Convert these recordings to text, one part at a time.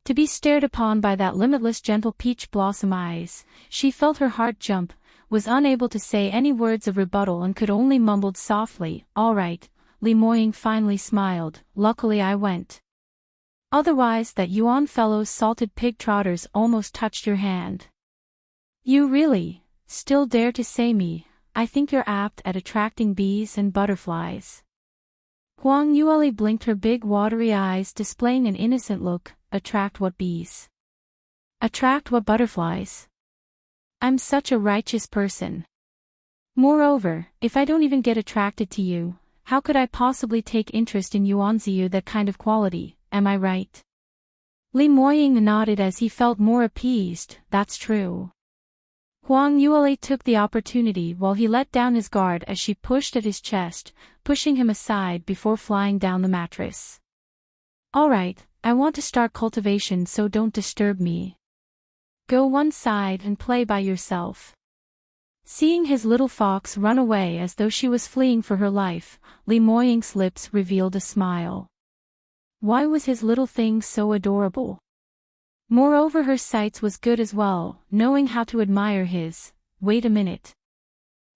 To be stared upon by that limitless gentle peach blossom eyes, she felt her heart jump, was unable to say any words of rebuttal and could only mumbled softly, "All right." Li Moying finally smiled, "Luckily I went. Otherwise that Yuan fellow's salted pig trotters almost touched your hand. You really, still dare to say me, I think you're apt at attracting bees and butterflies." Huang Yueli blinked her big watery eyes displaying an innocent look. "Attract what bees? Attract what butterflies? I'm such a righteous person. Moreover, if I don't even get attracted to you, how could I possibly take interest in Yuanziyu, that kind of quality, am I right?" Li Moying nodded as he felt more appeased. "That's true." Huang Yueli took the opportunity while he let down his guard as she pushed at his chest, pushing him aside before flying down the mattress. "All right, I want to start cultivation, so don't disturb me. Go one side and play by yourself." Seeing his little fox run away as though she was fleeing for her life, Li Moying's lips revealed a smile. Why was his little thing so adorable? Moreover, her sight was good as well, knowing how to admire his. Wait a minute.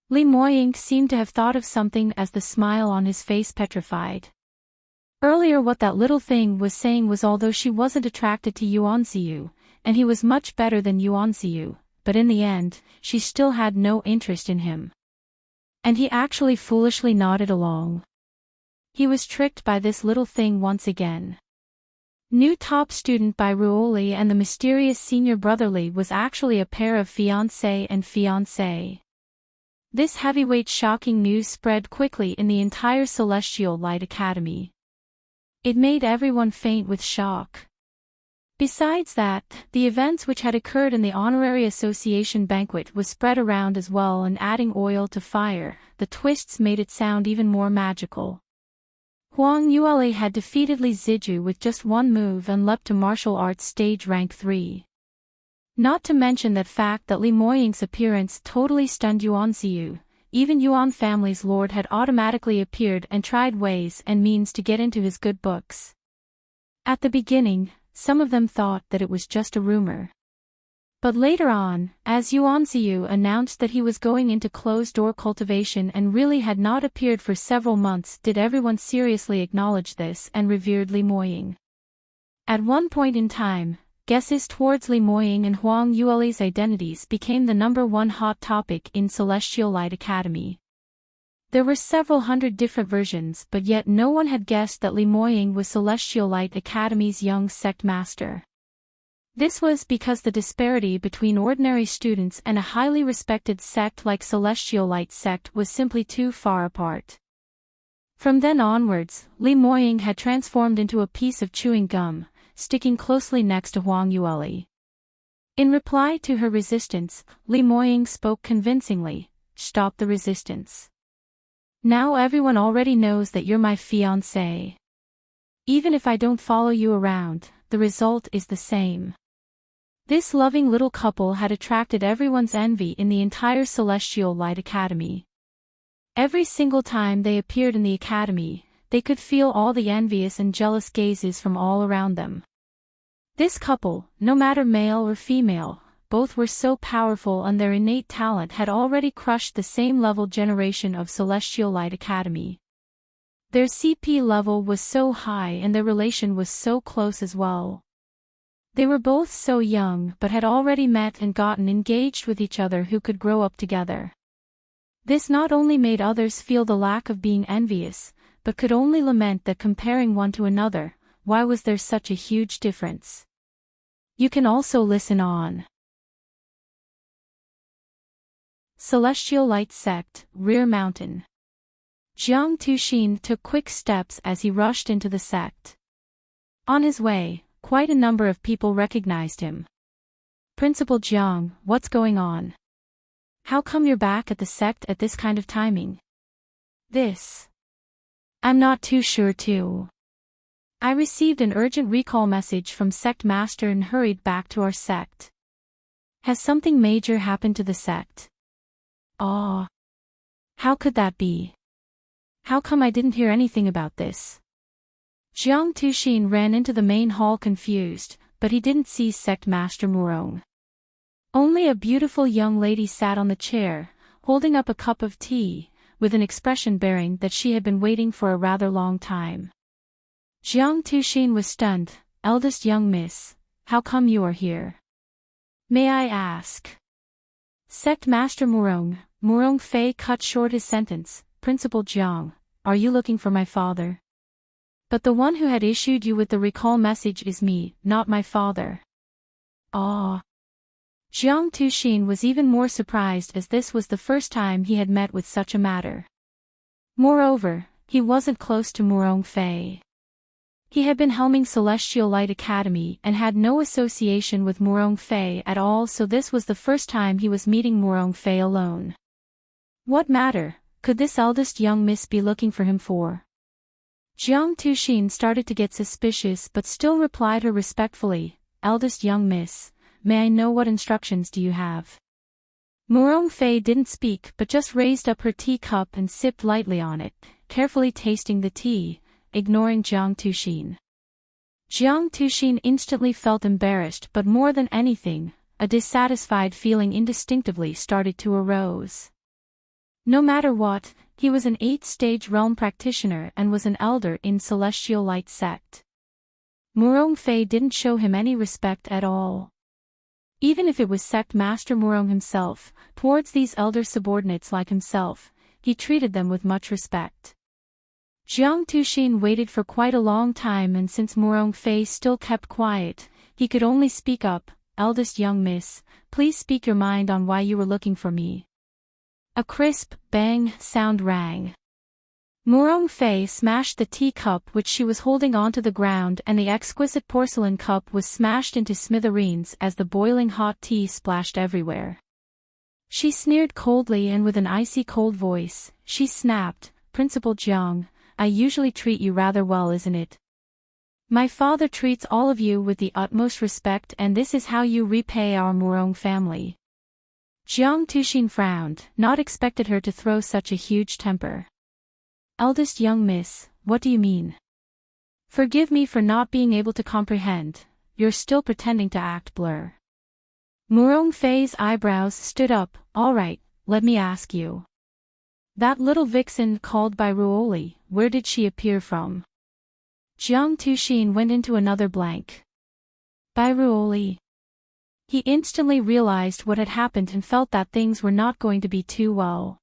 Li Moying seemed to have thought of something as the smile on his face petrified. Earlier what that little thing was saying was although she wasn't attracted to Yuanziyu, and he was much better than Yuanziyu, but in the end, she still had no interest in him. And he actually foolishly nodded along. He was tricked by this little thing once again. New top student by Ruoli and the mysterious senior brotherly was actually a pair of fiancé and fiancée. This heavyweight shocking news spread quickly in the entire Celestial Light Academy. It made everyone faint with shock. Besides that, the events which had occurred in the Honorary Association banquet was spread around as well, and adding oil to fire, the twists made it sound even more magical. Huang Yueli had defeated Li Ziju with just one move and leapt to martial arts stage rank 3. Not to mention that fact that Li Moying's appearance totally stunned Yuanziyu. Even Yuan family's lord had automatically appeared and tried ways and means to get into his good books. At the beginning, some of them thought that it was just a rumor. But later on, as Yuanziyu announced that he was going into closed-door cultivation and really had not appeared for several months, did everyone seriously acknowledge this and revered Li Moying. At one point in time, guesses towards Li Moying and Huang Yueli's identities became the #1 hot topic in Celestial Light Academy. There were several hundred different versions, but yet no one had guessed that Li Moying was Celestial Light Academy's young sect master. This was because the disparity between ordinary students and a highly respected sect like Celestial Light sect was simply too far apart. From then onwards, Li Moying had transformed into a piece of chewing gum, sticking closely next to Huang Yueli. In reply to her resistance, Li Moying spoke convincingly, "Stop the resistance. Now everyone already knows that you're my fiancé. Even if I don't follow you around, the result is the same." This loving little couple had attracted everyone's envy in the entire Celestial Light Academy. Every single time they appeared in the academy, they could feel all the envious and jealous gazes from all around them. This couple, no matter male or female, both were so powerful and their innate talent had already crushed the same level generation of Celestial Light Academy. Their CP level was so high and their relation was so close as well. They were both so young but had already met and gotten engaged with each other who could grow up together. This not only made others feel the lack of being envious, but could only lament that comparing one to another, why was there such a huge difference? You can also listen on. Celestial Light Sect, Rear Mountain. Jiang Tuxin took quick steps as he rushed into the sect. On his way, quite a number of people recognized him. "Principal Jiang, what's going on? How come you're back at the sect at this kind of timing?" I'm not too sure too. I received an urgent recall message from Sect Master and hurried back to our sect. Has something major happened to the sect? Ah. How could that be? How come I didn't hear anything about this? Jiang Tuxin ran into the main hall confused, but he didn't see Sect Master Murong. Only a beautiful young lady sat on the chair, holding up a cup of tea, with an expression bearing that she had been waiting for a rather long time. Jiang Tuxin was stunned. "Eldest young miss, how come you are here? May I ask?" Sect Master Murong. Murong Fei cut short his sentence. "Principal Jiang, are you looking for my father? But the one who had issued you with the recall message is me, not my father." Ah. Jiang Tuxin was even more surprised as this was the first time he had met with such a matter. Moreover, he wasn't close to Murong Fei. He had been helming Celestial Light Academy and had no association with Murong Fei at all, so this was the first time he was meeting Murong Fei alone. What matter could this eldest young miss be looking for him for? Jiang Tuxin started to get suspicious but still replied her respectfully, "Eldest young miss, may I know what instructions do you have?" Murong Fei didn't speak but just raised up her teacup and sipped lightly on it, carefully tasting the tea, ignoring Jiang Tuxin. Jiang Tuxin instantly felt embarrassed, but more than anything, a dissatisfied feeling instinctively started to arise. No matter what, he was an 8th-stage realm practitioner and was an elder in Celestial Light sect. Murong Fei didn't show him any respect at all. Even if it was Sect Master Murong himself, towards these elder subordinates like himself, he treated them with much respect. Jiang Tuxin waited for quite a long time, and since Murong Fei still kept quiet, he could only speak up, "Eldest young miss, please speak your mind on why you were looking for me." A crisp, bang sound rang. Murong Fei smashed the teacup which she was holding onto the ground, and the exquisite porcelain cup was smashed into smithereens as the boiling hot tea splashed everywhere. She sneered coldly, and with an icy cold voice, she snapped, "Principal Jiang, I usually treat you rather well, isn't it? My father treats all of you with the utmost respect, and this is how you repay our Murong family." Jiang Tuxin frowned, not expected her to throw such a huge temper. "Eldest young miss, what do you mean? Forgive me for not being able to comprehend, you're still pretending to act blur." Murong Fei's eyebrows stood up. "All right, let me ask you. That little vixen called by Ruoli, where did she appear from?" Jiang Tuxin went into another blank. By Ruoli. He instantly realized what had happened and felt that things were not going to be too well.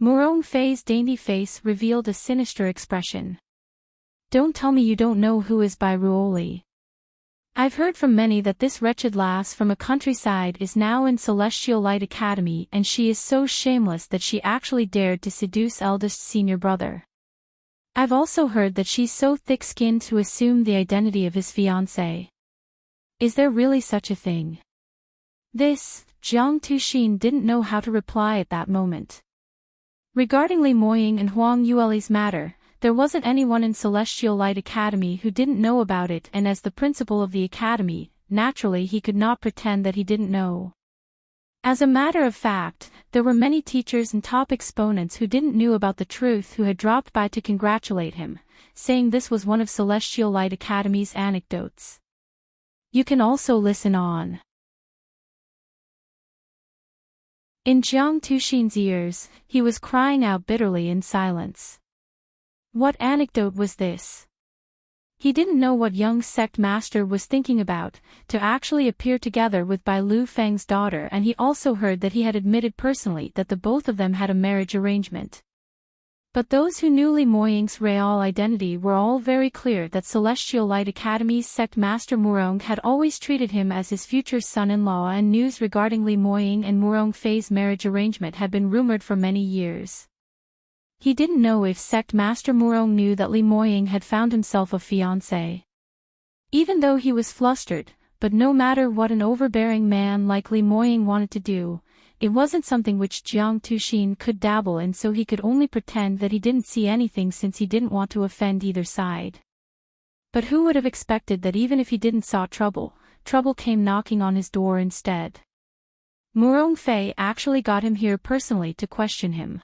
Murong Fei's dainty face revealed a sinister expression. "Don't tell me you don't know who is Bai Ruoli. I've heard from many that this wretched lass from a countryside is now in Celestial Light Academy, and she is so shameless that she actually dared to seduce eldest senior brother. I've also heard that she's so thick-skinned to assume the identity of his fiancé. Is there really such a thing?" This, Jiang Tuxin didn't know how to reply at that moment. Regarding Li Moying and Huang Yueli's matter, there wasn't anyone in Celestial Light Academy who didn't know about it, and as the principal of the academy, naturally he could not pretend that he didn't know. As a matter of fact, there were many teachers and top exponents who didn't know about the truth who had dropped by to congratulate him, saying this was one of Celestial Light Academy's anecdotes. You can also listen on. In Jiang Tuxin's ears, he was crying out bitterly in silence. What anecdote was this? He didn't know what young sect master was thinking about, to actually appear together with Bai Lu Feng's daughter, and he also heard that he had admitted personally that the both of them had a marriage arrangement. But those who knew Li Moying's real identity were all very clear that Celestial Light Academy's sect master Murong had always treated him as his future son-in-law, and news regarding Li Moying and Murong Fei's marriage arrangement had been rumored for many years. He didn't know if sect master Murong knew that Li Moying had found himself a fiancé. Even though he was flustered, but no matter what an overbearing man like Li Moying wanted to do, it wasn't something which Jiang Tuxin could dabble in, so he could only pretend that he didn't see anything since he didn't want to offend either side. But who would have expected that even if he didn't saw trouble, trouble came knocking on his door instead. Murong Fei actually got him here personally to question him.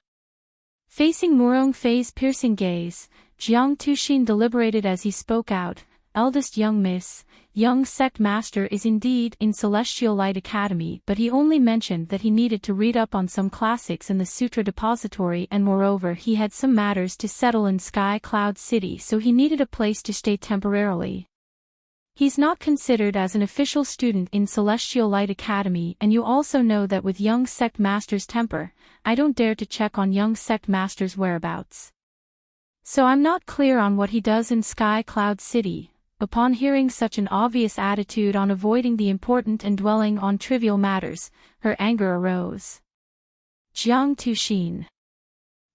Facing Murong Fei's piercing gaze, Jiang Tuxin deliberated as he spoke out, eldest young miss, young sect master is indeed in Celestial Light Academy, but he only mentioned that he needed to read up on some classics in the Sutra Depository, and moreover he had some matters to settle in Sky Cloud City, so he needed a place to stay temporarily. He's not considered as an official student in Celestial Light Academy, and you also know that with young sect master's temper, I don't dare to check on young sect master's whereabouts. So I'm not clear on what he does in Sky Cloud City. Upon hearing such an obvious attitude on avoiding the important and dwelling on trivial matters, her anger arose. Jiang Tuxin.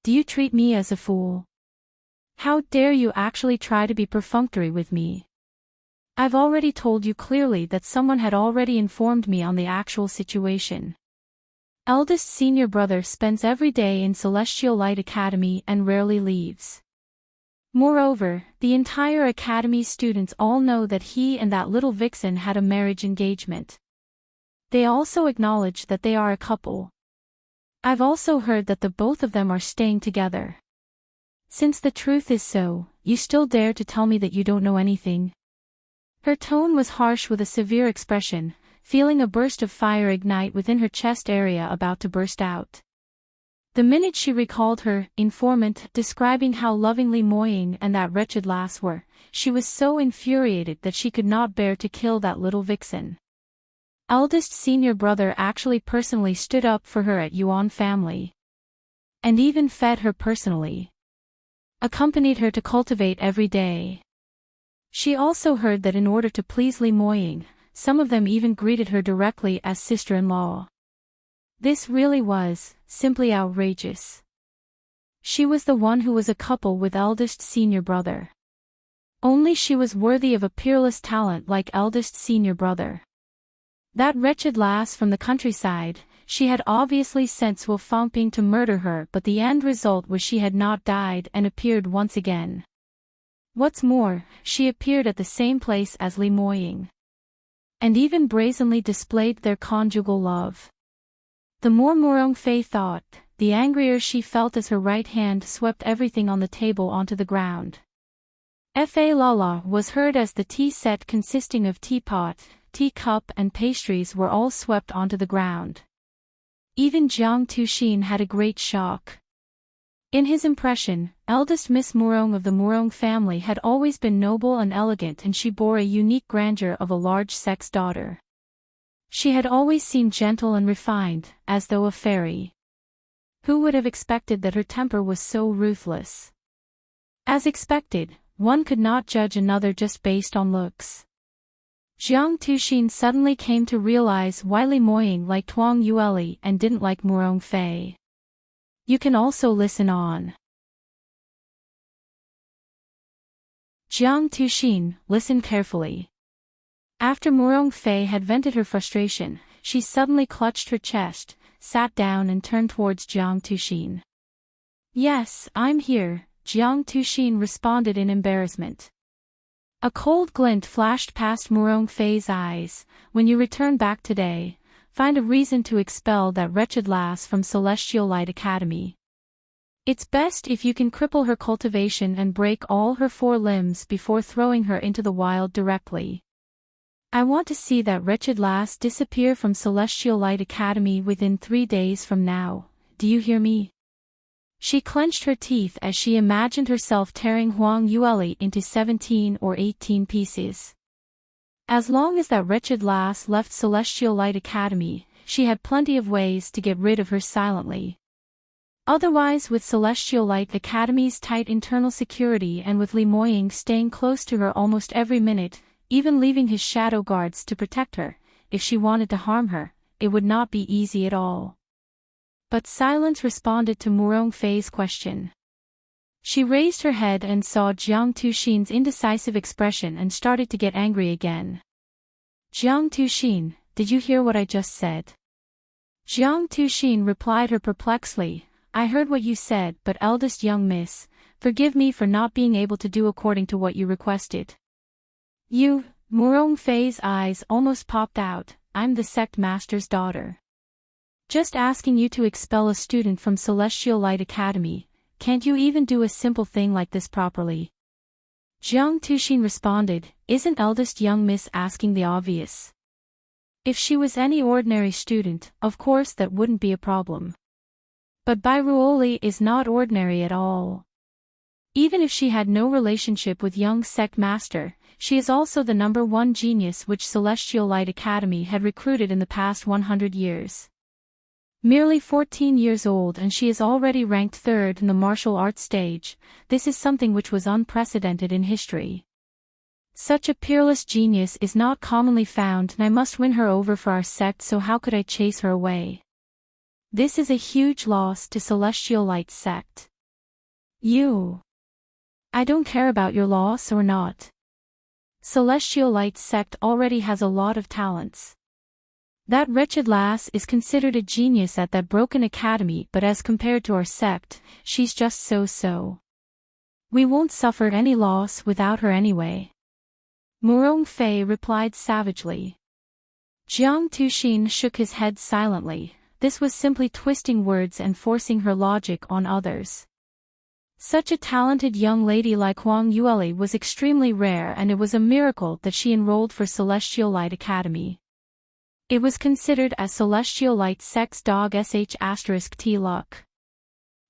Do you treat me as a fool? How dare you actually try to be perfunctory with me? I've already told you clearly that someone had already informed me on the actual situation. Eldest senior brother spends every day in Celestial Light Academy and rarely leaves. Moreover, the entire Academy's students all know that he and that little vixen had a marriage engagement. They also acknowledge that they are a couple. I've also heard that the both of them are staying together. Since the truth is so, you still dare to tell me that you don't know anything? Her tone was harsh with a severe expression, feeling a burst of fire ignite within her chest area about to burst out. The minute she recalled her informant describing how lovingly Moying and that wretched lass were, she was so infuriated that she could not bear to kill that little vixen. Eldest senior brother actually personally stood up for her at Yuan family. And even fed her personally. Accompanied her to cultivate every day. She also heard that in order to please Li Moying, some of them even greeted her directly as sister-in-law. This really was, simply outrageous. She was the one who was a couple with eldest senior brother. Only she was worthy of a peerless talent like eldest senior brother. That wretched lass from the countryside, she had obviously sent Wu Fangping to murder her, but the end result was she had not died and appeared once again. What's more, she appeared at the same place as Li Moying. And even brazenly displayed their conjugal love. The more Murong Fei thought, the angrier she felt as her right hand swept everything on the table onto the ground. Fa Lala was heard as the tea set consisting of teapot, teacup and pastries were all swept onto the ground. Even Jiang Tuxin had a great shock. In his impression, eldest Miss Murong of the Murong family had always been noble and elegant, and she bore a unique grandeur of a large sex daughter. She had always seemed gentle and refined, as though a fairy. Who would have expected that her temper was so ruthless? As expected, one could not judge another just based on looks. Jiang Tuxin suddenly came to realize why Li Moying liked Huang Yueli and didn't like Murong Fei. You can also listen on. Jiang Tuxin, listen carefully. After Murong Fei had vented her frustration, she suddenly clutched her chest, sat down and turned towards Jiang Tuxin. Yes, I'm here, Jiang Tuxin responded in embarrassment. A cold glint flashed past Murong Fei's eyes. When you return back today, find a reason to expel that wretched lass from Celestial Light Academy. It's best if you can cripple her cultivation and break all her 4 limbs before throwing her into the wild directly. I want to see that wretched lass disappear from Celestial Light Academy within 3 days from now, do you hear me? She clenched her teeth as she imagined herself tearing Huang Yueli into 17 or 18 pieces. As long as that wretched lass left Celestial Light Academy, she had plenty of ways to get rid of her silently. Otherwise, with Celestial Light Academy's tight internal security and with Li Moying staying close to her almost every minute, even leaving his shadow guards to protect her, if she wanted to harm her, it would not be easy at all. But silence responded to Murong Fei's question. She raised her head and saw Jiang Tuxin's indecisive expression and started to get angry again. Jiang Tuxin, did you hear what I just said? Jiang Tuxin replied her perplexedly, I heard what you said, but eldest young miss, forgive me for not being able to do according to what you requested. You, Murong Fei's eyes almost popped out, I'm the sect master's daughter. Just asking you to expel a student from Celestial Light Academy, can't you even do a simple thing like this properly? Jiang Tuxin responded, "Isn't eldest young miss asking the obvious? If she was any ordinary student, of course that wouldn't be a problem. But Bai Ruoli is not ordinary at all. Even if she had no relationship with young sect master, she is also the #1 genius which Celestial Light Academy had recruited in the past 100 years. Merely 14 years old and she is already ranked 3rd in the martial arts stage. This is something which was unprecedented in history. Such a peerless genius is not commonly found and I must win her over for our sect, so how could I chase her away? This is a huge loss to Celestial Light sect." I don't care about your loss or not. Celestial Light sect already has a lot of talents. That wretched lass is considered a genius at that broken academy, but as compared to our sect, she's just so-so. We won't suffer any loss without her anyway. Murong Fei replied savagely. Jiang Tuxin shook his head silently. This was simply twisting words and forcing her logic on others. Such a talented young lady like Huang Yueli was extremely rare, and it was a miracle that she enrolled for Celestial Light Academy. It was considered as Celestial Light sect's dog sh*t luck.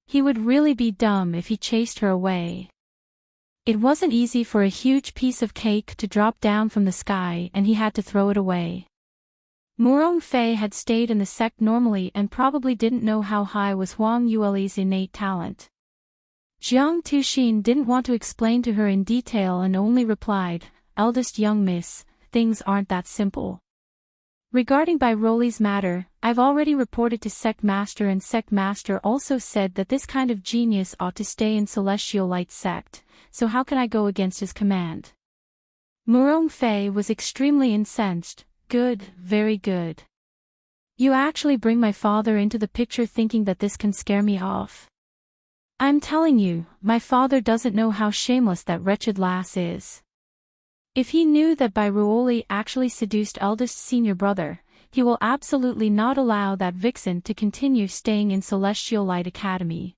He would really be dumb if he chased her away. It wasn't easy for a huge piece of cake to drop down from the sky and he had to throw it away. Murong Fei had stayed in the sect normally and probably didn't know how high was Huang Yueli's innate talent. Jiang Tuxin didn't want to explain to her in detail and only replied, "Eldest young miss, things aren't that simple. Regarding Bai Ruoli's matter, I've already reported to Sect Master, and Sect Master also said that this kind of genius ought to stay in Celestial Light sect, so how can I go against his command?" Murong Fei was extremely incensed. "Good, very good. You actually bring my father into the picture thinking that this can scare me off. I'm telling you, my father doesn't know how shameless that wretched lass is. If he knew that Bai Ruoli actually seduced eldest senior brother, he will absolutely not allow that vixen to continue staying in Celestial Light Academy."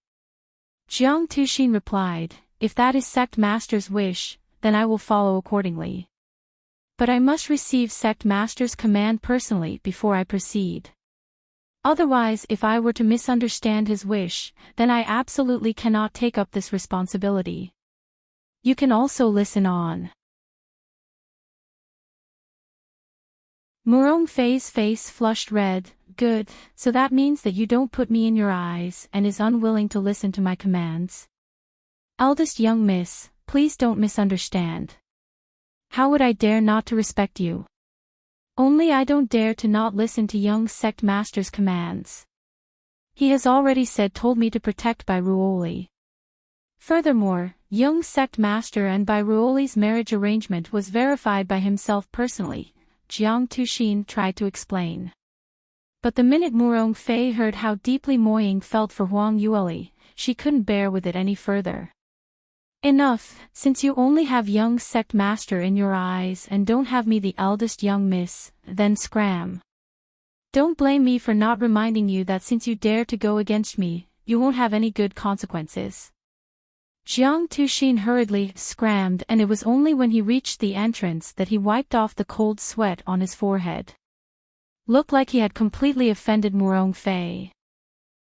Jiang Tuxin replied, "If that is Sect Master's wish, then I will follow accordingly. But I must receive Sect Master's command personally before I proceed. Otherwise, if I were to misunderstand his wish, then I absolutely cannot take up this responsibility. You can also listen on." Murong Fei's face flushed red. "Good, so that means that you don't put me in your eyes and is unwilling to listen to my commands. Eldest young miss, please don't misunderstand. How would I dare not to respect you? Only I don't dare to not listen to young sect master's commands. He has already told me to protect Bai Ruoli. Furthermore, young sect master and Bai Ruoli's marriage arrangement was verified by himself personally," Jiang Tuxin tried to explain. But the minute Murong Fei heard how deeply Moying felt for Huang Yueli, she couldn't bear with it any further. "Enough, since you only have young sect master in your eyes and don't have me, the eldest young miss, then scram. Don't blame me for not reminding you that since you dare to go against me, you won't have any good consequences." Jiang Tuxin hurriedly scrammed, and it was only when he reached the entrance that he wiped off the cold sweat on his forehead. Looked like he had completely offended Murong Fei.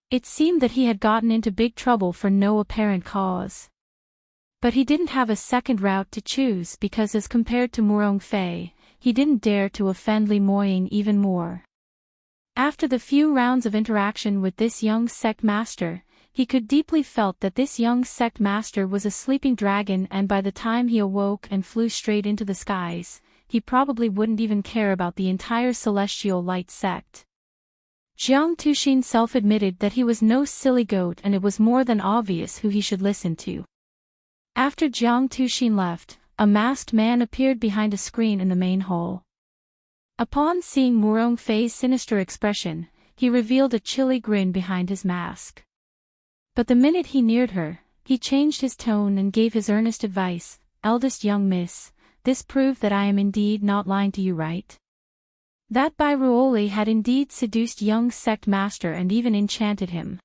It seemed that he had gotten into big trouble for no apparent cause. But he didn't have a second route to choose because as compared to Murong Fei, he didn't dare to offend Li Moying even more. After the few rounds of interaction with this young sect master, he could deeply felt that this young sect master was a sleeping dragon, and by the time he awoke and flew straight into the skies, he probably wouldn't even care about the entire Celestial Light sect. Jiang Tuxin self-admitted that he was no silly goat, and it was more than obvious who he should listen to. After Jiang Tuxin left, a masked man appeared behind a screen in the main hall. Upon seeing Murong Fei's sinister expression, he revealed a chilly grin behind his mask. But the minute he neared her, he changed his tone and gave his earnest advice, "Eldest young miss, this proved that I am indeed not lying to you, right? That Bai Ruoli had indeed seduced young sect master and even enchanted him.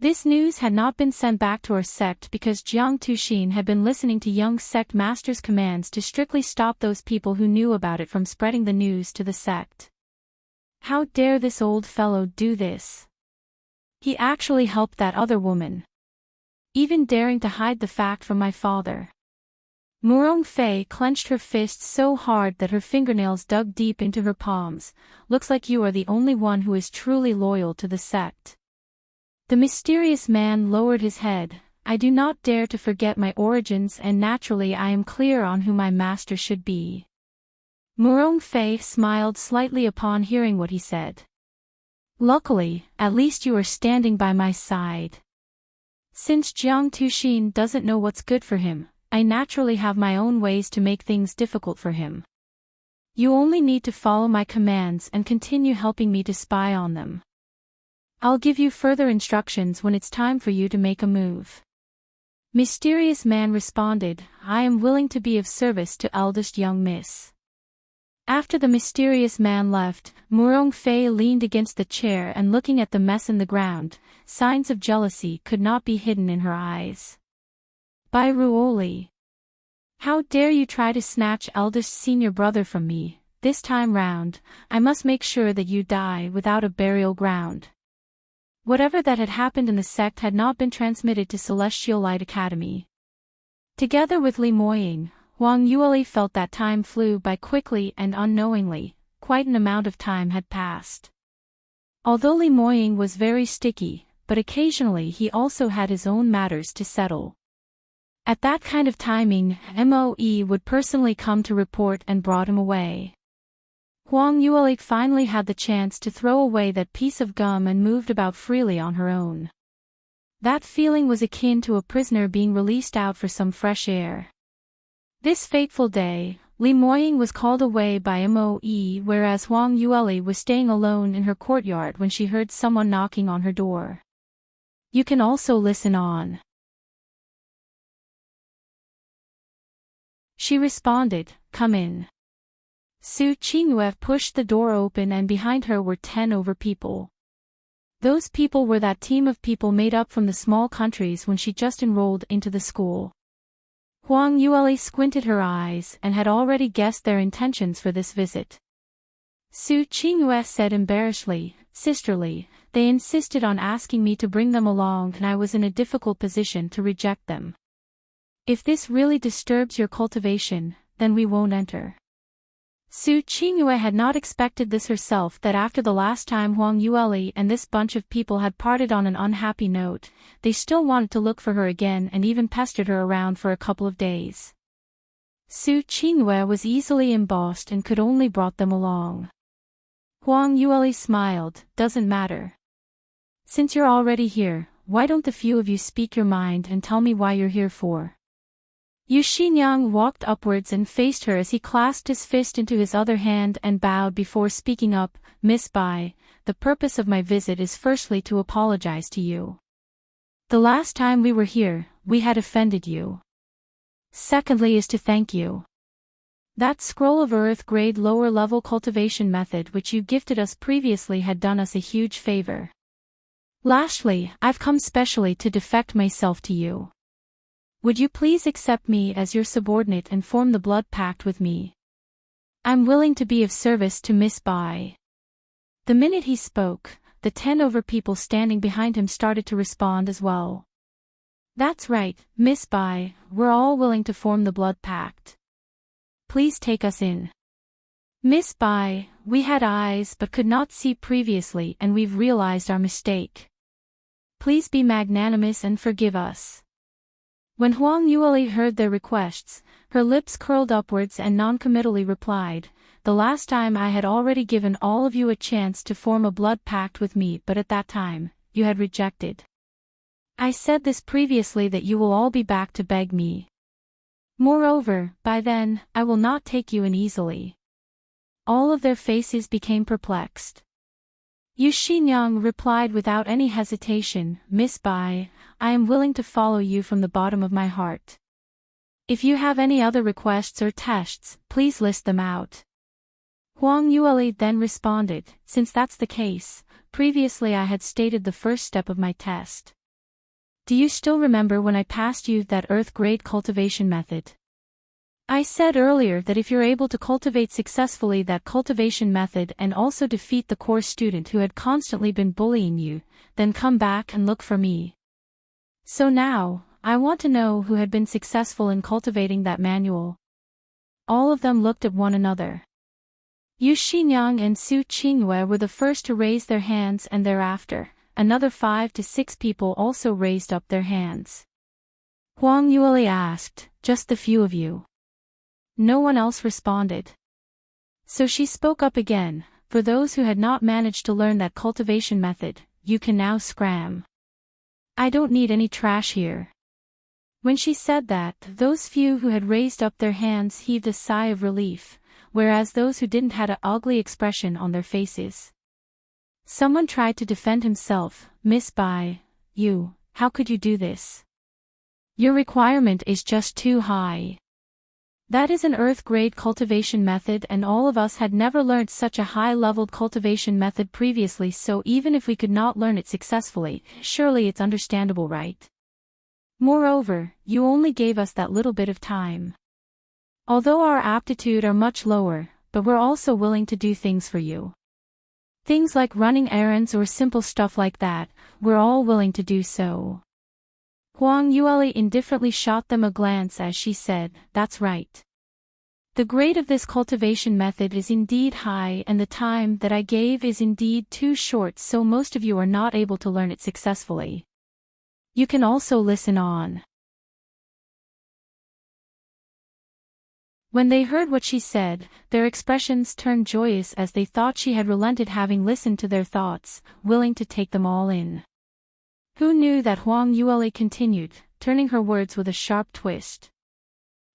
This news had not been sent back to our sect because Jiang Tuxin had been listening to young sect master's commands to strictly stop those people who knew about it from spreading the news to the sect. How dare this old fellow do this? He actually helped that other woman. Even daring to hide the fact from my father. Murong Fei clenched her fists so hard that her fingernails dug deep into her palms. Looks like you are the only one who is truly loyal to the sect. The mysterious man lowered his head. I do not dare to forget my origins, and naturally I am clear on who my master should be. Murong Fei smiled slightly upon hearing what he said. Luckily, at least you are standing by my side. Since Jiang Tuxin doesn't know what's good for him, I naturally have my own ways to make things difficult for him. You only need to follow my commands and continue helping me to spy on them. I'll give you further instructions when it's time for you to make a move. Mysterious man responded, I am willing to be of service to eldest young miss. After the mysterious man left, Murong Fei leaned against the chair and looking at the mess in the ground, signs of jealousy could not be hidden in her eyes. By Ruoli. How dare you try to snatch eldest senior brother from me? This time round, I must make sure that you die without a burial ground. Whatever that had happened in the sect had not been transmitted to Celestial Light Academy. Together with Li Moying, Huang Yueli felt that time flew by quickly and unknowingly, quite an amount of time had passed. Although Li Moying was very sticky, but occasionally he also had his own matters to settle. At that kind of timing, Moe would personally come to report and brought him away. Huang Yueli finally had the chance to throw away that piece of gum and moved about freely on her own. That feeling was akin to a prisoner being released out for some fresh air. This fateful day, Li Moying was called away by Moe, whereas Huang Yueli was staying alone in her courtyard when she heard someone knocking on her door. You can also listen on. She responded, come in. Su Qingyue pushed the door open and behind her were 10 over people. Those people were that team of people made up from the small countries when she just enrolled into the school. Huang Yueli squinted her eyes and had already guessed their intentions for this visit. Su Qingyue said embarrassedly, sisterly, they insisted on asking me to bring them along and I was in a difficult position to reject them. If this really disturbs your cultivation, then we won't enter. Su Qingyue had not expected this herself, that after the last time Huang Yueli and this bunch of people had parted on an unhappy note, they still wanted to look for her again and even pestered her around for a couple of days. Su Qingyue was easily embossed and could only brought them along. Huang Yueli smiled, doesn't matter. Since you're already here, why don't the few of you speak your mind and tell me why you're here for? Yu Xinyang walked upwards and faced her as he clasped his fist into his other hand and bowed before speaking up, Miss Bai, the purpose of my visit is firstly to apologize to you. The last time we were here, we had offended you. Secondly is to thank you. That scroll of earth grade lower level cultivation method which you gifted us previously had done us a huge favor. Lastly, I've come specially to defect myself to you. Would you please accept me as your subordinate and form the blood pact with me? I'm willing to be of service to Miss Bai. The minute he spoke, the 10 over people standing behind him started to respond as well. That's right, Miss Bai, we're all willing to form the blood pact. Please take us in. Miss Bai, we had eyes but could not see previously and we've realized our mistake. Please be magnanimous and forgive us. When Huang Yueli heard their requests, her lips curled upwards and noncommittally replied, the last time I had already given all of you a chance to form a blood pact with me, but at that time, you had rejected. I said this previously that you will all be back to beg me. Moreover, by then, I will not take you in easily. All of their faces became perplexed. Yu Xinyang replied without any hesitation, Miss Bai, I am willing to follow you from the bottom of my heart. If you have any other requests or tests, please list them out. Huang Yueli then responded, since that's the case, previously I had stated the first step of my test. Do you still remember when I passed you that earth-grade cultivation method? I said earlier that if you're able to cultivate successfully that cultivation method and also defeat the core student who had constantly been bullying you, then come back and look for me. So now, I want to know who had been successful in cultivating that manual. All of them looked at one another. Yu Xinyang and Su Qingyue were the first to raise their hands, and thereafter, another 5 to 6 people also raised up their hands. Huang Yueli asked, "Just the few of you?" No one else responded. So she spoke up again, "For those who had not managed to learn that cultivation method, you can now scram. I don't need any trash here." When she said that, those few who had raised up their hands heaved a sigh of relief, whereas those who didn't had an ugly expression on their faces. Someone tried to defend himself. "Miss Bai, you, how could you do this? Your requirement is just too high. That is an earth-grade cultivation method, and all of us had never learnt such a high-leveled cultivation method previously, so even if we could not learn it successfully, surely it's understandable, right? Moreover, you only gave us that little bit of time. Although our aptitude are much lower, but we're also willing to do things for you. Things like running errands or simple stuff like that, we're all willing to do so." Huang Yueli indifferently shot them a glance as she said, "That's right. The grade of this cultivation method is indeed high, and the time that I gave is indeed too short, so most of you are not able to learn it successfully. You can also listen on." When they heard what she said, their expressions turned joyous as they thought she had relented, having listened to their thoughts, willing to take them all in. Who knew that Huang Yueli continued, turning her words with a sharp twist.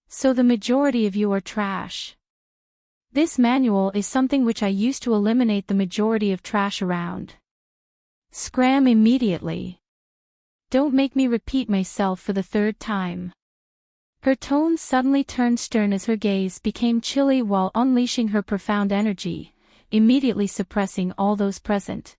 "So the majority of you are trash. This manual is something which I used to eliminate the majority of trash around. Scram immediately. Don't make me repeat myself for the 3rd time." Her tone suddenly turned stern as her gaze became chilly while unleashing her profound energy, immediately suppressing all those present.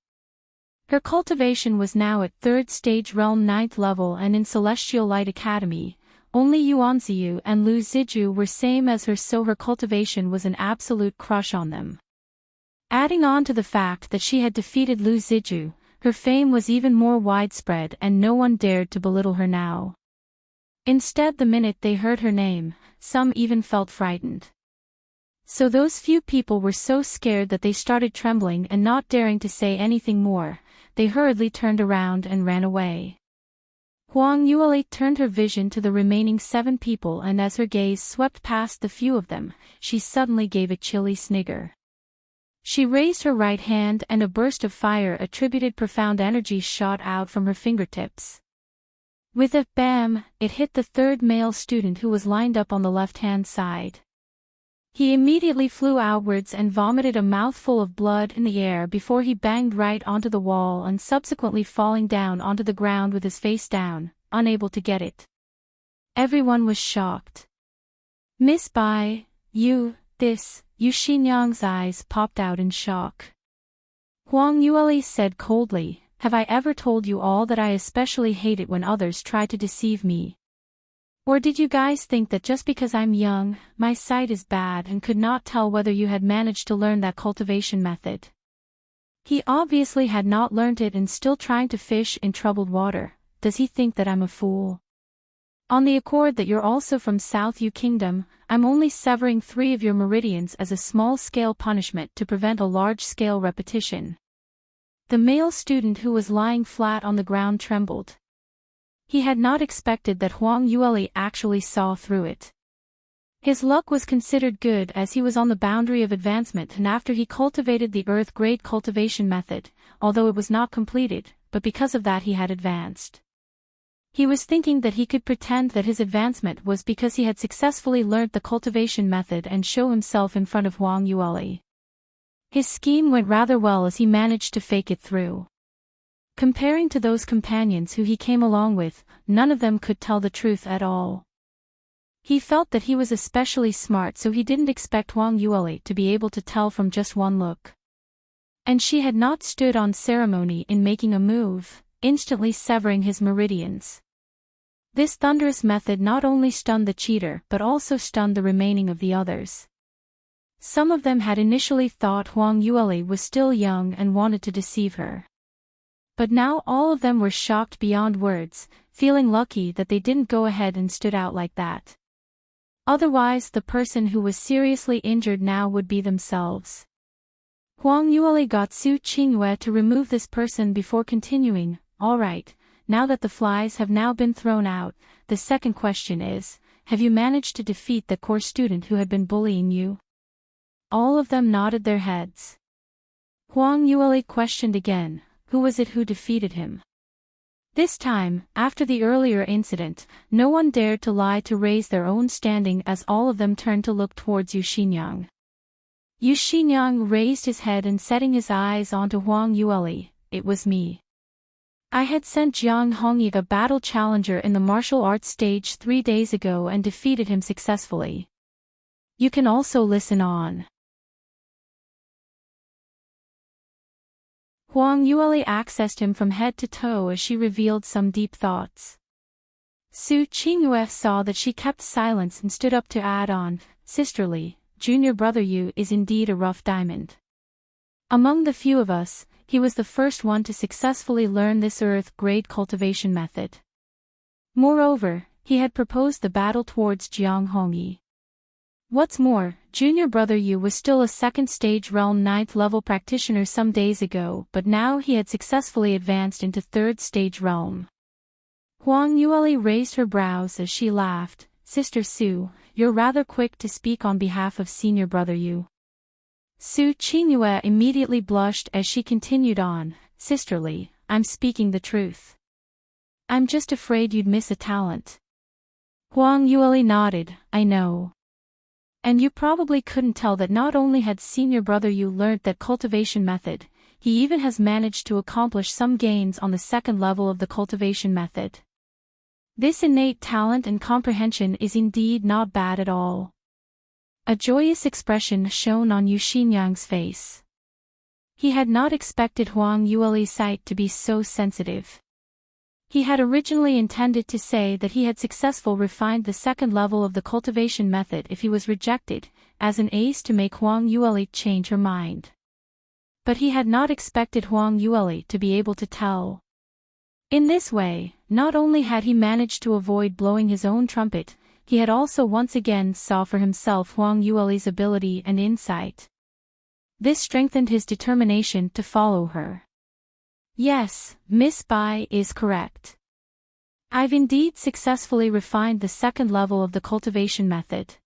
Her cultivation was now at 3rd stage realm 9th level, and in Celestial Light Academy, only Yuanziyu and Lu Ziju were same as her, so her cultivation was an absolute crush on them. Adding on to the fact that she had defeated Lu Ziju, her fame was even more widespread and no one dared to belittle her now. Instead, the minute they heard her name, some even felt frightened. So those few people were so scared that they started trembling, and not daring to say anything more, they hurriedly turned around and ran away. Huang Yueli turned her vision to the remaining 7 people, and as her gaze swept past the few of them, she suddenly gave a chilly snigger. She raised her right hand, and a burst of fire attributed profound energy shot out from her fingertips. With a bam, it hit the 3rd male student who was lined up on the left-hand side. He immediately flew outwards and vomited a mouthful of blood in the air before he banged right onto the wall and subsequently falling down onto the ground with his face down, unable to get it. Everyone was shocked. "Miss Bai, Yu Xinyang's eyes popped out in shock. Huang Yueli said coldly, "Have I ever told you all that I especially hate it when others try to deceive me? Or did you guys think that just because I'm young, my sight is bad and could not tell whether you had managed to learn that cultivation method?" He obviously had not learnt it and still trying to fish in troubled water. "Does he think that I'm a fool? On the accord that you're also from South Yu Kingdom, I'm only severing 3 of your meridians as a small-scale punishment to prevent a large-scale repetition." The male student who was lying flat on the ground trembled. He had not expected that Huang Yueli actually saw through it. His luck was considered good as he was on the boundary of advancement, and after he cultivated the earth-grade cultivation method, although it was not completed, but because of that he had advanced. He was thinking that he could pretend that his advancement was because he had successfully learnt the cultivation method and show himself in front of Huang Yueli. His scheme went rather well as he managed to fake it through. Comparing to those companions who he came along with, none of them could tell the truth at all. He felt that he was especially smart, so he didn't expect Huang Yueli to be able to tell from just one look. And she had not stood on ceremony in making a move, instantly severing his meridians. This thunderous method not only stunned the cheater but also stunned the remaining of the others. Some of them had initially thought Huang Yueli was still young and wanted to deceive her. But now all of them were shocked beyond words, feeling lucky that they didn't go ahead and stood out like that. Otherwise the person who was seriously injured now would be themselves. Huang Yueli got Su Qingyue to remove this person before continuing, "Alright, now that the flies have now been thrown out, the second question is, have you managed to defeat the core student who had been bullying you?" All of them nodded their heads. Huang Yueli questioned again, who was it who defeated him? This time, after the earlier incident, no one dared to lie to raise their own standing as all of them turned to look towards Yu Xinyang. Yu Xinyang raised his head and setting his eyes onto Huang Yueli, "It was me. I had sent Jiang Hongyi a battle challenger in the martial arts stage 3 days ago and defeated him successfully. You can also listen on." Huang Yueli accessed him from head to toe as she revealed some deep thoughts. Su Qingyue saw that she kept silence and stood up to add on, "Sisterly, junior brother Yu is indeed a rough diamond. Among the few of us, he was the first one to successfully learn this earth-grade cultivation method. Moreover, he had proposed the battle towards Jiang Hongyi. What's more, junior brother Yu was still a second-stage realm 9th level practitioner some days ago, but now he had successfully advanced into 3rd-stage realm." Huang Yueli raised her brows as she laughed, "Sister Su, you're rather quick to speak on behalf of senior brother Yu." Su Qingyue immediately blushed as she continued on, "Sisterly, I'm speaking the truth. I'm just afraid you'd miss a talent." Huang Yueli nodded, "I know. And you probably couldn't tell that not only had senior brother Yu learnt that cultivation method, he even has managed to accomplish some gains on the 2nd level of the cultivation method. This innate talent and comprehension is indeed not bad at all." A joyous expression shone on Yu Xinyang's face. He had not expected Huang Yueli's sight to be so sensitive. He had originally intended to say that he had successfully refined the 2nd level of the cultivation method if he was rejected, as an ace to make Huang Yueli change her mind. But he had not expected Huang Yueli to be able to tell. In this way, not only had he managed to avoid blowing his own trumpet, he had also once again saw for himself Huang Yueli's ability and insight. This strengthened his determination to follow her. "Yes, Miss Bai is correct. I've indeed successfully refined the 2nd level of the cultivation method."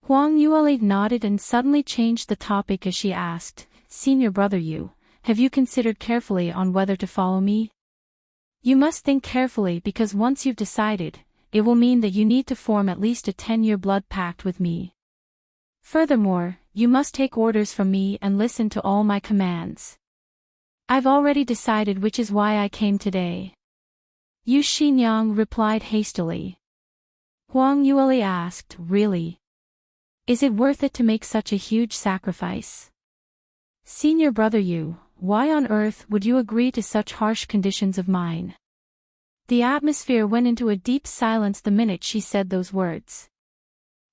Huang Yueli nodded and suddenly changed the topic as she asked, "Senior brother Yu, have you considered carefully on whether to follow me? You must think carefully because once you've decided, it will mean that you need to form at least a 10-year blood pact with me. Furthermore, you must take orders from me and listen to all my commands. I've already decided, which is why I came today." Yu Xinyang replied hastily. Huang Yueli asked, "Really? Is it worth it to make such a huge sacrifice? Senior brother Yu, why on earth would you agree to such harsh conditions of mine?" The atmosphere went into a deep silence the minute she said those words.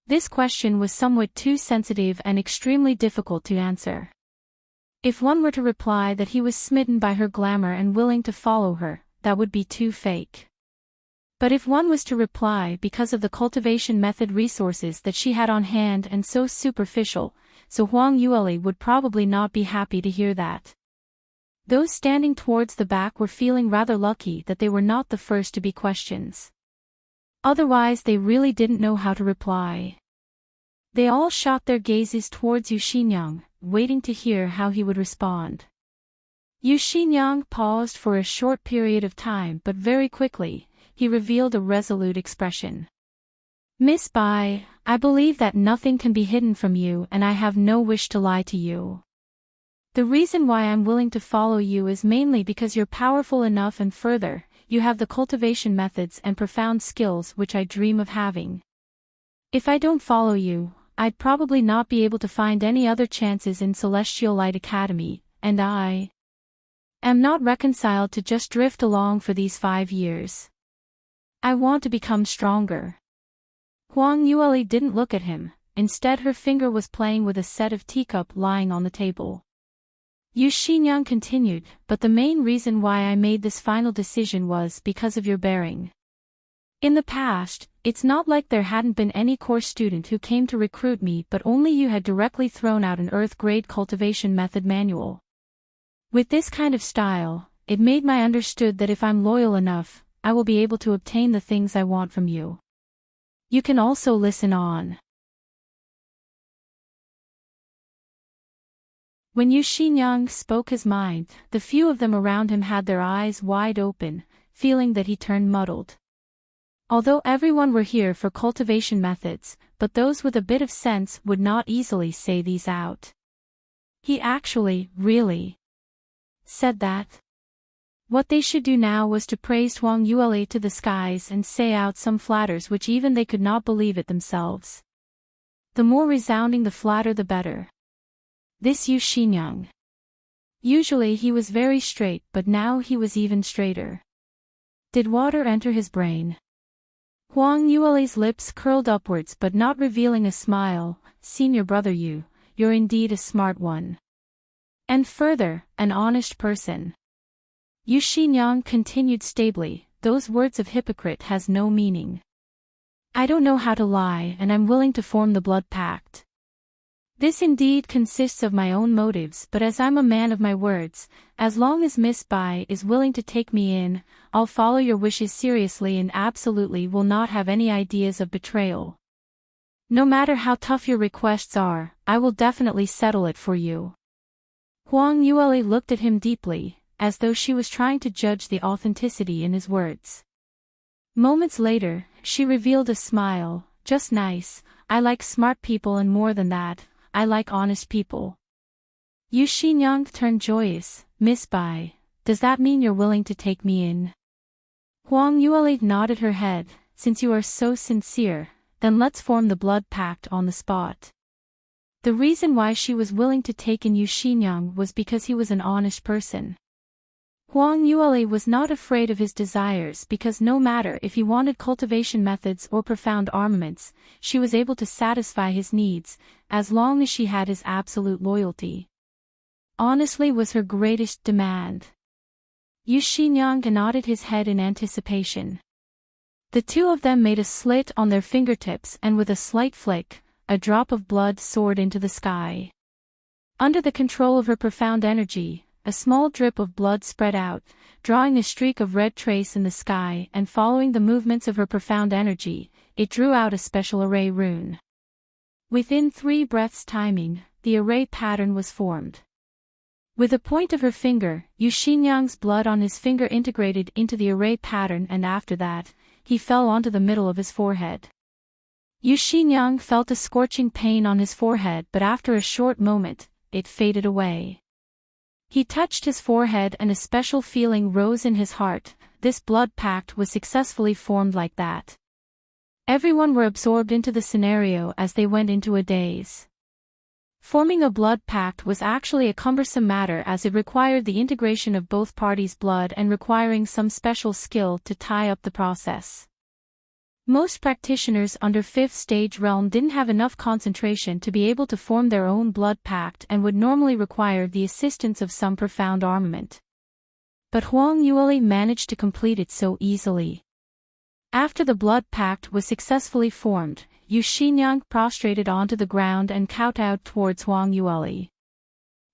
This question was somewhat too sensitive and extremely difficult to answer. If one were to reply that he was smitten by her glamour and willing to follow her, that would be too fake. But if one was to reply because of the cultivation method resources that she had on hand and so superficial, so Huang Yueli would probably not be happy to hear that. Those standing towards the back were feeling rather lucky that they were not the first to be questioned. Otherwise they really didn't know how to reply. They all shot their gazes towards Yu Xinyang, waiting to hear how he would respond. Yu Xinyang paused for a short period of time, but very quickly, he revealed a resolute expression. "Miss Bai, I believe that nothing can be hidden from you and I have no wish to lie to you. The reason why I'm willing to follow you is mainly because you're powerful enough and further, you have the cultivation methods and profound skills which I dream of having. If I don't follow you, I'd probably not be able to find any other chances in Celestial Light Academy, and I am not reconciled to just drift along for these 5 years. I want to become stronger. Huang Yueli didn't look at him, instead her finger was playing with a set of teacup lying on the table. Yu Xinyang continued, but the main reason why I made this final decision was because of your bearing. In the past, it's not like there hadn't been any course student who came to recruit me, but only you had directly thrown out an Earth-grade cultivation method manual. With this kind of style, it made me understood that if I'm loyal enough, I will be able to obtain the things I want from you. You can also listen on. When Yu Xinyang spoke his mind, the few of them around him had their eyes wide open, feeling that he turned muddled. Although everyone were here for cultivation methods, but those with a bit of sense would not easily say these out. He actually, really, said that. What they should do now was to praise Huang Yueli to the skies and say out some flatters which even they could not believe it themselves. The more resounding the flatter the better. This Yu Xinyang. Usually he was very straight, but now he was even straighter. Did water enter his brain? Huang Yueli's lips curled upwards but not revealing a smile. Senior brother Yu, you're indeed a smart one. And further, an honest person. Yu Xinyang continued stably, those words of hypocrite has no meaning. I don't know how to lie and I'm willing to form the blood pact. This indeed consists of my own motives, but as I'm a man of my words, as long as Miss Bai is willing to take me in, I'll follow your wishes seriously and absolutely will not have any ideas of betrayal. No matter how tough your requests are, I will definitely settle it for you. Huang Yueli looked at him deeply, as though she was trying to judge the authenticity in his words. Moments later, she revealed a smile. Just nice, I like smart people and more than that, I like honest people. Yu Xinyang turned joyous. Miss Bai, does that mean you're willing to take me in? Huang Yueli nodded her head. Since you are so sincere, then let's form the blood pact on the spot. The reason why she was willing to take in Yu Xinyang was because he was an honest person. Huang Yueli was not afraid of his desires because no matter if he wanted cultivation methods or profound armaments, she was able to satisfy his needs, as long as she had his absolute loyalty. Honestly was her greatest demand. Yu Xinyang nodded his head in anticipation. The two of them made a slit on their fingertips and with a slight flick, a drop of blood soared into the sky. Under the control of her profound energy, a small drip of blood spread out, drawing a streak of red trace in the sky, and following the movements of her profound energy, it drew out a special array rune. Within 3 breaths' timing, the array pattern was formed. With the point of her finger, Yu Xinyang's blood on his finger integrated into the array pattern, and after that, he fell onto the middle of his forehead. Yu Xinyang felt a scorching pain on his forehead, but after a short moment, it faded away. He touched his forehead and a special feeling rose in his heart. This blood pact was successfully formed like that. Everyone were absorbed into the scenario as they went into a daze. Forming a blood pact was actually a cumbersome matter as it required the integration of both parties' blood and requiring some special skill to tie up the process. Most practitioners under 5th stage realm didn't have enough concentration to be able to form their own blood pact and would normally require the assistance of some profound armament. But Huang Yueli managed to complete it so easily. After the blood pact was successfully formed, Yu Xinyang prostrated onto the ground and kowtowed towards Huang Yueli.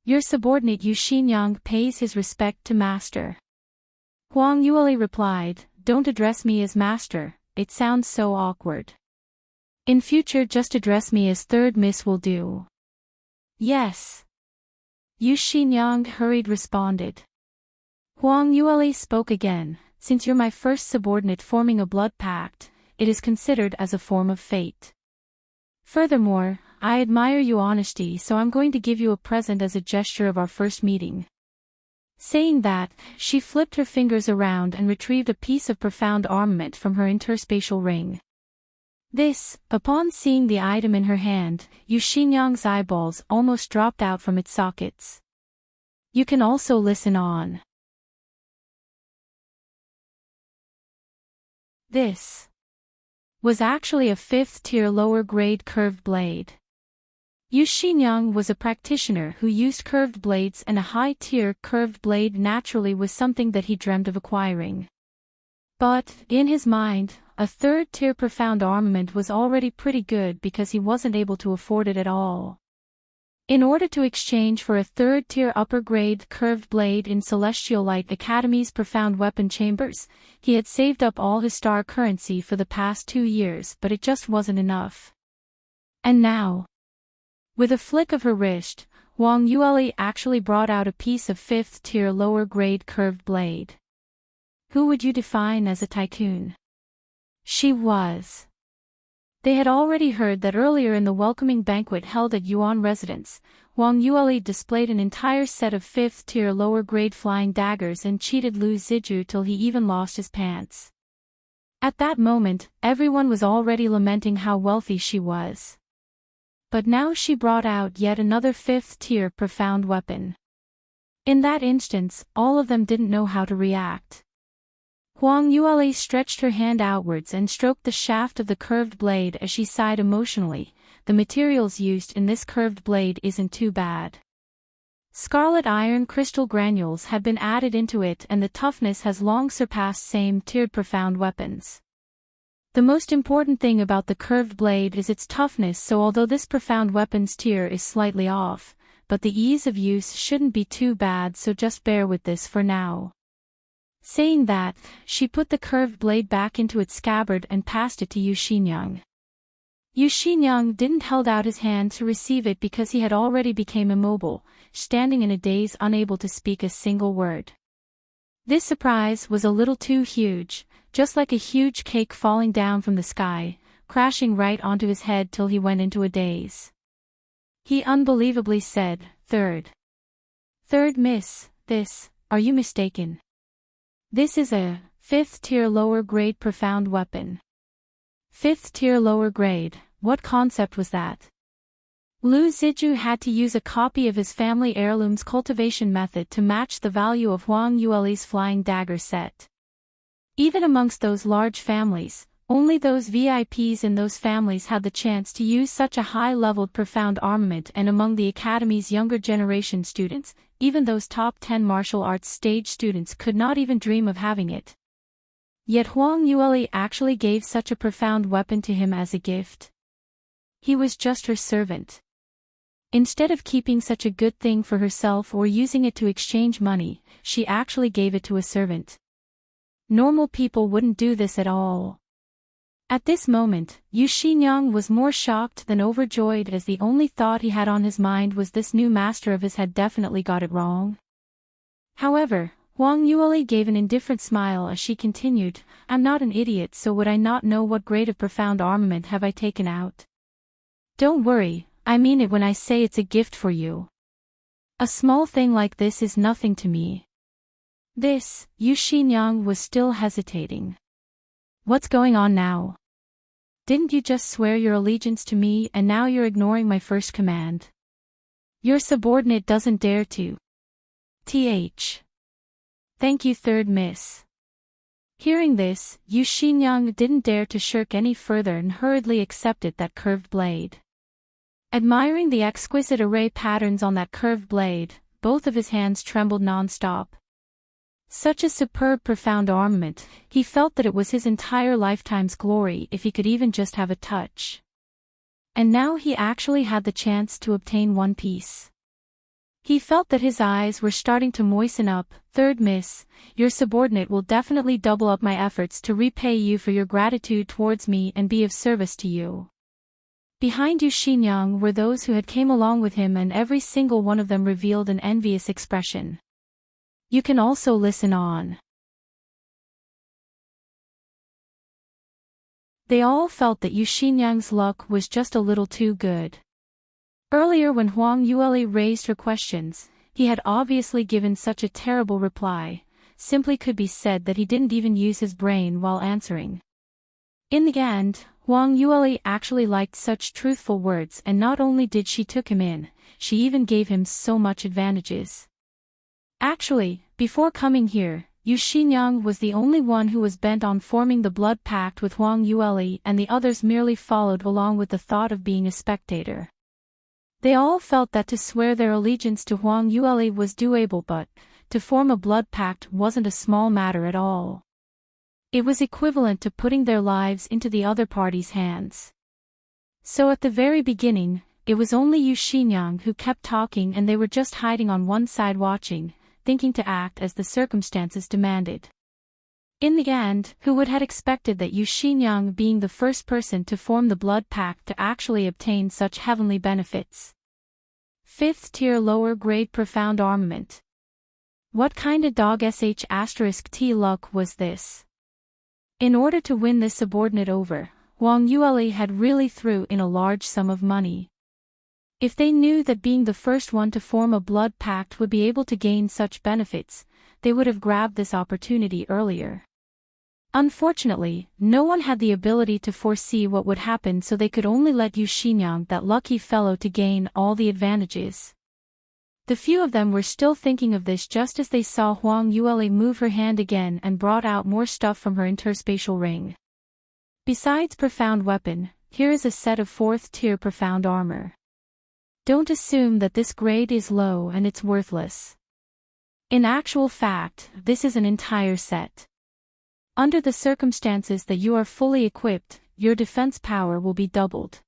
Your subordinate Yu Xinyang pays his respect to master. Huang Yueli replied, don't address me as master. It sounds so awkward. In future just address me as third miss will do. Yes. Yu Xinyang hurried responded. Huang Yueli spoke again, since you're my first subordinate forming a blood pact, it is considered as a form of fate. Furthermore, I admire your honesty, so I'm going to give you a present as a gesture of our first meeting. Saying that, she flipped her fingers around and retrieved a piece of profound armament from her interspatial ring. This, upon seeing the item in her hand, Yu Xinyang's eyeballs almost dropped out from its sockets. You can also listen on. This was actually a 5th-tier lower-grade curved blade. Yu Xinyang was a practitioner who used curved blades, and a high-tier curved blade naturally was something that he dreamt of acquiring. But, in his mind, a 3rd-tier profound armament was already pretty good because he wasn't able to afford it at all. In order to exchange for a 3rd-tier upper-grade curved blade in Celestial Light Academy's profound weapon chambers, he had saved up all his star currency for the past 2 years, but it just wasn't enough. And now, with a flick of her wrist, Huang Yueli actually brought out a piece of 5th-tier lower-grade curved blade. Who would you define as a tycoon? She was. They had already heard that earlier in the welcoming banquet held at Yuan residence, Huang Yueli displayed an entire set of 5th-tier lower-grade flying daggers and cheated Lu Ziju till he even lost his pants. At that moment, everyone was already lamenting how wealthy she was. But now she brought out yet another 5th-tier profound weapon. In that instance, all of them didn't know how to react. Huang Yueli stretched her hand outwards and stroked the shaft of the curved blade as she sighed emotionally. The materials used in this curved blade isn't too bad. Scarlet iron crystal granules have been added into it, and the toughness has long surpassed same-tiered profound weapons. The most important thing about the curved blade is its toughness, so although this profound weapons tier is slightly off, but the ease of use shouldn't be too bad, so just bear with this for now. Saying that, she put the curved blade back into its scabbard and passed it to Yu Xinyang. Yu Xinyang didn't hold out his hand to receive it because he had already become immobile, standing in a daze, unable to speak a single word. This surprise was a little too huge, just like a huge cake falling down from the sky, crashing right onto his head till he went into a daze. He unbelievably said, Third miss, are you mistaken? This is a 5th-tier lower-grade profound weapon. 5th-tier lower grade, what concept was that? Lu Ziju had to use a copy of his family heirloom's cultivation method to match the value of Huang Yueli's flying dagger set. Even amongst those large families, only those VIPs in those families had the chance to use such a high-leveled profound armament, and among the Academy's younger generation students, even those top 10 martial arts stage students could not even dream of having it. Yet Huang Yueli actually gave such a profound weapon to him as a gift. He was just her servant. Instead of keeping such a good thing for herself or using it to exchange money, she actually gave it to a servant. Normal people wouldn't do this at all. At this moment, Yu Xinyang was more shocked than overjoyed, as the only thought he had on his mind was this new master of his had definitely got it wrong. However, Huang Yueli gave an indifferent smile as she continued, I'm not an idiot, so would I not know what grade of profound armament have I taken out? Don't worry, I mean it when I say it's a gift for you. A small thing like this is nothing to me. Yu Xinyang was still hesitating. What's going on now? Didn't you just swear your allegiance to me, and now you're ignoring my first command? Your subordinate doesn't dare to. Thank you, third miss. Hearing this, Yu Xinyang didn't dare to shirk any further and hurriedly accepted that curved blade. Admiring the exquisite array patterns on that curved blade, both of his hands trembled non-stop. Such a superb profound armament, he felt that it was his entire lifetime's glory if he could even just have a touch. And now he actually had the chance to obtain one piece. He felt that his eyes were starting to moisten up. Third miss, your subordinate will definitely double up my efforts to repay you for your gratitude towards me and be of service to you. Behind Yu Xinyang were those who had came along with him, and every single one of them revealed an envious expression. You can also listen on. They all felt that Yu Xinyang's luck was just a little too good. Earlier, when Huang Yueli raised her questions, he had obviously given such a terrible reply. Simply could be said that he didn't even use his brain while answering. In the end, Huang Yueli actually liked such truthful words, and not only did she took him in, she even gave him so much advantages. Actually, before coming here, Yu Xinyang was the only one who was bent on forming the blood pact with Huang Yueli, and the others merely followed along with the thought of being a spectator. They all felt that to swear their allegiance to Huang Yueli was doable, but to form a blood pact wasn't a small matter at all. It was equivalent to putting their lives into the other party's hands. So at the very beginning, it was only Yu Xinyang who kept talking, and they were just hiding on one side watching, thinking to act as the circumstances demanded. In the end, who would have expected that Yu Xinyang, being the first person to form the blood pact, to actually obtain such heavenly benefits? 5th tier lower grade profound armament. What kinda dog *T luck was this? In order to win this subordinate over, Huang Yueli had really threw in a large sum of money. If they knew that being the first one to form a blood pact would be able to gain such benefits, they would have grabbed this opportunity earlier. Unfortunately, no one had the ability to foresee what would happen, so they could only let Yu Xinyang, that lucky fellow, to gain all the advantages. The few of them were still thinking of this just as they saw Huang Yueli move her hand again and brought out more stuff from her interspatial ring. Besides profound weapon, here is a set of 4th tier profound armor. Don't assume that this grade is low and it's worthless. In actual fact, this is an entire set. Under the circumstances that you are fully equipped, your defense power will be doubled.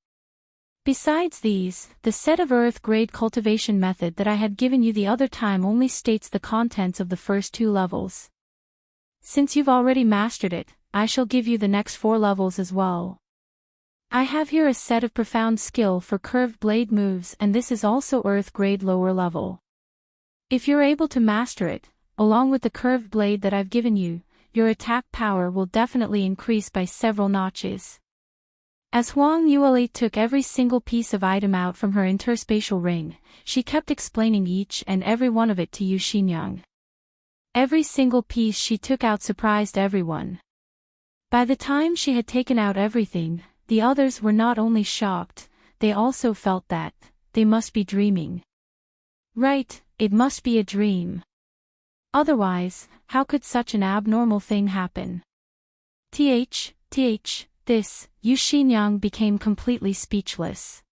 Besides these, the set of Earth grade cultivation method that I had given you the other time only states the contents of the first 2 levels. Since you've already mastered it, I shall give you the next 4 levels as well. I have here a set of profound skill for curved blade moves, and this is also Earth grade lower level. If you're able to master it, along with the curved blade that I've given you, your attack power will definitely increase by several notches. As Huang Yueli took every single piece of item out from her interspatial ring, she kept explaining each and every one of it to Yu Xinyang. Every single piece she took out surprised everyone. By the time she had taken out everything, the others were not only shocked, they also felt that they must be dreaming. Right, it must be a dream. Otherwise, how could such an abnormal thing happen? This, Yu Xinyang became completely speechless.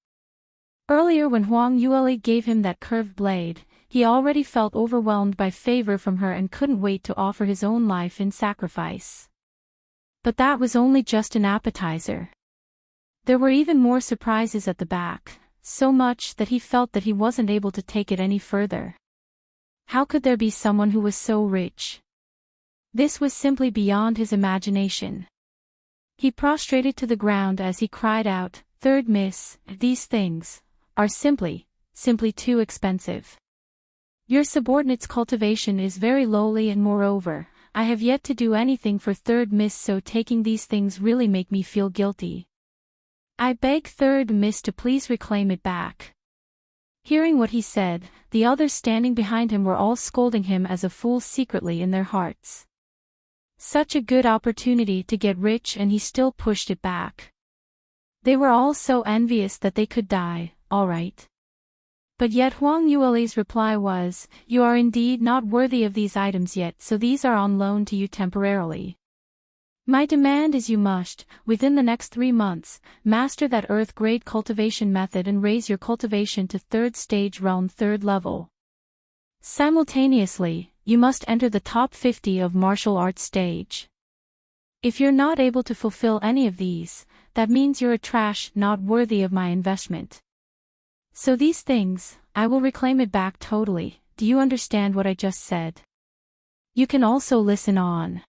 Earlier, when Huang Yueli gave him that curved blade, he already felt overwhelmed by favor from her and couldn't wait to offer his own life in sacrifice. But that was only just an appetizer. There were even more surprises at the back, so much that he felt that he wasn't able to take it any further. How could there be someone who was so rich? This was simply beyond his imagination. He prostrated to the ground as he cried out, "Third miss, these things are simply too expensive. Your subordinate's cultivation is very lowly, and moreover, I have yet to do anything for third miss, so taking these things really make me feel guilty. I beg third miss to please reclaim it back." Hearing what he said, the others standing behind him were all scolding him as a fool secretly in their hearts. Such a good opportunity to get rich, and he still pushed it back. They were all so envious that they could die, all right. But yet Huang Yueli's reply was, "You are indeed not worthy of these items yet, so these are on loan to you temporarily. My demand is you must, within the next 3 months, master that Earth grade cultivation method and raise your cultivation to 3rd stage realm 3rd level. Simultaneously, you must enter the top 50 of martial arts stage. If you're not able to fulfill any of these, that means you're a trash not worthy of my investment. So these things, I will reclaim it back totally. Do you understand what I just said? You can also listen on."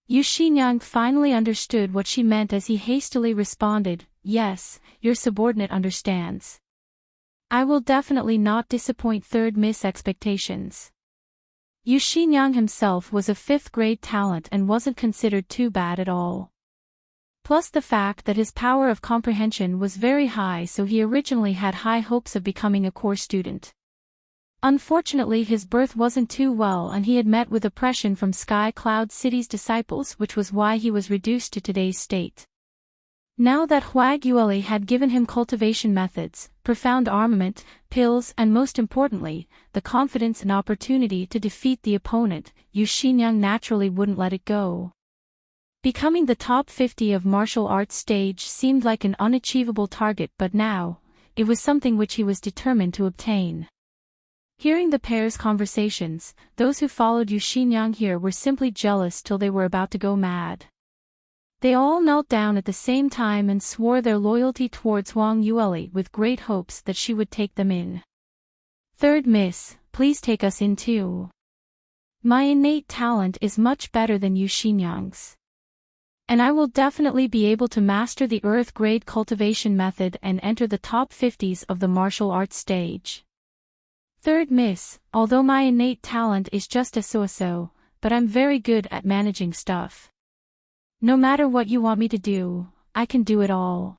Yu Xinyang finally understood what she meant as he hastily responded, "Yes, your subordinate understands. I will definitely not disappoint third miss expectations." Yu Xinyang himself was a 5th grade talent and wasn't considered too bad at all. Plus the fact that his power of comprehension was very high, so he originally had high hopes of becoming a core student. Unfortunately, his birth wasn't too well, and he had met with oppression from Sky Cloud City's disciples, which was why he was reduced to today's state. Now that Huang Yueli had given him cultivation methods, profound armament, pills and most importantly, the confidence and opportunity to defeat the opponent, Yu Xinyang naturally wouldn't let it go. Becoming the top 50 of martial arts stage seemed like an unachievable target, but now, it was something which he was determined to obtain. Hearing the pair's conversations, those who followed Yu Xinyang here were simply jealous till they were about to go mad. They all knelt down at the same time and swore their loyalty towards Huang Yueli with great hopes that she would take them in. "Third Miss, please take us in too. My innate talent is much better than Yu Xinyang's. And I will definitely be able to master the Earth-grade cultivation method and enter the top 50s of the martial arts stage. Third Miss, although my innate talent is just a so-so, but I'm very good at managing stuff. No matter what you want me to do, I can do it all.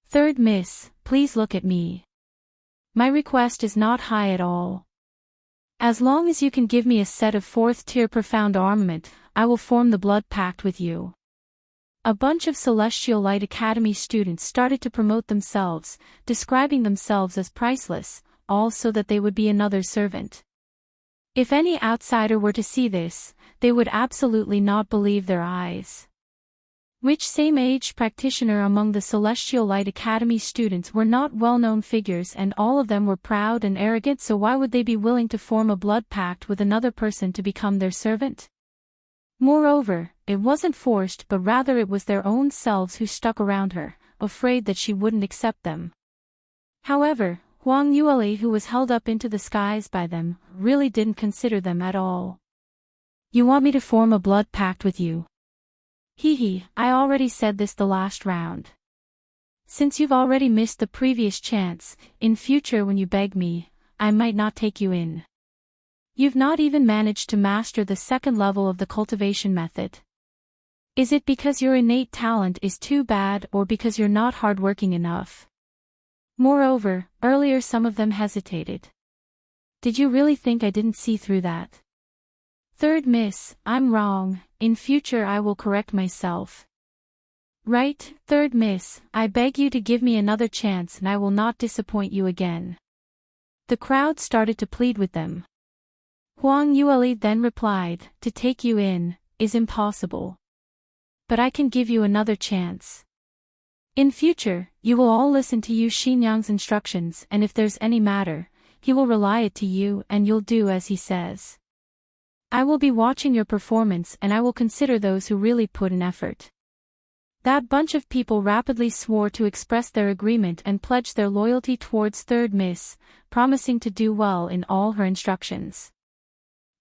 Third Miss, please look at me. My request is not high at all. As long as you can give me a set of 4th-tier profound armament, I will form the blood pact with you." A bunch of Celestial Light Academy students started to promote themselves, describing themselves as priceless, all so that they would be another servant. If any outsider were to see this, they would absolutely not believe their eyes. Which same-age practitioner among the Celestial Light Academy students were not well-known figures, and all of them were proud and arrogant, so why would they be willing to form a blood pact with another person to become their servant? Moreover, it wasn't forced, but rather it was their own selves who stuck around her, afraid that she wouldn't accept them. However, Huang Yueli, who was held up into the skies by them, really didn't consider them at all. "You want me to form a blood pact with you? Hee, I already said this the last round. Since you've already missed the previous chance, in future when you beg me, I might not take you in. You've not even managed to master the 2nd level of the cultivation method. Is it because your innate talent is too bad or because you're not hardworking enough?" Moreover, earlier some of them hesitated. "Did you really think I didn't see through that?" "Third Miss, I'm wrong, in future I will correct myself." "Right, Third Miss, I beg you to give me another chance and I will not disappoint you again." The crowd started to plead with them. Huang Yueli then replied, "To take you in, is impossible. But I can give you another chance. In future, you will all listen to Yu Xinyang's instructions, and if there's any matter, he will rely it to you and you'll do as he says. I will be watching your performance and I will consider those who really put in effort." That bunch of people rapidly swore to express their agreement and pledged their loyalty towards Third Miss, promising to do well in all her instructions.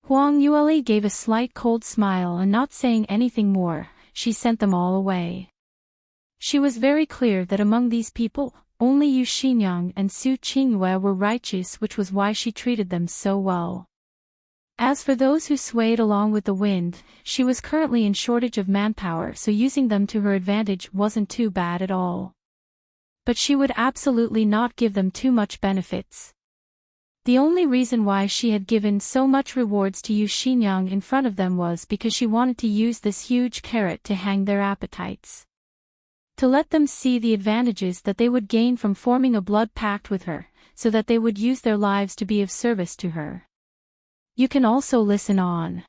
Huang Yueli gave a slight cold smile and not saying anything more, she sent them all away. She was very clear that among these people, only Yu Xinyang and Su Qingyue were righteous, which was why she treated them so well. As for those who swayed along with the wind, she was currently in shortage of manpower, so using them to her advantage wasn't too bad at all. But she would absolutely not give them too much benefits. The only reason why she had given so much rewards to Yu Xinyang in front of them was because she wanted to use this huge carrot to hang their appetites. To let them see the advantages that they would gain from forming a blood pact with her, so that they would use their lives to be of service to her. You can also listen on.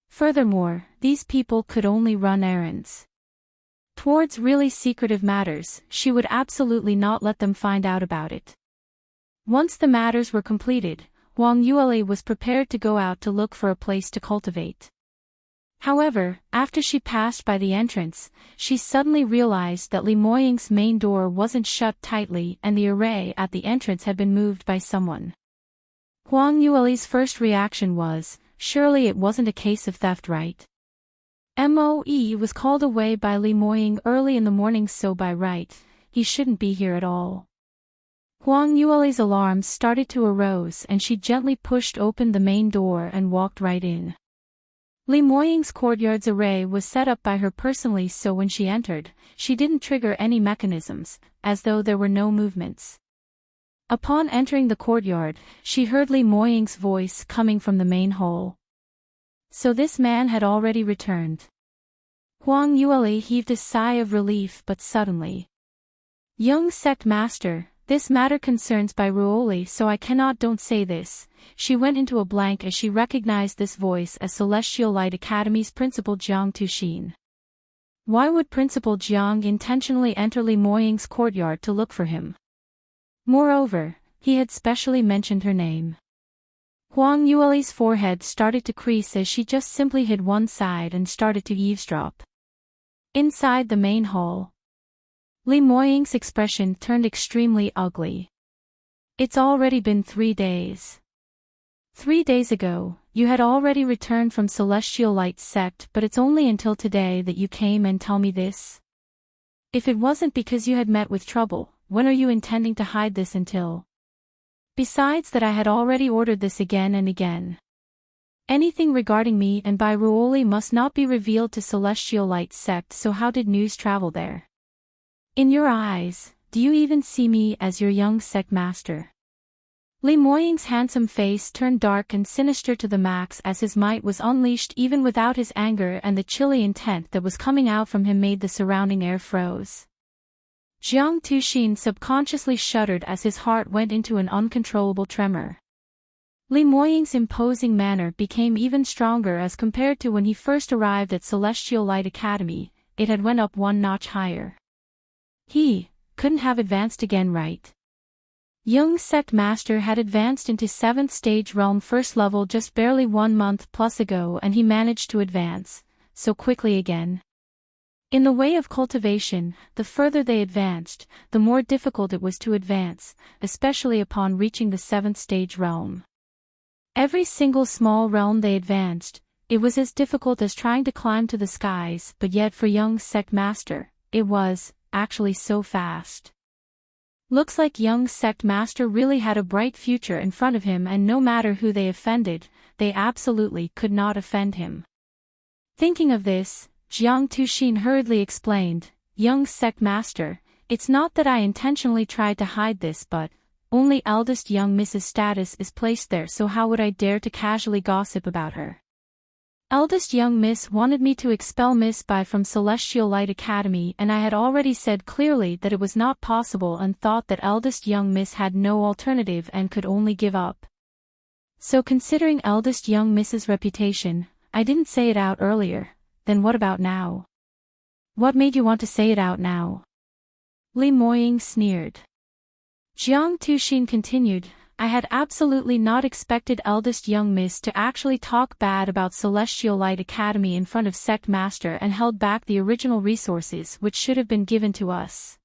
Furthermore, these people could only run errands. Towards really secretive matters, she would absolutely not let them find out about it. Once the matters were completed, Huang Yueli was prepared to go out to look for a place to cultivate. However, after she passed by the entrance, she suddenly realized that Li Moying's main door wasn't shut tightly and the array at the entrance had been moved by someone. Huang Yueli's first reaction was, surely it wasn't a case of theft, right? Moe was called away by Li Moying early in the morning, so by right, he shouldn't be here at all. Huang Yueli's alarms started to arouse and she gently pushed open the main door and walked right in. Li Moying's courtyard's array was set up by her personally, so when she entered, she didn't trigger any mechanisms, as though there were no movements. Upon entering the courtyard, she heard Li Moying's voice coming from the main hall. So this man had already returned. Huang Yueli heaved a sigh of relief but suddenly. Young sect master, this matter concerns by Ruoli, so I cannot don't say this. She went into a blank as she recognized this voice as Celestial Light Academy's principal Jiang Tuxin. Why would Principal Jiang intentionally enter Li Moying's courtyard to look for him? Moreover, he had specially mentioned her name. Huang Yueli's forehead started to crease as she just simply hid one side and started to eavesdrop. Inside the main hall, Li Moying's expression turned extremely ugly. It's already been 3 days. 3 days ago, you had already returned from Celestial Light sect, but it's only until today that you came and tell me this? If it wasn't because you had met with trouble, when are you intending to hide this until? Besides that, I had already ordered this again and again. Anything regarding me and by Ruoli must not be revealed to Celestial Light sect, so how did news travel there? In your eyes, do you even see me as your young sect master? Li Moying's handsome face turned dark and sinister to the max as his might was unleashed even without his anger, and the chilly intent that was coming out from him made the surrounding air froze. Jiang Tuxin subconsciously shuddered as his heart went into an uncontrollable tremor. Li Moying's imposing manner became even stronger as compared to when he first arrived at Celestial Light Academy. It had went up one notch higher. He couldn't have advanced again, right? Young sect master had advanced into 7th stage realm first level just barely 1 month plus ago, and he managed to advance so quickly again. In the way of cultivation, the further they advanced, the more difficult it was to advance, especially upon reaching the 7th stage realm. Every single small realm they advanced, it was as difficult as trying to climb to the skies, but yet for young sect master, it was actually so fast. Looks like young sect master really had a bright future in front of him, and no matter who they offended, they absolutely could not offend him. Thinking of this, Jiang Tuxin hurriedly explained, young sect master, it's not that I intentionally tried to hide this, but only eldest young Mrs. status is placed there, so how would I dare to casually gossip about her? Eldest young Miss wanted me to expel Miss Bai from Celestial Light Academy, and I had already said clearly that it was not possible and thought that eldest young Miss had no alternative and could only give up. So considering eldest young Miss's reputation, I didn't say it out earlier. Then what about now? What made you want to say it out now? Li Moying sneered. Jiang Tuxin continued, I had absolutely not expected eldest young Miss to actually talk bad about Celestial Light Academy in front of sect master and held back the original resources which should have been given to us.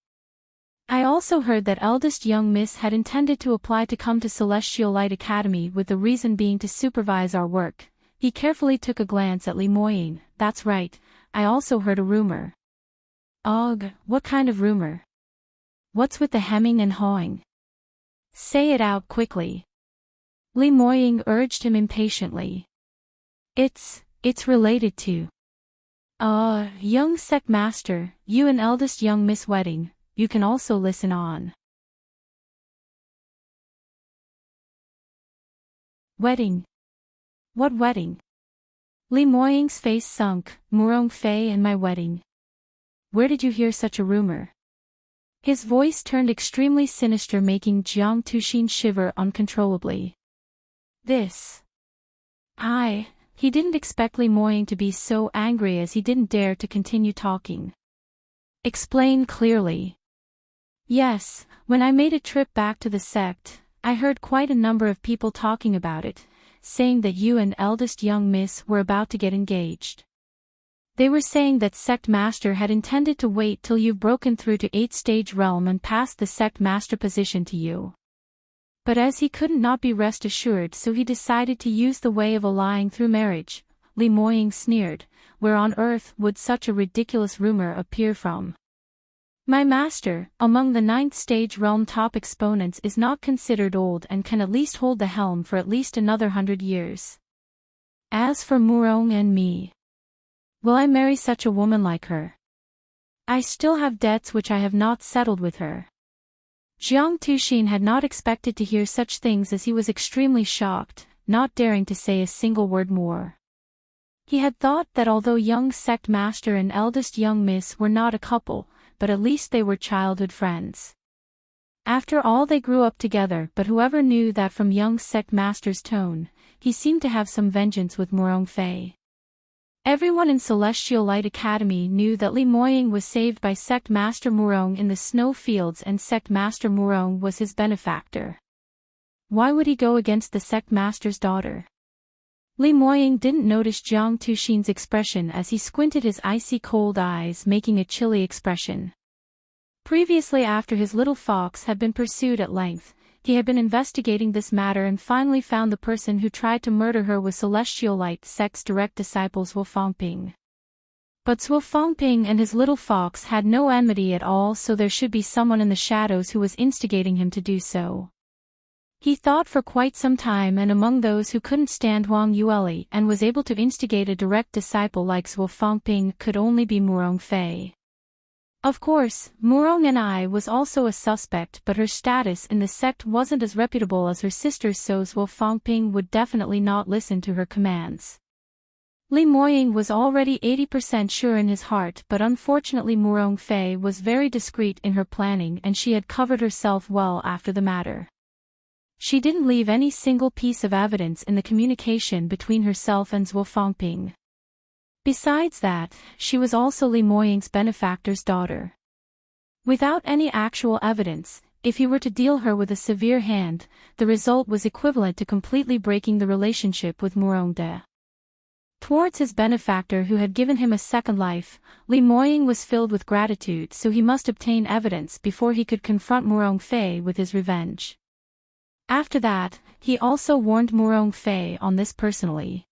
I also heard that eldest young Miss had intended to apply to come to Celestial Light Academy, with the reason being to supervise our work. He carefully took a glance at Li Moying. That's right, I also heard a rumor. Ugh, what kind of rumor? What's with the hemming and hawing? Say it out quickly. Li Moying urged him impatiently. It's related to. Young sect master, you and eldest young Miss wedding, you can also listen on. Wedding? What wedding? Li Moying's face sunk. Murong Fei and my wedding. Where did you hear such a rumor? His voice turned extremely sinister, making Jiang Tuxin shiver uncontrollably. He didn't expect Li Moying to be so angry, as he didn't dare to continue talking. Explain clearly. Yes, when I made a trip back to the sect, I heard quite a number of people talking about it, saying that you and eldest young Miss were about to get engaged. They were saying that sect master had intended to wait till you've broken through to 8th stage realm and passed the sect master position to you. But as he couldn't not be rest assured, so he decided to use the way of allying through marriage. Li Moying sneered, where on earth would such a ridiculous rumor appear from? My master, among the 9th stage realm top exponents, is not considered old and can at least hold the helm for at least another 100 years. As for Murong and me, will I marry such a woman like her? I still have debts which I have not settled with her. Jiang Tuxin had not expected to hear such things, as he was extremely shocked, not daring to say a single word more. He had thought that although young sect master and eldest young miss were not a couple, but at least they were childhood friends. After all, they grew up together, but whoever knew that from young sect master's tone, he seemed to have some vengeance with Morong Fei. Everyone in Celestial Light Academy knew that Li Moying was saved by Sect Master Murong in the snow fields, and Sect Master Murong was his benefactor. Why would he go against the Sect Master's daughter? Li Moying didn't notice Jiang Tuxin's expression as he squinted his icy cold eyes, making a chilly expression. Previously, after his little fox had been pursued at length, he had been investigating this matter and finally found the person who tried to murder her was Celestial Light Sect's direct disciple Zhuo Fangping. But Zhuo Fangping and his little fox had no enmity at all, so there should be someone in the shadows who was instigating him to do so. He thought for quite some time, and among those who couldn't stand Huang Yueli and was able to instigate a direct disciple like Zhuo Fangping could only be Murong Fei. Of course, Murong Ni was also a suspect, but her status in the sect wasn't as reputable as her sister's, so Zhuo Fangping would definitely not listen to her commands. Li Moying was already 80% sure in his heart, but unfortunately Murong Fei was very discreet in her planning and she had covered herself well after the matter. She didn't leave any single piece of evidence in the communication between herself and Zhuo Fangping. Besides that, she was also Li Moying's benefactor's daughter. Without any actual evidence, if he were to deal her with a severe hand, the result was equivalent to completely breaking the relationship with Murong De. Towards his benefactor who had given him a second life, Li Moying was filled with gratitude, so he must obtain evidence before he could confront Murong Fei with his revenge. After that, he also warned Murong Fei on this personally.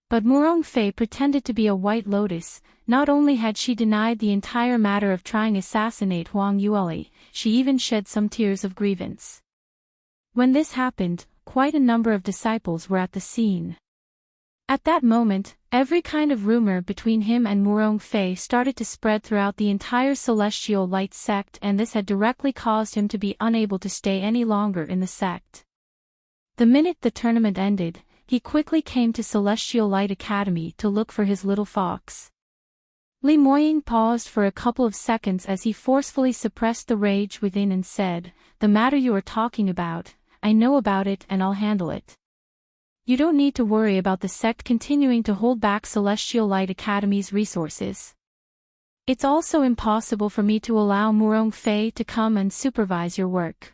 But Murong Fei pretended to be a white lotus. Not only had she denied the entire matter of trying to assassinate Huang Yueli, she even shed some tears of grievance. When this happened, quite a number of disciples were at the scene. At that moment, every kind of rumor between him and Murong Fei started to spread throughout the entire Celestial Light sect, and this had directly caused him to be unable to stay any longer in the sect. The minute the tournament ended, he quickly came to Celestial Light Academy to look for his little fox. Li Moying paused for a couple of seconds as he forcefully suppressed the rage within and said, "The matter you are talking about, I know about it and I'll handle it. You don't need to worry about the sect continuing to hold back Celestial Light Academy's resources. It's also impossible for me to allow Murong Fei to come and supervise your work.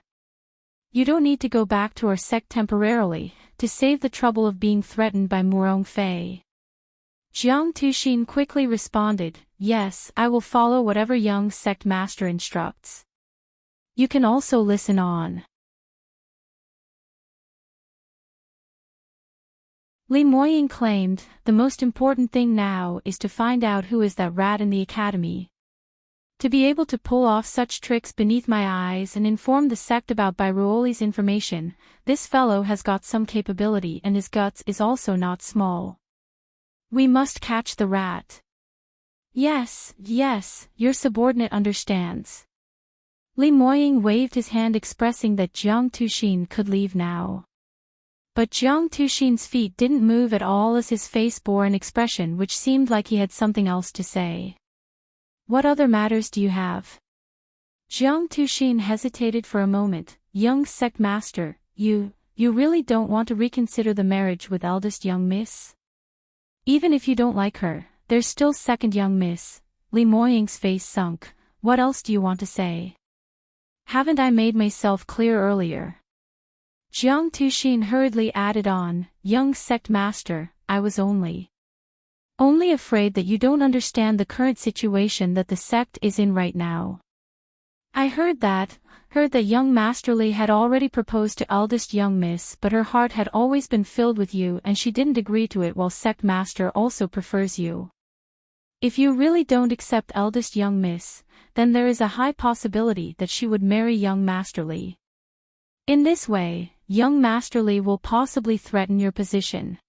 You don't need to go back to our sect temporarily, to save the trouble of being threatened by Murong Fei." Jiang Tuxin quickly responded, "Yes, I will follow whatever young sect master instructs. You can also listen on." Li Moying claimed, "The most important thing now is to find out who is that rat in the academy. To be able to pull off such tricks beneath my eyes and inform the sect about Bairuoli's information, this fellow has got some capability and his guts is also not small. We must catch the rat." Yes, your subordinate understands." Li Moying waved his hand expressing that Jiang Tuxin could leave now. But Jiang Tuxin's feet didn't move at all as his face bore an expression which seemed like he had something else to say. "What other matters do you have?" Jiang Tuxin hesitated for a moment. "Young sect master, you really don't want to reconsider the marriage with eldest young miss? Even if you don't like her, there's still second young miss." Li Moying's face sunk. "What else do you want to say? Haven't I made myself clear earlier?" Jiang Tuxin hurriedly added on, "Young sect master, I was only afraid that you don't understand the current situation that the sect is in right now. I heard that young Master Li had already proposed to eldest young miss, but her heart had always been filled with you and she didn't agree to it, while sect master also prefers you. If you really don't accept eldest young miss, then there is a high possibility that she would marry young Master Li. In this way, young Master Li will possibly threaten your position."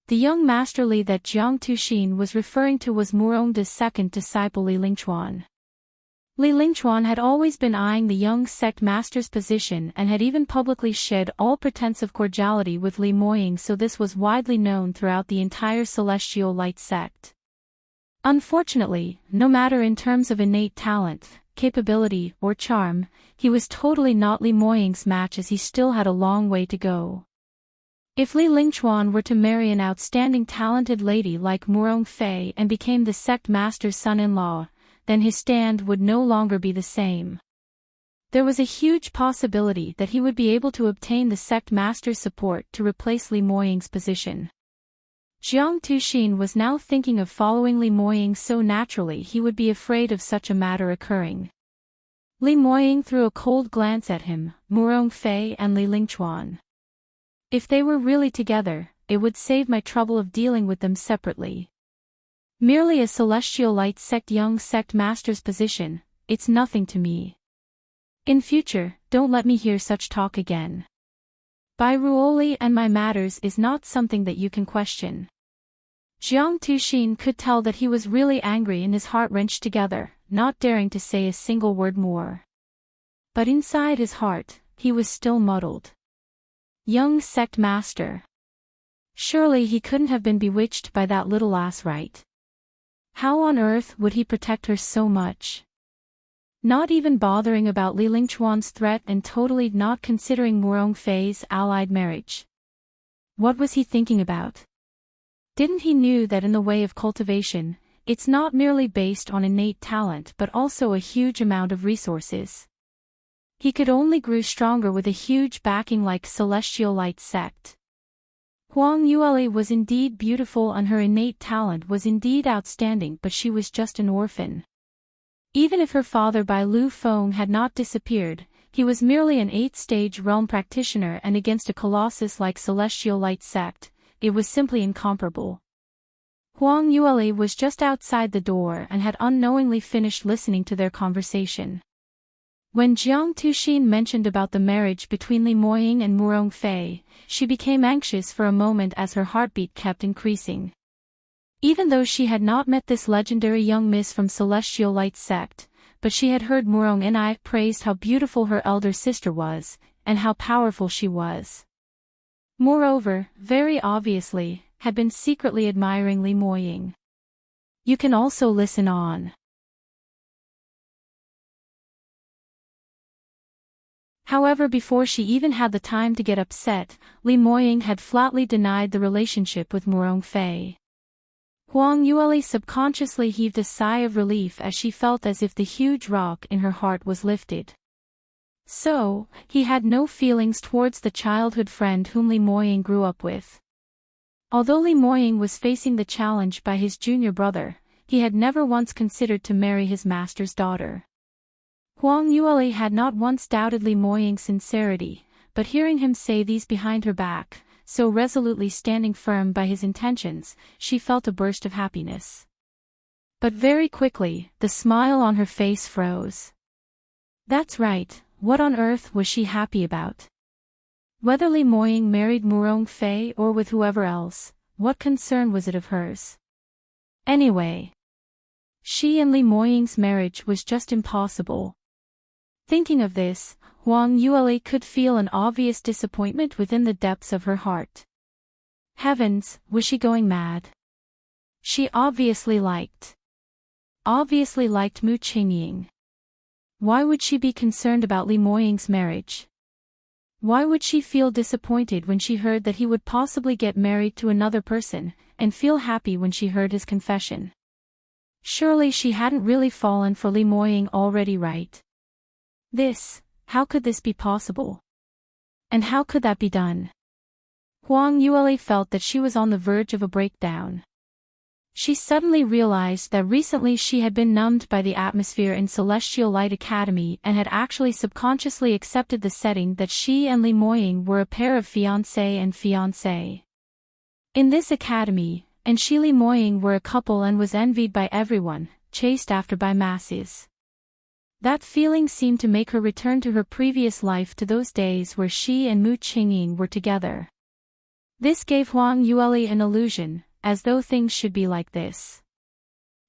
The young Master Li that Jiang Tuxin was referring to was Murong De's second disciple Li Lingchuan. Li Lingchuan had always been eyeing the young sect master's position and had even publicly shed all pretense of cordiality with Li Moying, so this was widely known throughout the entire Celestial Light sect. Unfortunately, no matter in terms of innate talent, capability, or charm, he was totally not Li Moying's match, as he still had a long way to go. If Li Lingchuan were to marry an outstanding talented lady like Murong Fei and became the sect master's son-in-law, then his stand would no longer be the same. There was a huge possibility that he would be able to obtain the sect master's support to replace Li Moying's position. Jiang Tuxin was now thinking of following Li Moying so naturally he would be afraid of such a matter occurring. Li Moying threw a cold glance at him, Murong Fei and Li Lingchuan. If they were really together, it would save my trouble of dealing with them separately. Merely a Celestial Light sect young sect master's position, it's nothing to me. In future, don't let me hear such talk again. Bai Ruoli and my matters is not something that you can question. Jiang Tuxin could tell that he was really angry and his heart wrenched together, not daring to say a single word more. But inside his heart, he was still muddled. Young sect master. Surely he couldn't have been bewitched by that little lass, right? How on earth would he protect her so much? Not even bothering about Li Lingchuan's threat and totally not considering Murong Fei's allied marriage. What was he thinking about? Didn't he knew that in the way of cultivation, it's not merely based on innate talent but also a huge amount of resources. He could only grow stronger with a huge backing like Celestial Light sect. Huang Yueli was indeed beautiful and her innate talent was indeed outstanding, but she was just an orphan. Even if her father Bai Lu Feng had not disappeared, he was merely an 8th-stage realm practitioner, and against a colossus like Celestial Light sect, it was simply incomparable. Huang Yueli was just outside the door and had unknowingly finished listening to their conversation. When Jiang Tuxin mentioned about the marriage between Li Moying and Murong Fei, she became anxious for a moment as her heartbeat kept increasing. Even though she had not met this legendary young miss from Celestial Light sect, but she had heard Murong Ni praised how beautiful her elder sister was, and how powerful she was. Moreover, very obviously, had been secretly admiring Li Moying. You can also listen on. However, before she even had the time to get upset, Li Moying had flatly denied the relationship with Murong Fei. Huang Yueli subconsciously heaved a sigh of relief as she felt as if the huge rock in her heart was lifted. So, he had no feelings towards the childhood friend whom Li Moying grew up with. Although Li Moying was facing the challenge by his junior brother, he had never once considered to marry his master's daughter. Huang Yueli had not once doubted Li Moying's sincerity, but hearing him say these behind her back, so resolutely standing firm by his intentions, she felt a burst of happiness. But very quickly, the smile on her face froze. That's right, what on earth was she happy about? Whether Li Moying married Murong Fei or with whoever else, what concern was it of hers? Anyway, she and Li Moying's marriage was just impossible. Thinking of this, Huang Yueli could feel an obvious disappointment within the depths of her heart. Heavens, was she going mad? She obviously liked Mu Qingying. Why would she be concerned about Li Moying's marriage? Why would she feel disappointed when she heard that he would possibly get married to another person, and feel happy when she heard his confession? Surely she hadn't really fallen for Li Moying already, right? How could this be possible? And how could that be done? Huang Yueli felt that she was on the verge of a breakdown. She suddenly realized that recently she had been numbed by the atmosphere in Celestial Light Academy and had actually subconsciously accepted the setting that she and Li Moying were a pair of fiancé and fiancée. In this academy, and she Li Moying were a couple and was envied by everyone, chased after by masses. That feeling seemed to make her return to her previous life, to those days where she and Mu Qingying were together. This gave Huang Yueli an illusion, as though things should be like this.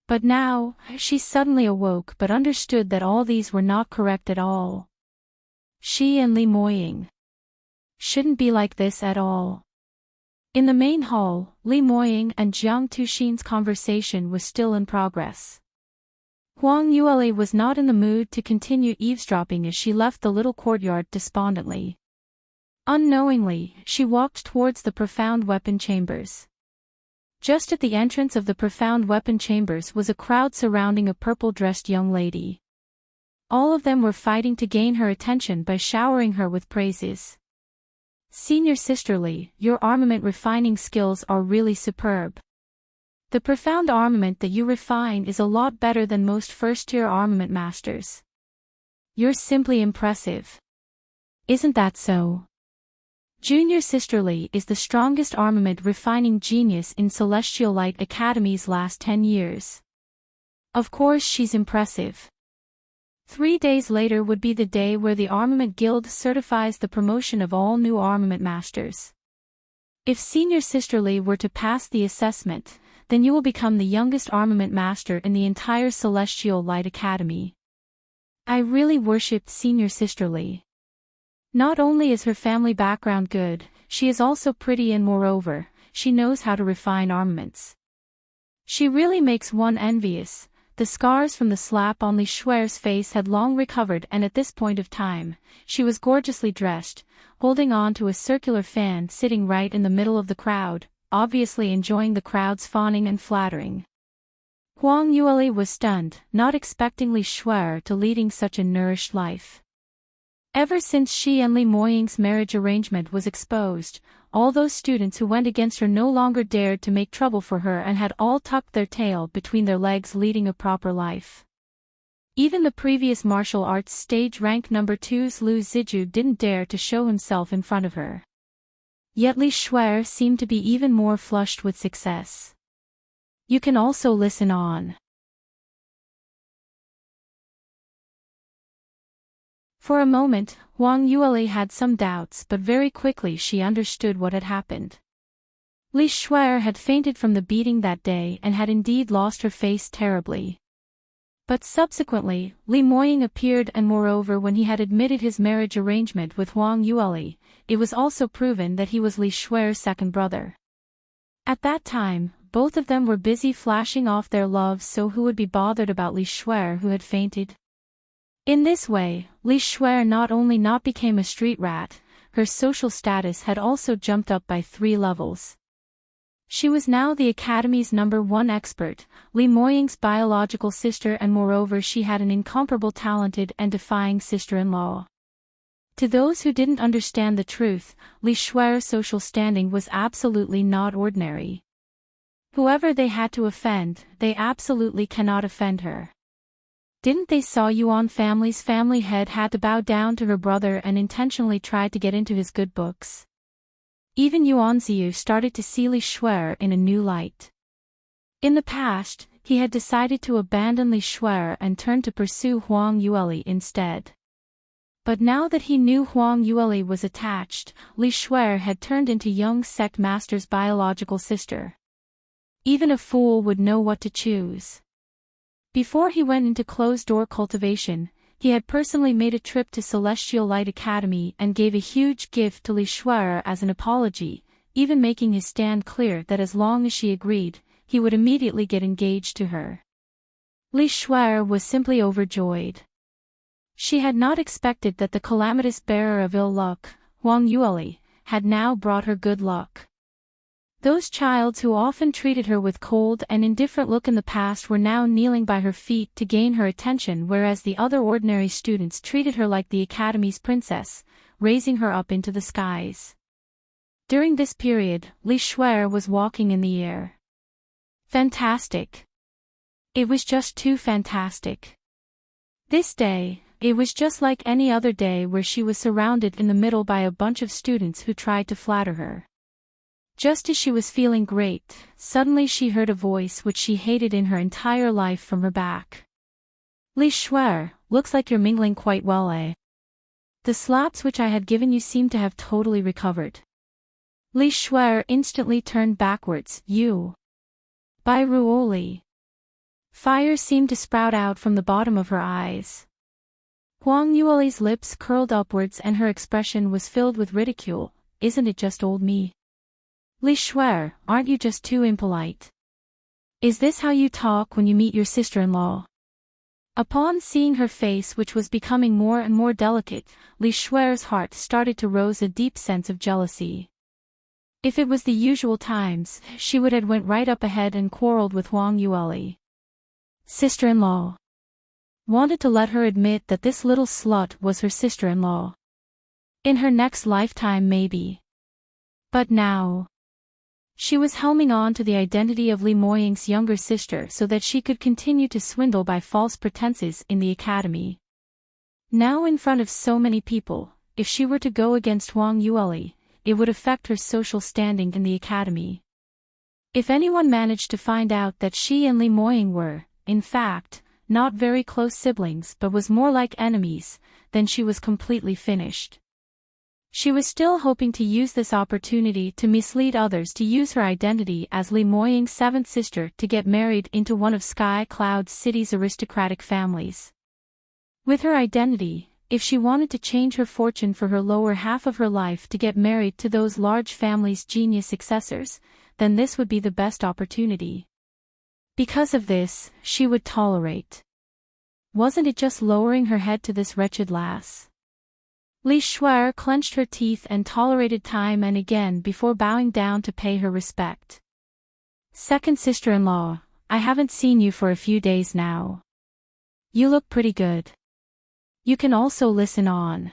But now, she suddenly awoke but understood that all these were not correct at all. She and Li Moying shouldn't be like this at all. In the main hall, Li Moying and Jiang Tuxin's conversation was still in progress. Huang Yueli was not in the mood to continue eavesdropping as she left the little courtyard despondently. Unknowingly, she walked towards the profound weapon chambers. Just at the entrance of the profound weapon chambers was a crowd surrounding a purple-dressed young lady. All of them were fighting to gain her attention by showering her with praises. Senior Sister Li, your armament refining skills are really superb. The profound armament that you refine is a lot better than most first-tier armament masters. You're simply impressive. Isn't that so? Junior Sister Li is the strongest armament refining genius in Celestial Light Academy's last 10 years. Of course she's impressive. 3 days later would be the day where the Armament Guild certifies the promotion of all new armament masters. If Senior Sister Li were to pass the assessment, then you will become the youngest armament master in the entire Celestial Light Academy. I really worshipped Senior Sister Li. Not only is her family background good, she is also pretty and moreover, she knows how to refine armaments. She really makes one envious. The scars from the slap on Li Shuer's face had long recovered and at this point of time, she was gorgeously dressed, holding on to a circular fan sitting right in the middle of the crowd, obviously enjoying the crowd's fawning and flattering. Huang Yueli was stunned, not expecting Li Shuer to leading such a nourished life. Ever since she and Li Moying's marriage arrangement was exposed, all those students who went against her no longer dared to make trouble for her and had all tucked their tail between their legs leading a proper life. Even the previous martial arts stage rank number 2's Lu Ziju didn't dare to show himself in front of her. Yet Li Shuer seemed to be even more flushed with success. You can also listen on. For a moment, Huang Yueli had some doubts but very quickly she understood what had happened. Li Shuer had fainted from the beating that day and had indeed lost her face terribly. But subsequently, Li Moying appeared and moreover when he had admitted his marriage arrangement with Huang Yueli, it was also proven that he was Li Shuer's second brother. At that time, both of them were busy flashing off their loves, so who would be bothered about Li Shuer who had fainted? In this way, Li Shuer not only not became a street rat, her social status had also jumped up by 3 levels. She was now the Academy's #1 expert, Li Moying's biological sister, and moreover she had an incomparable talented and defying sister-in-law. To those who didn't understand the truth, Li Shuer's social standing was absolutely not ordinary. Whoever they had to offend, they absolutely cannot offend her. Didn't they saw Yuan family's family head had to bow down to her brother and intentionally tried to get into his good books? Even Yuan Ziyu started to see Li Shuer in a new light. In the past, he had decided to abandon Li Shuer and turn to pursue Huang Yueli instead. But now that he knew Huang Yueli was attached, Li Shuer had turned into young sect master's biological sister. Even a fool would know what to choose. Before he went into closed-door cultivation, he had personally made a trip to Celestial Light Academy and gave a huge gift to Li Shuer as an apology, even making his stand clear that as long as she agreed, he would immediately get engaged to her. Li Shuer was simply overjoyed. She had not expected that the calamitous bearer of ill luck, Huang Yueli, had now brought her good luck. Those childs who often treated her with cold and indifferent look in the past were now kneeling by her feet to gain her attention, whereas the other ordinary students treated her like the Academy's princess, raising her up into the skies. During this period, Li Shuer was walking in the air. Fantastic. It was just too fantastic. This day, it was just like any other day where she was surrounded in the middle by a bunch of students who tried to flatter her. Just as she was feeling great, suddenly she heard a voice which she hated in her entire life from her back. Li Shuer, looks like you're mingling quite well, eh? The slaps which I had given you seem to have totally recovered. Li Shuer instantly turned backwards. You. Bai Ruoli. Fire seemed to sprout out from the bottom of her eyes. Huang Yueli's lips curled upwards and her expression was filled with ridicule. Isn't it just old me? Li Shuer, aren't you just too impolite? Is this how you talk when you meet your sister-in-law? Upon seeing her face, which was becoming more and more delicate, Li Shuer's heart started to rouse a deep sense of jealousy. If it was the usual times, she would have went right up ahead and quarreled with Huang Yueli. Sister-in-law. Wanted to let her admit that this little slut was her sister-in-law. In her next lifetime maybe. But now, she was helming on to the identity of Li Moying's younger sister so that she could continue to swindle by false pretenses in the academy. Now in front of so many people, if she were to go against Huang Yueli, it would affect her social standing in the academy. If anyone managed to find out that she and Li Moying were, in fact, not very close siblings but was more like enemies, then she was completely finished. She was still hoping to use this opportunity to mislead others to use her identity as Li Moying's seventh sister to get married into one of Sky Cloud City's aristocratic families. With her identity, if she wanted to change her fortune for her lower half of her life to get married to those large families' genius successors, then this would be the best opportunity. Because of this, she would tolerate. Wasn't it just lowering her head to this wretched lass? Li Shuer clenched her teeth and tolerated time and again before bowing down to pay her respect. Second sister-in-law, I haven't seen you for a few days now. You look pretty good. You can also listen on.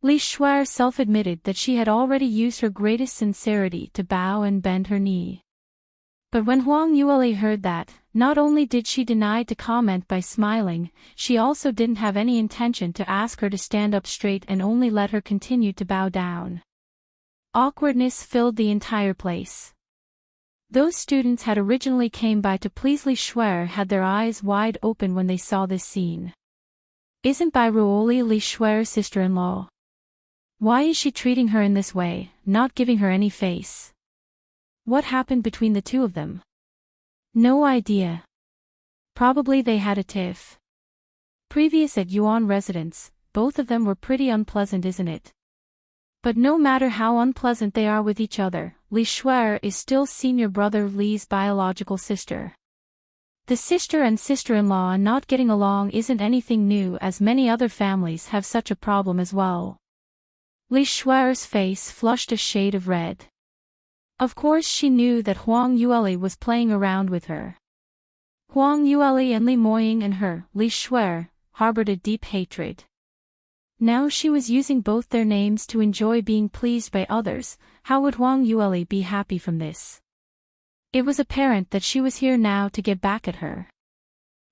Li Shuer self-admitted that she had already used her greatest sincerity to bow and bend her knee. But when Huang Yueli heard that, not only did she deny to comment by smiling, she also didn't have any intention to ask her to stand up straight and only let her continue to bow down. Awkwardness filled the entire place. Those students had originally came by to please Li Shuer had their eyes wide open when they saw this scene. Isn't Bai Ruoli Li Shuer's sister-in-law? Why is she treating her in this way, not giving her any face? What happened between the two of them? No idea. Probably they had a tiff. Previous at Yuan residence, both of them were pretty unpleasant, isn't it? But no matter how unpleasant they are with each other, Li Shuer is still senior brother Li's biological sister. The sister and sister-in-law not getting along isn't anything new, as many other families have such a problem as well. Li Shuer's face flushed a shade of red. Of course she knew that Huang Yueli was playing around with her. Huang Yueli and Li Moying and her, Li Shuer, harbored a deep hatred. Now she was using both their names to enjoy being pleased by others. How would Huang Yueli be happy from this? It was apparent that she was here now to get back at her.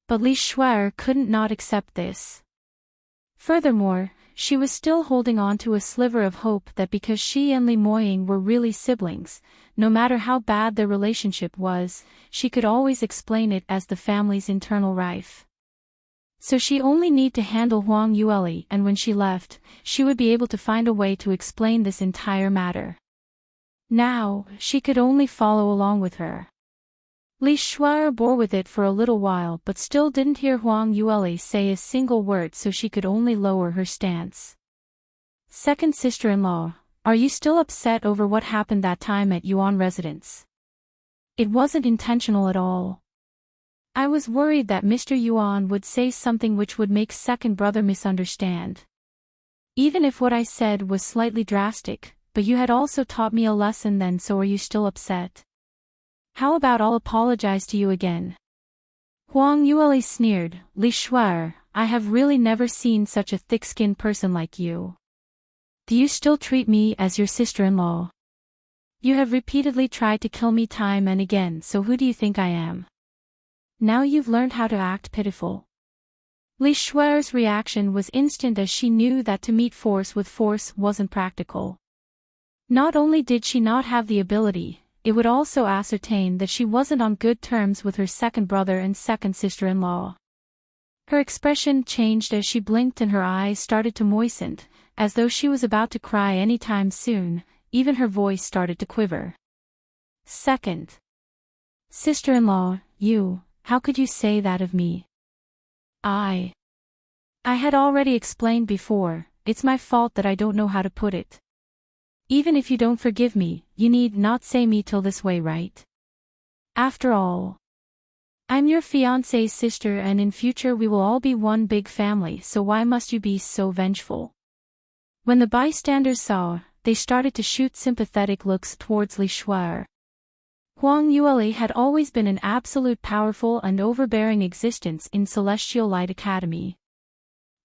But Li Shuer couldn't not accept this. Furthermore, she was still holding on to a sliver of hope that because she and Li Moying were really siblings, no matter how bad their relationship was, she could always explain it as the family's internal rife. So she only need to handle Huang Yueli, and when she left, she would be able to find a way to explain this entire matter. Now, she could only follow along with her. Li Shuer bore with it for a little while but still didn't hear Huang Yueli say a single word, so she could only lower her stance. Second sister-in-law, are you still upset over what happened that time at Yuan residence? It wasn't intentional at all. I was worried that Mr. Yuan would say something which would make second brother misunderstand. Even if what I said was slightly drastic, but you had also taught me a lesson then, so are you still upset? How about I'll apologize to you again? Huang Yueli sneered. Li Shuer, I have really never seen such a thick-skinned person like you. Do you still treat me as your sister-in-law? You have repeatedly tried to kill me time and again, so who do you think I am? Now you've learned how to act pitiful. Li Shuer's reaction was instant, as she knew that to meet force with force wasn't practical. Not only did she not have the ability, it would also ascertain that she wasn't on good terms with her second brother and second sister-in-law. Her expression changed as she blinked and her eyes started to moisten, as though she was about to cry any time soon. Even her voice started to quiver. Second. Sister-in-law, how could you say that of me? I had already explained before, it's my fault that I don't know how to put it. Even if you don't forgive me, you need not say me till this way, right? After all, I'm your fiancé's sister and in future we will all be one big family, so why must you be so vengeful? When the bystanders saw, they started to shoot sympathetic looks towards Li Shuer. Huang Yueli had always been an absolute powerful and overbearing existence in Celestial Light Academy.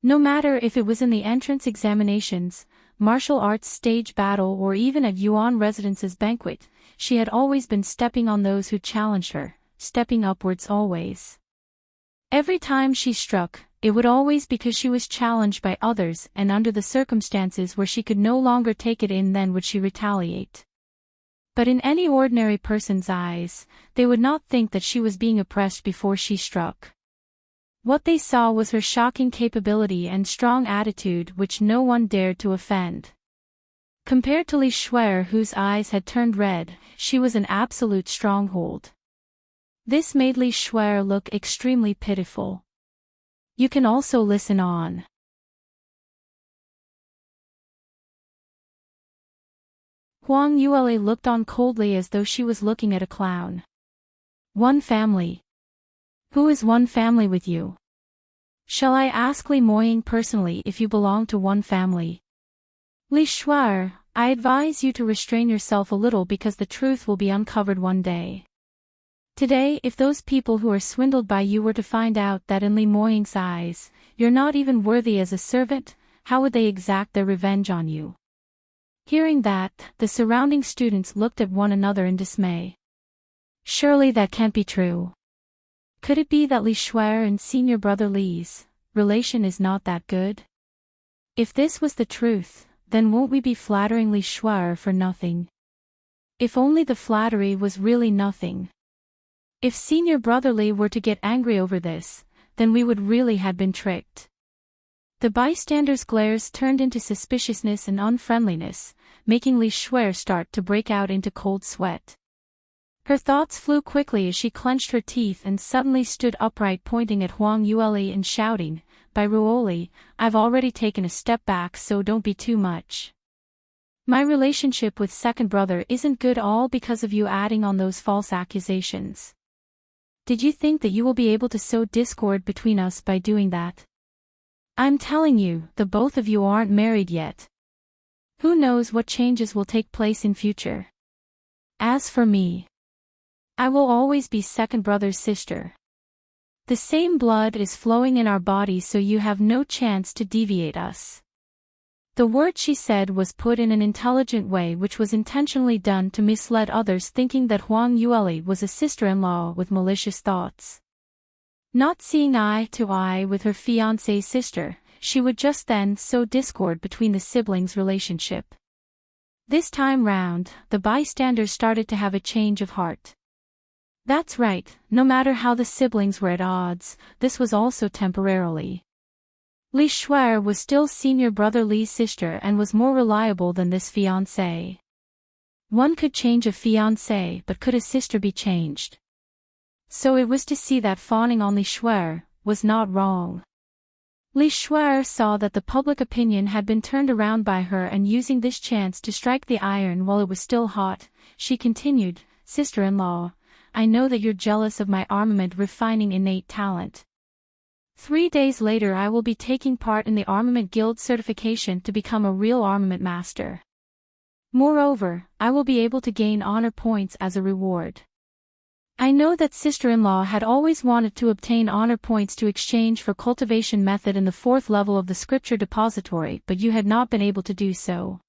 No matter if it was in the entrance examinations, martial arts stage battle or even at Yuan Residence's banquet, she had always been stepping on those who challenged her, stepping upwards always. Every time she struck, it would always because she was challenged by others and under the circumstances where she could no longer take it in, then would she retaliate. But in any ordinary person's eyes, they would not think that she was being oppressed before she struck. What they saw was her shocking capability and strong attitude which no one dared to offend. Compared to Li Shuer, whose eyes had turned red, she was an absolute stronghold. This made Li Shuer look extremely pitiful. You can also listen on. Huang Yueli looked on coldly as though she was looking at a clown. One family. Who is one family with you? Shall I ask Li Moying personally if you belong to one family? Li Shuer, I advise you to restrain yourself a little because the truth will be uncovered one day. Today, if those people who are swindled by you were to find out that in Li Moying's eyes, you're not even worthy as a servant, how would they exact their revenge on you? Hearing that, the surrounding students looked at one another in dismay. Surely that can't be true. Could it be that Li Shuer and senior brother Li's relation is not that good? If this was the truth, then won't we be flattering Li Shuer for nothing? If only the flattery was really nothing. If senior brother Li were to get angry over this, then we would really have been tricked. The bystanders' glares turned into suspiciousness and unfriendliness, making Li Shuer start to break out into cold sweat. Her thoughts flew quickly as she clenched her teeth and suddenly stood upright, pointing at Huang Yueli and shouting, "By Ruoli, I've already taken a step back, so don't be too much. My relationship with second brother isn't good all because of you adding on those false accusations. Did you think that you will be able to sow discord between us by doing that? I'm telling you, the both of you aren't married yet. Who knows what changes will take place in future? As for me, I will always be second brother's sister. The same blood is flowing in our bodies, so you have no chance to deviate us." The word she said was put in an intelligent way which was intentionally done to mislead others, thinking that Huang Yueli was a sister-in-law with malicious thoughts. Not seeing eye to eye with her fiancé's sister, she would just then sow discord between the siblings' relationship. This time round, the bystanders started to have a change of heart. That's right, no matter how the siblings were at odds, this was also temporarily. Li Shuer was still senior brother Li's sister and was more reliable than this fiancé. One could change a fiancé, but could a sister be changed? So it was to see that fawning on Li Shuer was not wrong. Li Shuer saw that the public opinion had been turned around by her, and using this chance to strike the iron while it was still hot, she continued, "Sister-in-law, I know that you're jealous of my armament refining innate talent. 3 days later I will be taking part in the Armament Guild certification to become a real armament master. Moreover, I will be able to gain honor points as a reward. I know that sister-in-law had always wanted to obtain honor points to exchange for cultivation method in the 4th level of the scripture depository, but you had not been able to do so.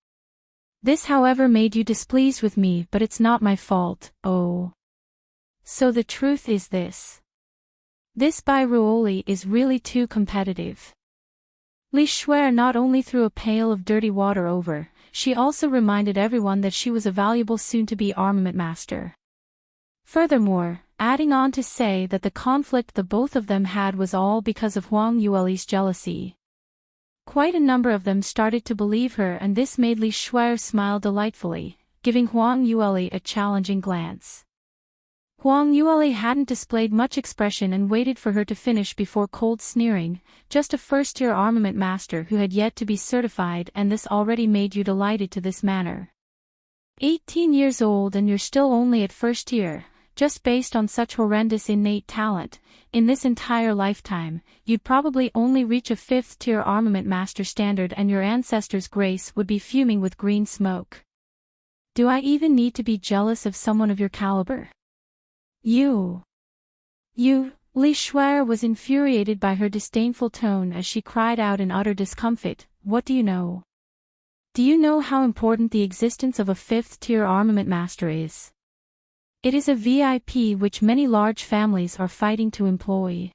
This however made you displeased with me, but it's not my fault, oh. So the truth is this. This by Ruoli is really too competitive." Li Shuer not only threw a pail of dirty water over, she also reminded everyone that she was a valuable soon-to-be armament master. Furthermore, adding on to say that the conflict the both of them had was all because of Huang Yueli's jealousy. Quite a number of them started to believe her, and this made Li Shuer smile delightfully. giving Huang Yueli a challenging glance. Huang Yueli hadn't displayed much expression and waited for her to finish before cold sneering, just a first-tier armament master who had yet to be certified, and this already made you delighted to this manner. 18 years old and you're still only at first tier, just based on such horrendous innate talent. In this entire lifetime, you'd probably only reach a 5th-tier armament master standard and your ancestors' grace would be fuming with green smoke. Do I even need to be jealous of someone of your caliber? You, Li Shuer was infuriated by her disdainful tone as she cried out in utter discomfort, what do you know? Do you know how important the existence of a 5th-tier armament master is? It is a VIP which many large families are fighting to employ.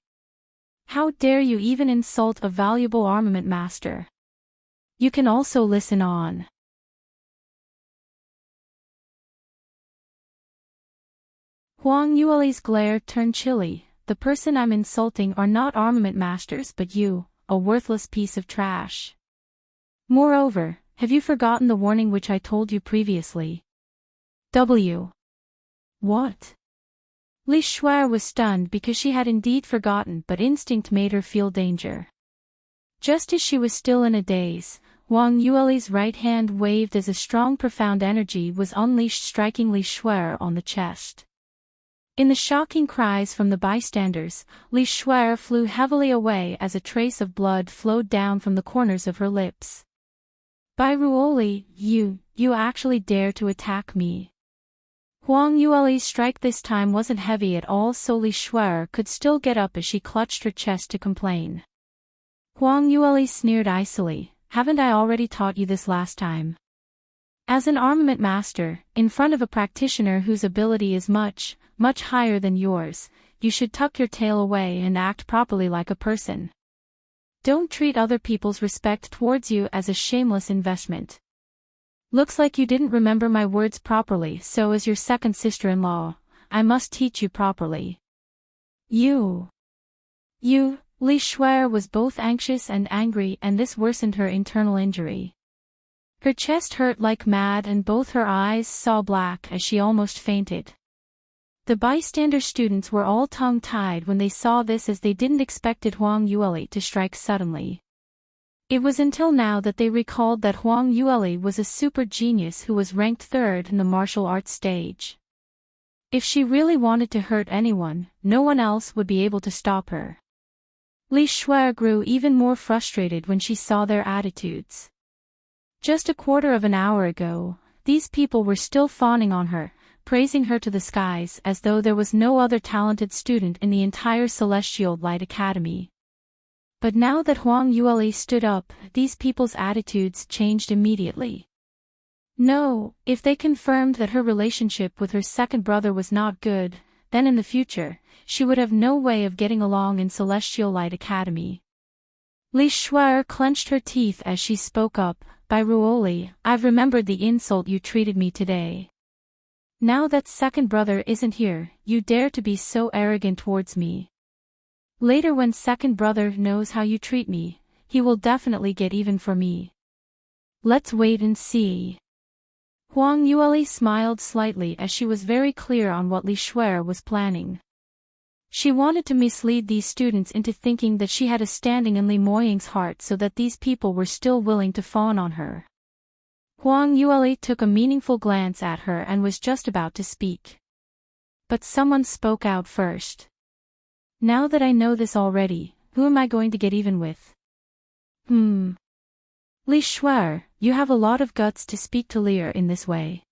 How dare you even insult a valuable armament master? You can also listen on. Huang Yueli's glare turned chilly. The person I'm insulting are not armament masters but you, a worthless piece of trash. Moreover, have you forgotten the warning which I told you previously? What? Li Shuer was stunned because she had indeed forgotten, but instinct made her feel danger. Just as she was still in a daze, Huang Yueli's right hand waved as a strong profound energy was unleashed, striking Li Shuer on the chest. In the shocking cries from the bystanders, Li Shuer flew heavily away as a trace of blood flowed down from the corners of her lips. By Ruoli, you actually dare to attack me. Huang Yueli's strike this time wasn't heavy at all, so Li Shuer could still get up as she clutched her chest to complain. Huang Yueli sneered icily, haven't I already taught you this last time? As an armament master, in front of a practitioner whose ability is much higher than yours, you should tuck your tail away and act properly like a person. Don't treat other people's respect towards you as a shameless investment. Looks like you didn't remember my words properly, so as your second sister-in-law, I must teach you properly. You, Li Shuer was both anxious and angry, and this worsened her internal injury. Her chest hurt like mad and both her eyes saw black as she almost fainted. The bystander students were all tongue-tied when they saw this, as they didn't expect Huang Yueli to strike suddenly. It was until now that they recalled that Huang Yueli was a super genius who was ranked 3rd in the martial arts stage. If she really wanted to hurt anyone, no one else would be able to stop her. Li Shuer grew even more frustrated when she saw their attitudes. Just a quarter of an hour ago, these people were still fawning on her, praising her to the skies as though there was no other talented student in the entire Celestial Light Academy. But now that Huang Yueli stood up, these people's attitudes changed immediately. No, if they confirmed that her relationship with her second brother was not good, then in the future, she would have no way of getting along in Celestial Light Academy. Li Shuer clenched her teeth as she spoke up, by Ruoli, I've remembered the insult you treated me today. Now that second brother isn't here, you dare to be so arrogant towards me. Later when second brother knows how you treat me, he will definitely get even for me. Let's wait and see. Huang Yueli smiled slightly as she was very clear on what Li Shuer was planning. She wanted to mislead these students into thinking that she had a standing in Li Moying's heart so that these people were still willing to fawn on her. Huang Yueli took a meaningful glance at her and was just about to speak. But someone spoke out first. Now that I know this already, who am I going to get even with? Li Shuer, you have a lot of guts to speak to Lear in this way.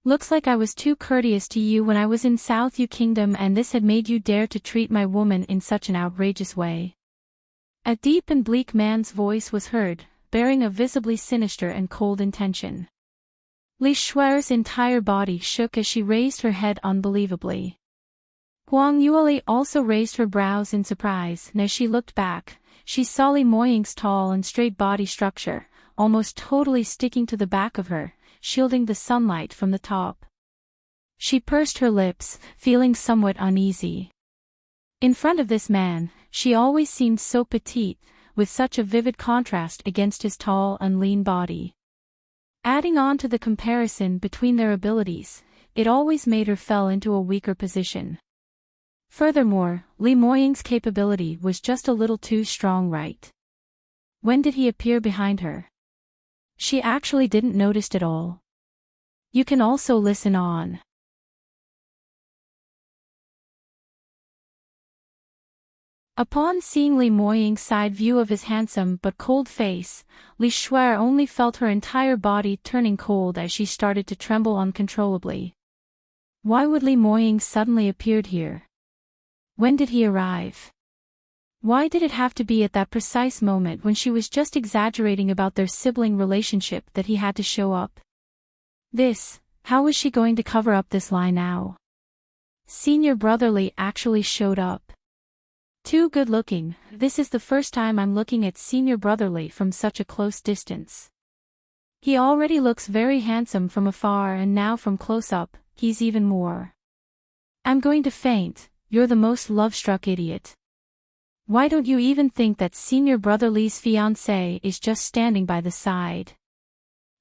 Looks like I was too courteous to you when I was in South Yu Kingdom, and this had made you dare to treat my woman in such an outrageous way. A deep and bleak man's voice was heard, bearing a visibly sinister and cold intention. Li Shuer's entire body shook as she raised her head unbelievably. Huang Yueli also raised her brows in surprise, and as she looked back, she saw Li Moying's tall and straight body structure, almost totally sticking to the back of her, shielding the sunlight from the top. She pursed her lips, feeling somewhat uneasy. In front of this man, she always seemed so petite, with such a vivid contrast against his tall and lean body. Adding on to the comparison between their abilities, it always made her fell into a weaker position. Furthermore, Li Moying's capability was just a little too strong, right? When did he appear behind her? She actually didn't notice at all. You can also listen on. Upon seeing Li Moying's side view of his handsome but cold face, Li Shuer only felt her entire body turning cold as she started to tremble uncontrollably. Why would Li Moying suddenly appeared here? When did he arrive? Why did it have to be at that precise moment when she was just exaggerating about their sibling relationship that he had to show up? How was she going to cover up this lie now? Senior brother Li actually showed up. Too good looking. This is the first time I'm looking at senior brother Li from such a close distance. He already looks very handsome from afar, and now from close up, he's even more. I'm going to faint. You're the most love-struck idiot. Why don't you even think that senior brother Li's fiancé is just standing by the side?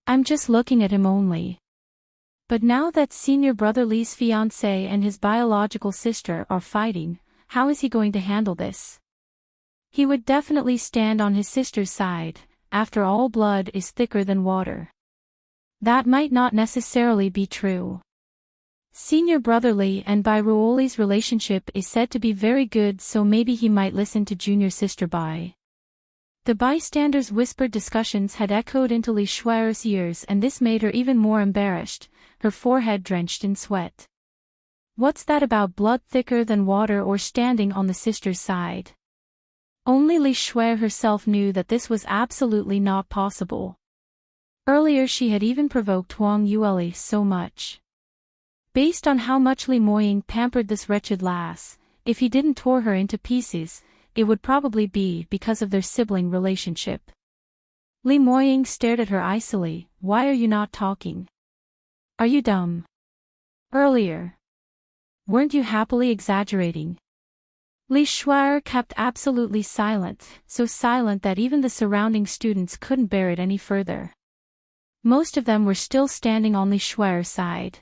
I'm just looking at him only. But now that senior brother Li's fiancé and his biological sister are fighting, how is he going to handle this? He would definitely stand on his sister's side. After all, blood is thicker than water. That might not necessarily be true. Senior brother Li and Bai Ruoli's relationship is said to be very good, so maybe he might listen to junior sister Bai. The bystanders' whispered discussions had echoed into Li Shuer's ears, and this made her even more embarrassed, her forehead drenched in sweat. What's that about blood thicker than water or standing on the sister's side? Only Li Shuer herself knew that this was absolutely not possible. Earlier she had even provoked Huang Yueli so much. Based on how much Li Moying pampered this wretched lass, if he didn't tore her into pieces, it would probably be because of their sibling relationship. Li Moying stared at her icily. Why are you not talking? Are you dumb? Earlier. Weren't you happily exaggerating? Li Shuer kept absolutely silent, so silent that even the surrounding students couldn't bear it any further. Most of them were still standing on Li Shuer's side.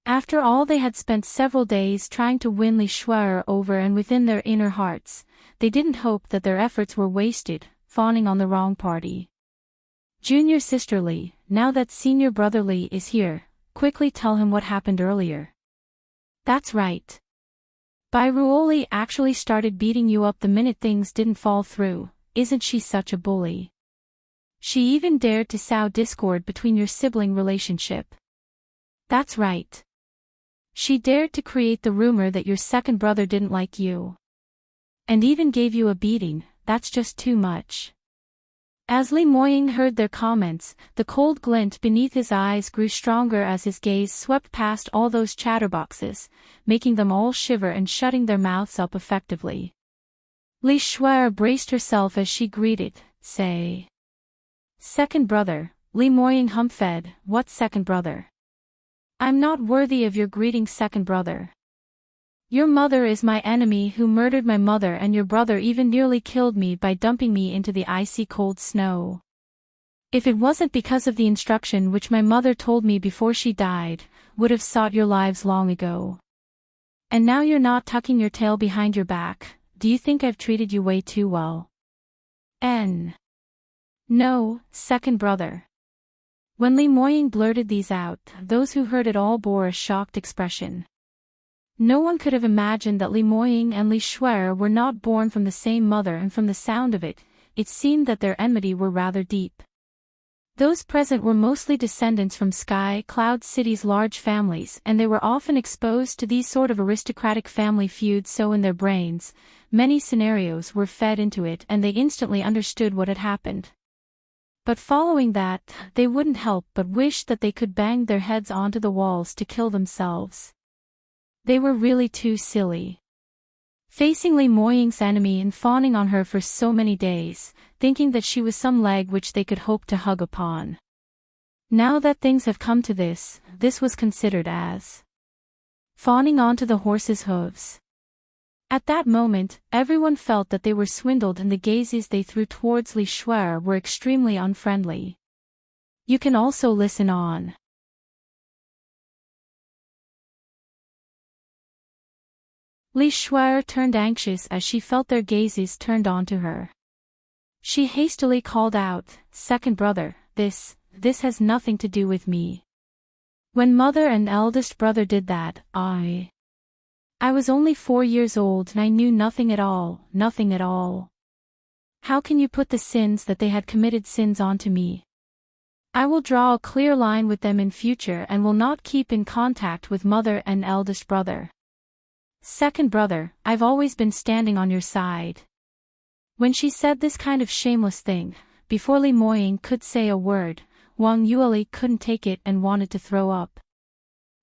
After all, they had spent several days trying to win Li Shuer over, and within their inner hearts, they didn't hope that their efforts were wasted, fawning on the wrong party. Junior sister Li, now that senior brother Li is here, quickly tell him what happened earlier. That's right. Bai Ruoli actually started beating you up the minute things didn't fall through. Isn't she such a bully? She even dared to sow discord between your sibling relationship. That's right. She dared to create the rumor that your second brother didn't like you. And even gave you a beating. That's just too much. As Li Moying heard their comments, the cold glint beneath his eyes grew stronger as his gaze swept past all those chatterboxes, making them all shiver and shutting their mouths up effectively. Li Shuer braced herself as she greeted, say. Second brother, Li Moying humphed. What second brother? I'm not worthy of your greeting, second brother. Your mother is my enemy who murdered my mother, and your brother even nearly killed me by dumping me into the icy cold snow. If it wasn't because of the instruction which my mother told me before she died, would have sought your lives long ago. And now you're not tucking your tail behind your back. Do you think I've treated you way too well? No, second brother. When Li Moying blurted these out, those who heard it all bore a shocked expression. No one could have imagined that Li Moying and Li Shuer were not born from the same mother, and from the sound of it, it seemed that their enmity were rather deep. Those present were mostly descendants from Sky Cloud City's large families, and they were often exposed to these sort of aristocratic family feuds, so in their brains, many scenarios were fed into it and they instantly understood what had happened. But following that, they wouldn't help but wish that they could bang their heads onto the walls to kill themselves. They were really too silly. Facing Li Moying's enemy and fawning on her for so many days, thinking that she was some leg which they could hope to hug upon. Now that things have come to this was considered as fawning onto the horse's hooves. At that moment, everyone felt that they were swindled, and the gazes they threw towards Li Shuer were extremely unfriendly. You can also listen on. Li Shuai turned anxious as she felt their gazes turned onto her. She hastily called out, "Second brother, this has nothing to do with me. When mother and eldest brother did that, I was only 4 years old and I knew nothing at all, nothing at all. How can you put the sins that they had committed sins onto me? I will draw a clear line with them in future and will not keep in contact with mother and eldest brother. Second brother, I've always been standing on your side." When she said this kind of shameless thing, before Li Moying could say a word, Huang Yueli couldn't take it and wanted to throw up.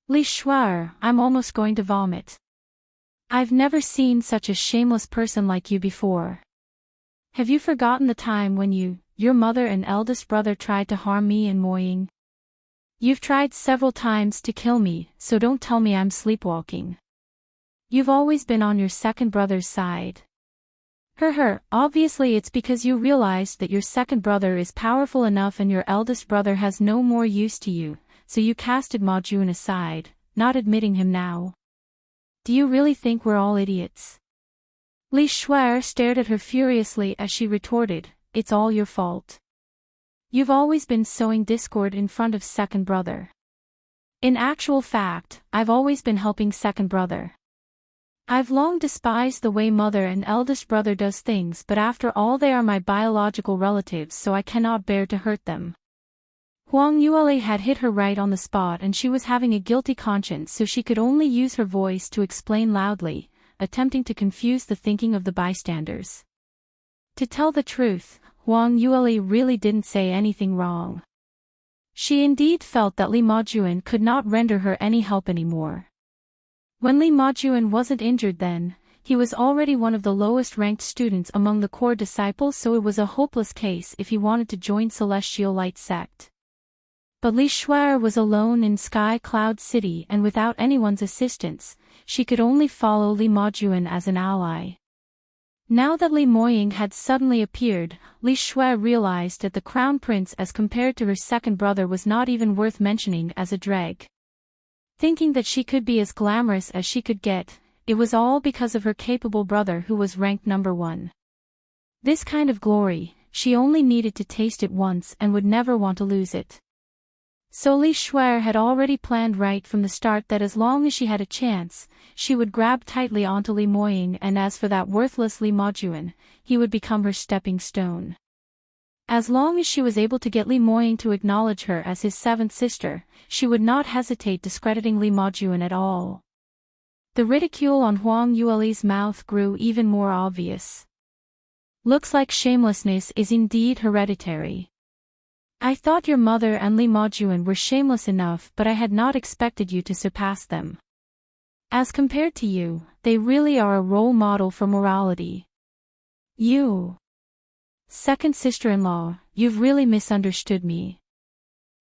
"Li Shuai, I'm almost going to vomit. I've never seen such a shameless person like you before. Have you forgotten the time when your mother and eldest brother tried to harm me and Moying? You've tried several times to kill me, so don't tell me I'm sleepwalking. You've always been on your second brother's side. Obviously it's because you realized that your second brother is powerful enough and your eldest brother has no more use to you, so you casted Ma Jun aside, not admitting him now. Do you really think we're all idiots?" Li Shuai stared at her furiously as she retorted, "It's all your fault. You've always been sowing discord in front of second brother. In actual fact, I've always been helping second brother. I've long despised the way mother and eldest brother does things, but after all they are my biological relatives, so I cannot bear to hurt them." Huang Yueli had hit her right on the spot and she was having a guilty conscience, so she could only use her voice to explain loudly, attempting to confuse the thinking of the bystanders. To tell the truth, Huang Yueli really didn't say anything wrong. She indeed felt that Li Majuan could not render her any help anymore. When Li Majuan wasn't injured then, he was already one of the lowest-ranked students among the core disciples, so it was a hopeless case if he wanted to join Celestial Light sect. But Li Shuai was alone in Sky Cloud City and without anyone's assistance, she could only follow Li Majuan as an ally. Now that Li Moying had suddenly appeared, Li Shuai realized that the Crown Prince as compared to her second brother was not even worth mentioning as a dreg. Thinking that she could be as glamorous as she could get, it was all because of her capable brother who was ranked number 1. This kind of glory, she only needed to taste it once and would never want to lose it. So Li Shuai had already planned right from the start that as long as she had a chance, she would grab tightly onto Li Moying, and as for that worthless Li Majuan, he would become her stepping stone. As long as she was able to get Li Moying to acknowledge her as his 7th sister, she would not hesitate discrediting Li Majuan at all. The ridicule on Huang Yueli's mouth grew even more obvious. "Looks like shamelessness is indeed hereditary. I thought your mother and Li Majuan were shameless enough, but I had not expected you to surpass them. As compared to you, they really are a role model for morality. You, second sister-in-law, you've really misunderstood me.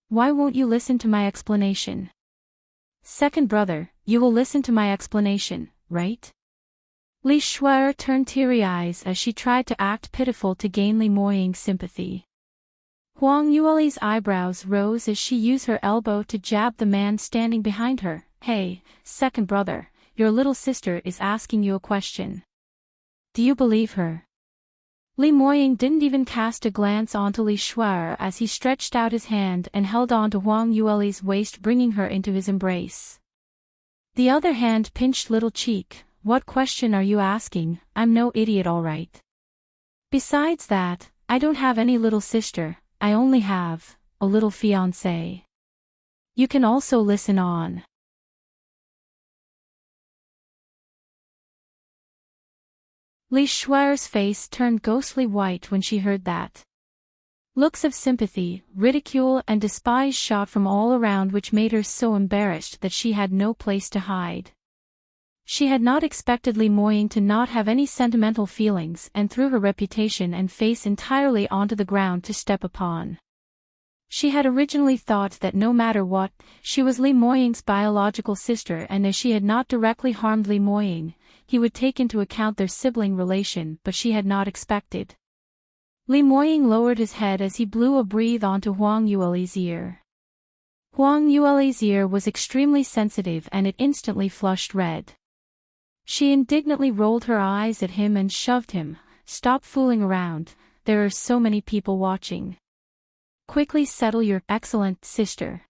Why won't you listen to my explanation? Second brother, you will listen to my explanation, right?" Li Shuai turned teary eyes as she tried to act pitiful to gain Li Moying's sympathy. Huang Yueli's eyebrows rose as she used her elbow to jab the man standing behind her. "Hey, second brother, your little sister is asking you a question. Do you believe her?" Li Moying didn't even cast a glance onto Li Shuai as he stretched out his hand and held on to Huang Yueli's waist, bringing her into his embrace. The other hand pinched little cheek. "What question are you asking? I'm no idiot, all right. Besides that, I don't have any little sister, I only have a little fiancé. You can also listen on." Li Shuai's face turned ghostly white when she heard that. Looks of sympathy, ridicule and despise shot from all around, which made her so embarrassed that she had no place to hide. She had not expected Li Moying to not have any sentimental feelings and threw her reputation and face entirely onto the ground to step upon. She had originally thought that no matter what, she was Li Moying's biological sister, and as she had not directly harmed Li Moying, he would take into account their sibling relation, but she had not expected Li Moying lowered his head as he blew a breath onto Huang Yueli's ear. Huang Yueli's ear was extremely sensitive and it instantly flushed red. She indignantly rolled her eyes at him and shoved him. "Stop fooling around, there are so many people watching. Quickly settle your excellent sister."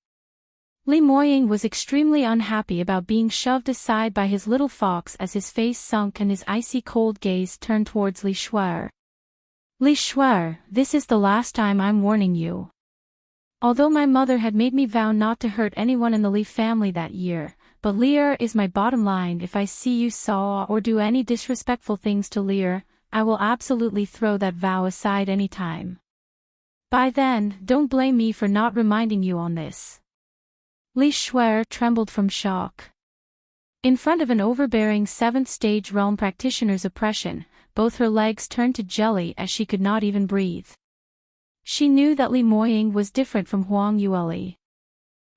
Li Moying was extremely unhappy about being shoved aside by his little fox as his face sunk and his icy cold gaze turned towards Li Shuer. "Li Shuer, this is the last time I'm warning you. Although my mother had made me vow not to hurt anyone in the Li family that year, but Lear is my bottom line. If I see you saw or do any disrespectful things to Lear, I will absolutely throw that vow aside any time. By then, don't blame me for not reminding you on this." Li Shuer trembled from shock. In front of an overbearing 7th stage realm practitioner's oppression, both her legs turned to jelly as she could not even breathe. She knew that Li Moying was different from Huang Yueli.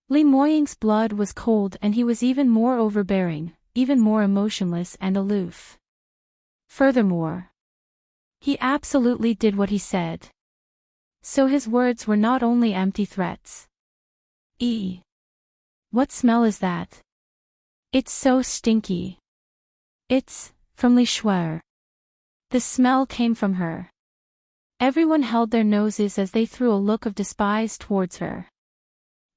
Li Moying's blood was cold and he was even more overbearing, even more emotionless and aloof. Furthermore, he absolutely did what he said. So his words were not only empty threats. What smell is that? It's so stinky. It's from Li Shuer. The smell came from her. Everyone held their noses as they threw a look of despise towards her.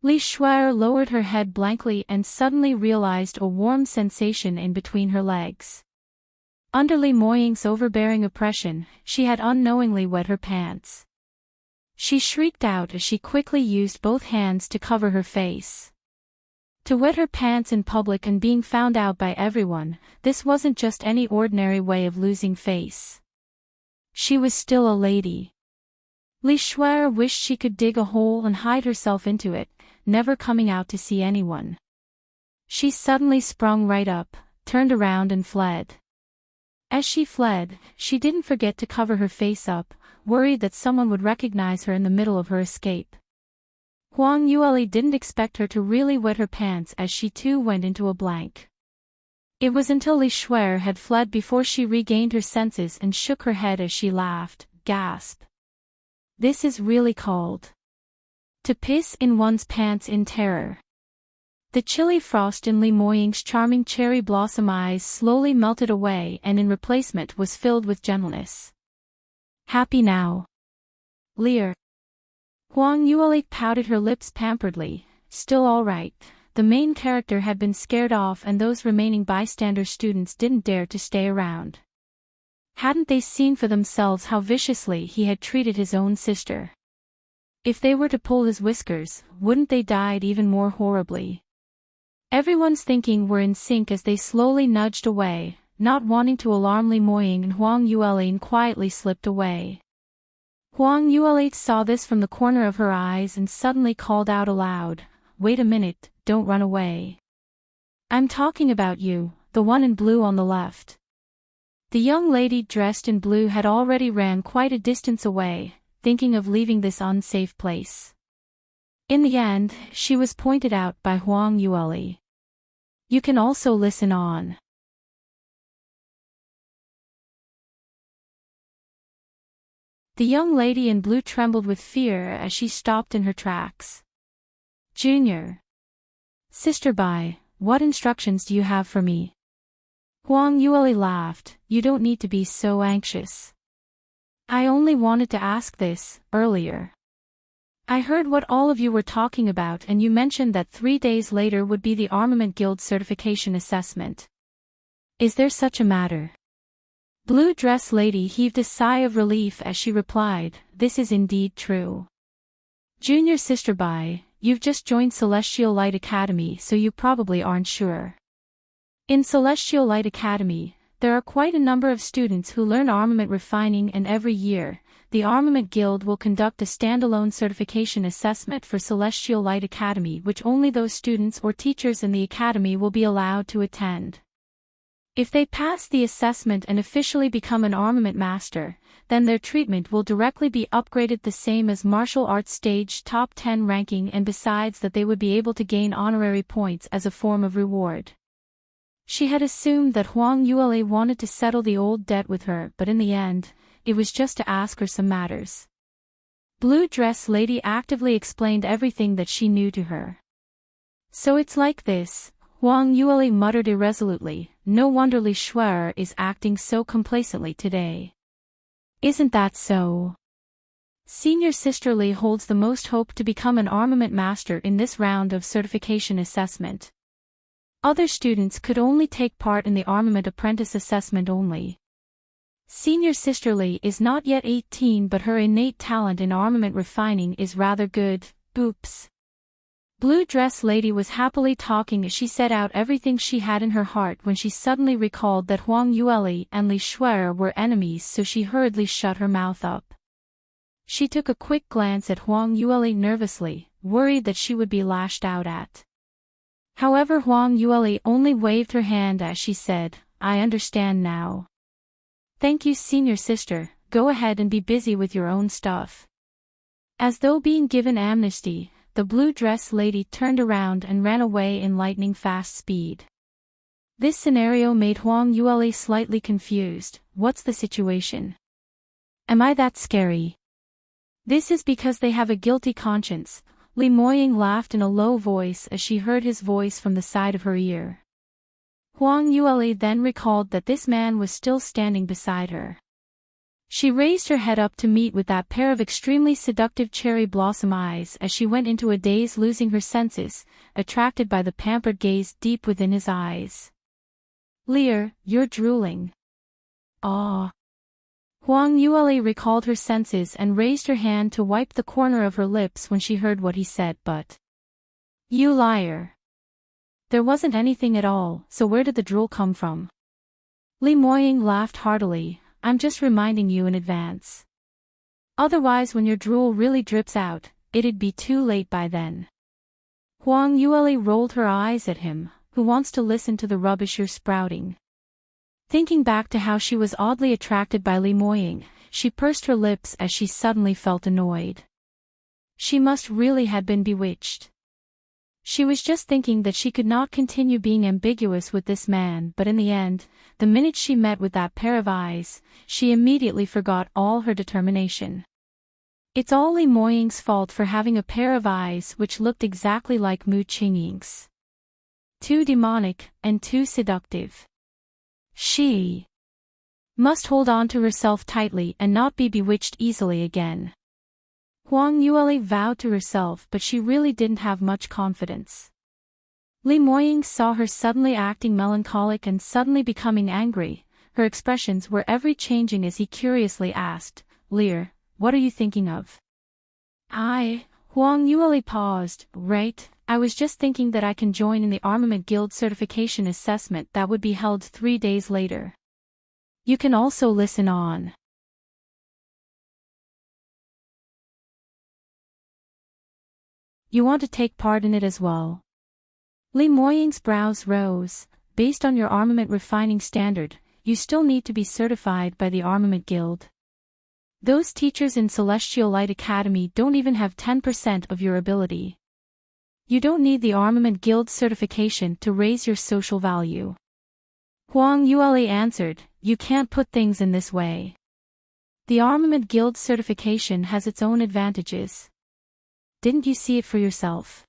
Li Shuer lowered her head blankly and suddenly realized a warm sensation in between her legs. Under Li Moying's overbearing oppression, she had unknowingly wet her pants. She shrieked out as she quickly used both hands to cover her face. To wet her pants in public and being found out by everyone, this wasn't just any ordinary way of losing face. She was still a lady. Li Shuer wished she could dig a hole and hide herself into it, never coming out to see anyone. She suddenly sprung right up, turned around and fled. As she fled, she didn't forget to cover her face up, worried that someone would recognize her in the middle of her escape. Huang Yueli didn't expect her to really wet her pants as she too went into a blank. It was until Li Shuer had fled before she regained her senses and shook her head as she laughed, gasp. This is really called to piss in one's pants in terror. The chilly frost in Li Moying's charming cherry blossom eyes slowly melted away and in replacement was filled with gentleness. Happy now, Lear? Huang Yueli pouted her lips pamperedly. Still all right. The main character had been scared off and those remaining bystander students didn't dare to stay around. Hadn't they seen for themselves how viciously he had treated his own sister? If they were to pull his whiskers, wouldn't they die even more horribly? Everyone's thinking were in sync as they slowly nudged away, not wanting to alarm Li Moying, and Huang Yueli quietly slipped away. Huang Yueli saw this from the corner of her eyes and suddenly called out aloud, "Wait a minute, don't run away. I'm talking about you, the one in blue on the left." The young lady dressed in blue had already ran quite a distance away, thinking of leaving this unsafe place. In the end, she was pointed out by Huang Yueli. You can also listen on. The young lady in blue trembled with fear as she stopped in her tracks. Junior. Sister Bai, what instructions do you have for me? Huang Yueli laughed. You don't need to be so anxious. I only wanted to ask this, earlier. I heard what all of you were talking about and you mentioned that 3 days later would be the Armament Guild certification assessment. Is there such a matter? Blue dress lady heaved a sigh of relief as she replied, this is indeed true. Junior Sister Bai, you've just joined Celestial Light Academy so you probably aren't sure. In Celestial Light Academy, there are quite a number of students who learn armament refining and every year, the Armament Guild will conduct a standalone certification assessment for Celestial Light Academy which only those students or teachers in the academy will be allowed to attend. If they pass the assessment and officially become an armament master, then their treatment will directly be upgraded the same as martial arts stage top 10 ranking, and besides that they would be able to gain honorary points as a form of reward. She had assumed that Huang Yuele wanted to settle the old debt with her, but in the end, it was just to ask her some matters. Blue Dress Lady actively explained everything that she knew to her. So it's like this, Huang Yuele muttered irresolutely, no wonder Li Shuer is acting so complacently today. Isn't that so? Senior Sister Li holds the most hope to become an armament master in this round of certification assessment. Other students could only take part in the armament apprentice assessment only. Senior Sister Li is not yet 18, but her innate talent in armament refining is rather good. Oops. Blue Dress Lady was happily talking as she set out everything she had in her heart when she suddenly recalled that Huang Yuele and Li Shuer were enemies, so she hurriedly shut her mouth up. She took a quick glance at Huang Yuele nervously, worried that she would be lashed out at. However, Huang Yuele only waved her hand as she said, I understand now. Thank you, Senior Sister, go ahead and be busy with your own stuff. As though being given amnesty, the Blue Dress Lady turned around and ran away in lightning-fast speed. This scenario made Huang Yuele slightly confused. What's the situation? Am I that scary? This is because they have a guilty conscience. Li Moying laughed in a low voice as she heard his voice from the side of her ear. Huang Yuele then recalled that this man was still standing beside her. She raised her head up to meet with that pair of extremely seductive cherry blossom eyes as she went into a daze, losing her senses, attracted by the pampered gaze deep within his eyes. Lear, you're drooling. Ah. Huang Yuele recalled her senses and raised her hand to wipe the corner of her lips when she heard what he said, but... You liar. There wasn't anything at all, so where did the drool come from? Li Moying laughed heartily. I'm just reminding you in advance. Otherwise, when your drool really drips out, it'd be too late by then. Huang Yuele rolled her eyes at him. Who wants to listen to the rubbish you're sprouting? Thinking back to how she was oddly attracted by Li Moying, she pursed her lips as she suddenly felt annoyed. She must really have been bewitched. She was just thinking that she could not continue being ambiguous with this man, but in the end, the minute she met with that pair of eyes, she immediately forgot all her determination. It's all Li Moying's fault for having a pair of eyes which looked exactly like Mu Qingying's. Too demonic, and too seductive. She must hold on to herself tightly and not be bewitched easily again. Huang Yuele vowed to herself, but she really didn't have much confidence. Li Moying saw her suddenly acting melancholic and suddenly becoming angry. Her expressions were every changing as he curiously asked, Lear, what are you thinking of? Huang Yuele paused. Right, I was just thinking that I can join in the Armament Guild certification assessment that would be held 3 days later. You can also listen on. You want to take part in it as well? Li Moying's brows rose. Based on your armament refining standard, you still need to be certified by the Armament Guild. Those teachers in Celestial Light Academy don't even have 10% of your ability. You don't need the Armament Guild certification to raise your social value. Huang Yuele answered, you can't put things in this way. The Armament Guild certification has its own advantages. Didn't you see it for yourself?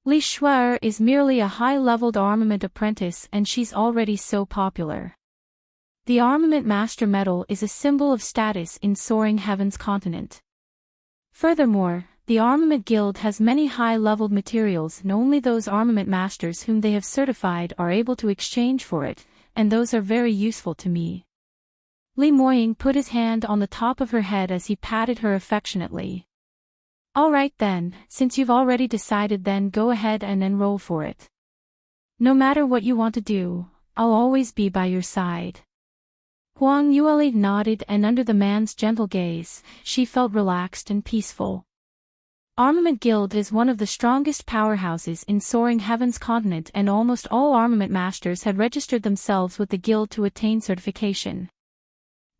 Li Shuer is merely a high-leveled armament apprentice and she's already so popular. The Armament Master Medal is a symbol of status in Soaring Heaven's continent. Furthermore, the Armament Guild has many high-leveled materials and only those armament masters whom they have certified are able to exchange for it, and those are very useful to me. Li Moying put his hand on the top of her head as he patted her affectionately. Alright then, since you've already decided, then go ahead and enroll for it. No matter what you want to do, I'll always be by your side. Huang Yuele nodded, and under the man's gentle gaze, she felt relaxed and peaceful. Armament Guild is one of the strongest powerhouses in Soaring Heaven's continent, and almost all armament masters had registered themselves with the guild to attain certification.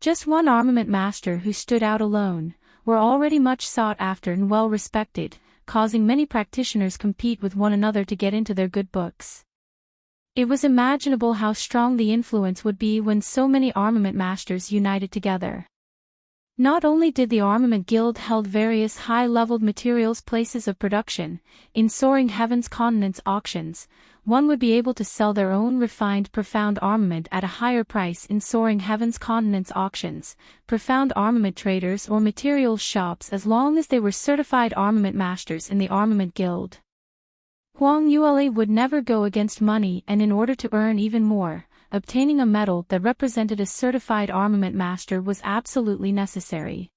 Just one armament master who stood out alone, were already much sought after and well respected, causing many practitioners compete with one another to get into their good books. It was imaginable how strong the influence would be when so many armament masters united together. Not only did the Armament Guild held various high-leveled materials places of production, in Soaring Heavens Continents auctions, one would be able to sell their own refined profound armament at a higher price in Soaring Heavens Continents auctions, profound armament traders or materials shops as long as they were certified armament masters in the Armament Guild. Huang Yueli would never go against money, and in order to earn even more, obtaining a medal that represented a certified armament master was absolutely necessary.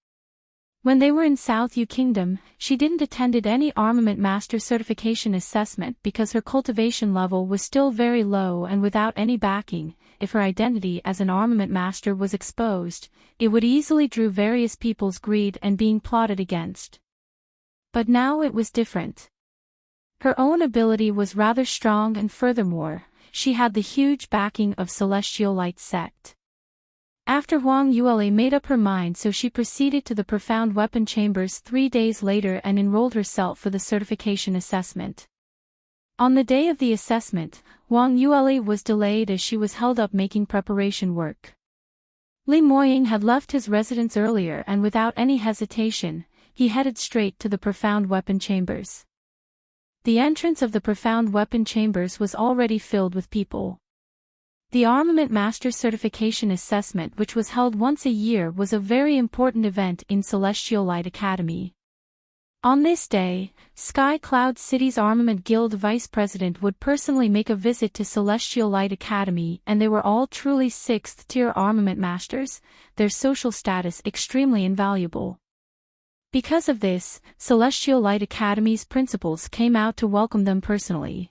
When they were in South Yu Kingdom, she didn't attend any armament master certification assessment because her cultivation level was still very low, and without any backing, if her identity as an armament master was exposed, it would easily draw various people's greed and being plotted against. But now it was different. Her own ability was rather strong, and furthermore, she had the huge backing of Celestial Light Sect. After Huang Yueli made up her mind, so she proceeded to the Profound Weapon Chambers 3 days later and enrolled herself for the certification assessment. On the day of the assessment, Huang Yueli was delayed as she was held up making preparation work. Li Moying had left his residence earlier, and without any hesitation, he headed straight to the Profound Weapon Chambers. The entrance of the Profound Weapon Chambers was already filled with people. The Armament Master Certification Assessment, which was held once a year, was a very important event in Celestial Light Academy. On this day, Sky Cloud City's Armament Guild Vice President would personally make a visit to Celestial Light Academy, and they were all truly 6th-tier armament masters, their social status extremely invaluable. Because of this, Celestial Light Academy's principals came out to welcome them personally.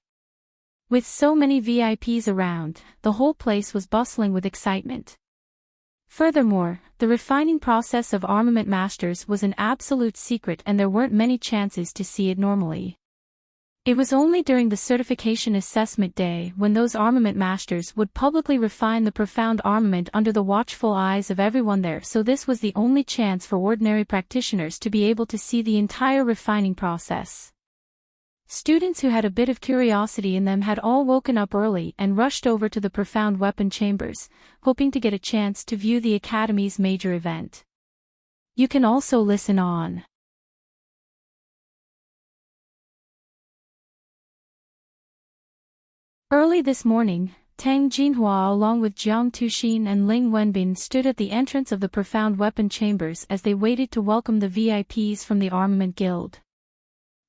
With so many VIPs around, the whole place was bustling with excitement. Furthermore, the refining process of armament masters was an absolute secret, and there weren't many chances to see it normally. It was only during the certification assessment day when those armament masters would publicly refine the profound armament under the watchful eyes of everyone there, so this was the only chance for ordinary practitioners to be able to see the entire refining process. Students who had a bit of curiosity in them had all woken up early and rushed over to the Profound Weapon Chambers, hoping to get a chance to view the Academy's major event. You can also listen on. Early this morning, Tang Jinhua along with Jiang Tuxin and Ling Wenbin stood at the entrance of the Profound Weapon Chambers as they waited to welcome the VIPs from the Armament Guild.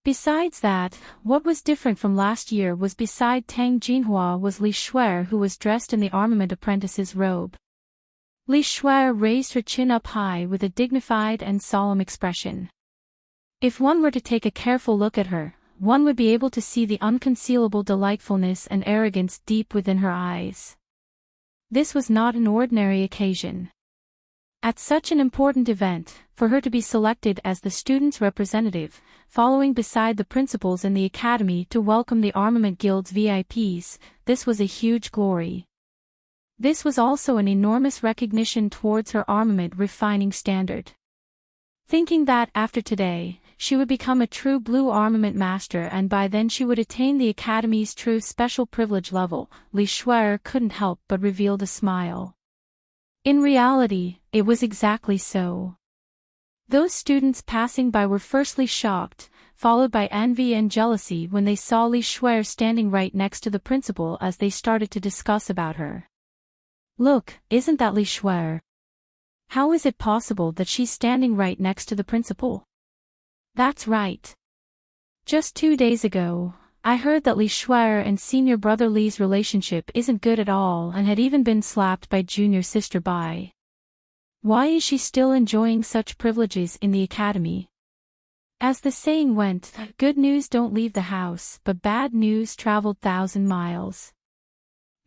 Besides that, what was different from last year was beside Tang Jinhua was Li Shuer, who was dressed in the armament apprentice's robe. Li Shuer raised her chin up high with a dignified and solemn expression. If one were to take a careful look at her, one would be able to see the unconcealable delightfulness and arrogance deep within her eyes. This was not an ordinary occasion. At such an important event, for her to be selected as the student's representative, following beside the principals in the academy to welcome the Armament Guild's VIPs, this was a huge glory. This was also an enormous recognition towards her armament refining standard. Thinking that after today, she would become a true blue armament master, and by then she would attain the Academy's true special privilege level, Li Shuer couldn't help but reveal a smile. In reality, it was exactly so. Those students passing by were firstly shocked, followed by envy and jealousy when they saw Li Shuer standing right next to the principal as they started to discuss about her. Look, isn't that Li Shuer? How is it possible that she's standing right next to the principal? That's right. Just 2 days ago, I heard that Li Shuer and senior brother Li's relationship isn't good at all and had even been slapped by junior sister Bai. Why is she still enjoying such privileges in the academy? As the saying went, good news don't leave the house, but bad news traveled 1,000 miles.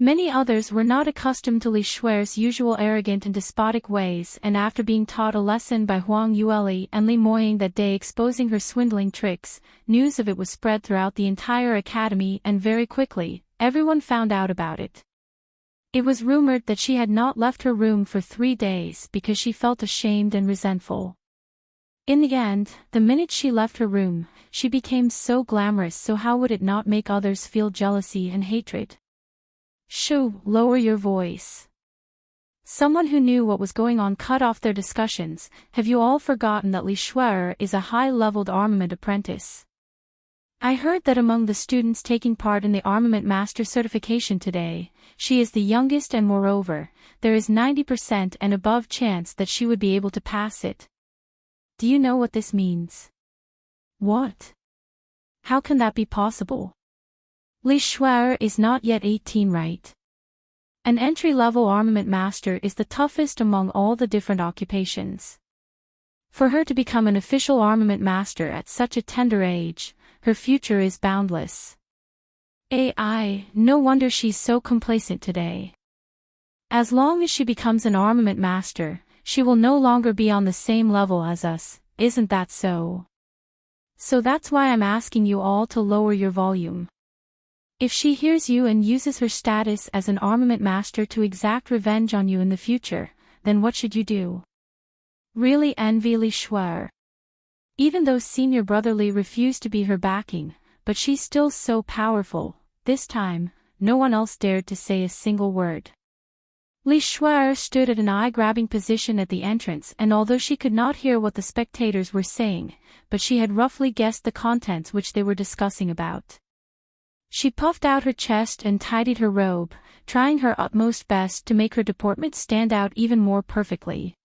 Many others were not accustomed to Li Shuer's usual arrogant and despotic ways, and after being taught a lesson by Huang Yueli and Li Moying that day exposing her swindling tricks, news of it was spread throughout the entire academy, and very quickly, everyone found out about it. It was rumored that she had not left her room for 3 days because she felt ashamed and resentful. In the end, the minute she left her room, she became so glamorous, so how would it not make others feel jealousy and hatred? Shoo, lower your voice. Someone who knew what was going on cut off their discussions. Have you all forgotten that Li Shuer is a high-leveled armament apprentice? I heard that among the students taking part in the Armament Master certification today, she is the youngest and moreover, there is 90% and above chance that she would be able to pass it. Do you know what this means? What? How can that be possible? Li Shuer is not yet 18, right? An entry-level armament master is the toughest among all the different occupations. For her to become an official armament master at such a tender age, her future is boundless. AI, no wonder she's so complacent today. As long as she becomes an armament master, she will no longer be on the same level as us, isn't that so? So that's why I'm asking you all to lower your volume. If she hears you and uses her status as an armament master to exact revenge on you in the future, then what should you do? Really envy Li Shuer. Even though senior brother Li refused to be her backing, but she's still so powerful. This time, no one else dared to say a single word. Li Shuer stood at an eye-grabbing position at the entrance, and although she could not hear what the spectators were saying, but she had roughly guessed the contents which they were discussing about. She puffed out her chest and tidied her robe, trying her utmost best to make her deportment stand out even more perfectly.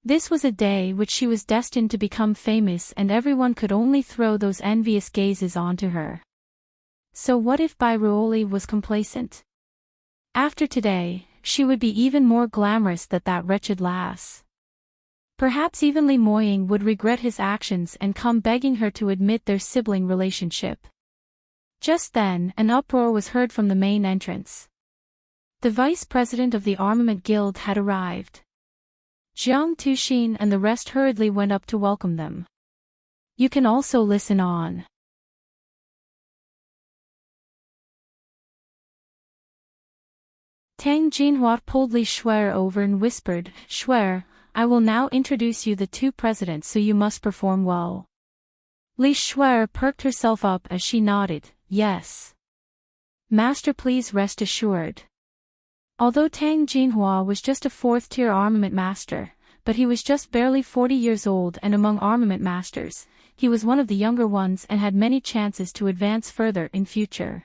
This was a day which she was destined to become famous, and everyone could only throw those envious gazes onto her. So what if Bairuoli was complacent? After today, she would be even more glamorous than that wretched lass. Perhaps even Li Moying would regret his actions and come begging her to admit their sibling relationship. Just then, an uproar was heard from the main entrance. The vice president of the Armament Guild had arrived. Jiang Tuxin and the rest hurriedly went up to welcome them. You can also listen on. Tang Jinhua pulled Li Shuer over and whispered, Shuer, I will now introduce you the two presidents, so you must perform well. Li Shuer perked herself up as she nodded, yes. Master, please rest assured. Although Tang Jinhua was just a fourth-tier armament master, but he was just barely 40 years old, and among armament masters, he was one of the younger ones and had many chances to advance further in future.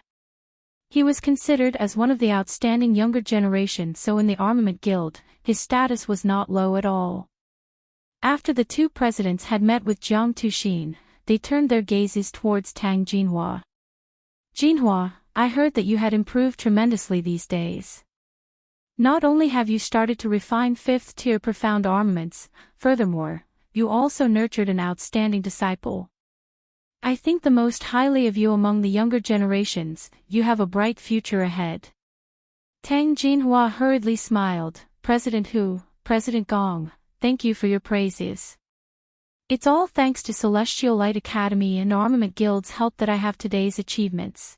He was considered as one of the outstanding younger generation, so in the Armament Guild, his status was not low at all. After the two presidents had met with Jiang Tuxin, they turned their gazes towards Tang Jinhua. Jinhua, I heard that you had improved tremendously these days. Not only have you started to refine fifth-tier profound armaments, furthermore, you also nurtured an outstanding disciple. I think the most highly of you among the younger generations. You have a bright future ahead. Tang Jinhua hurriedly smiled. President Hu, President Gong, thank you for your praises. It's all thanks to Celestial Light Academy and Armament Guild's help that I have today's achievements.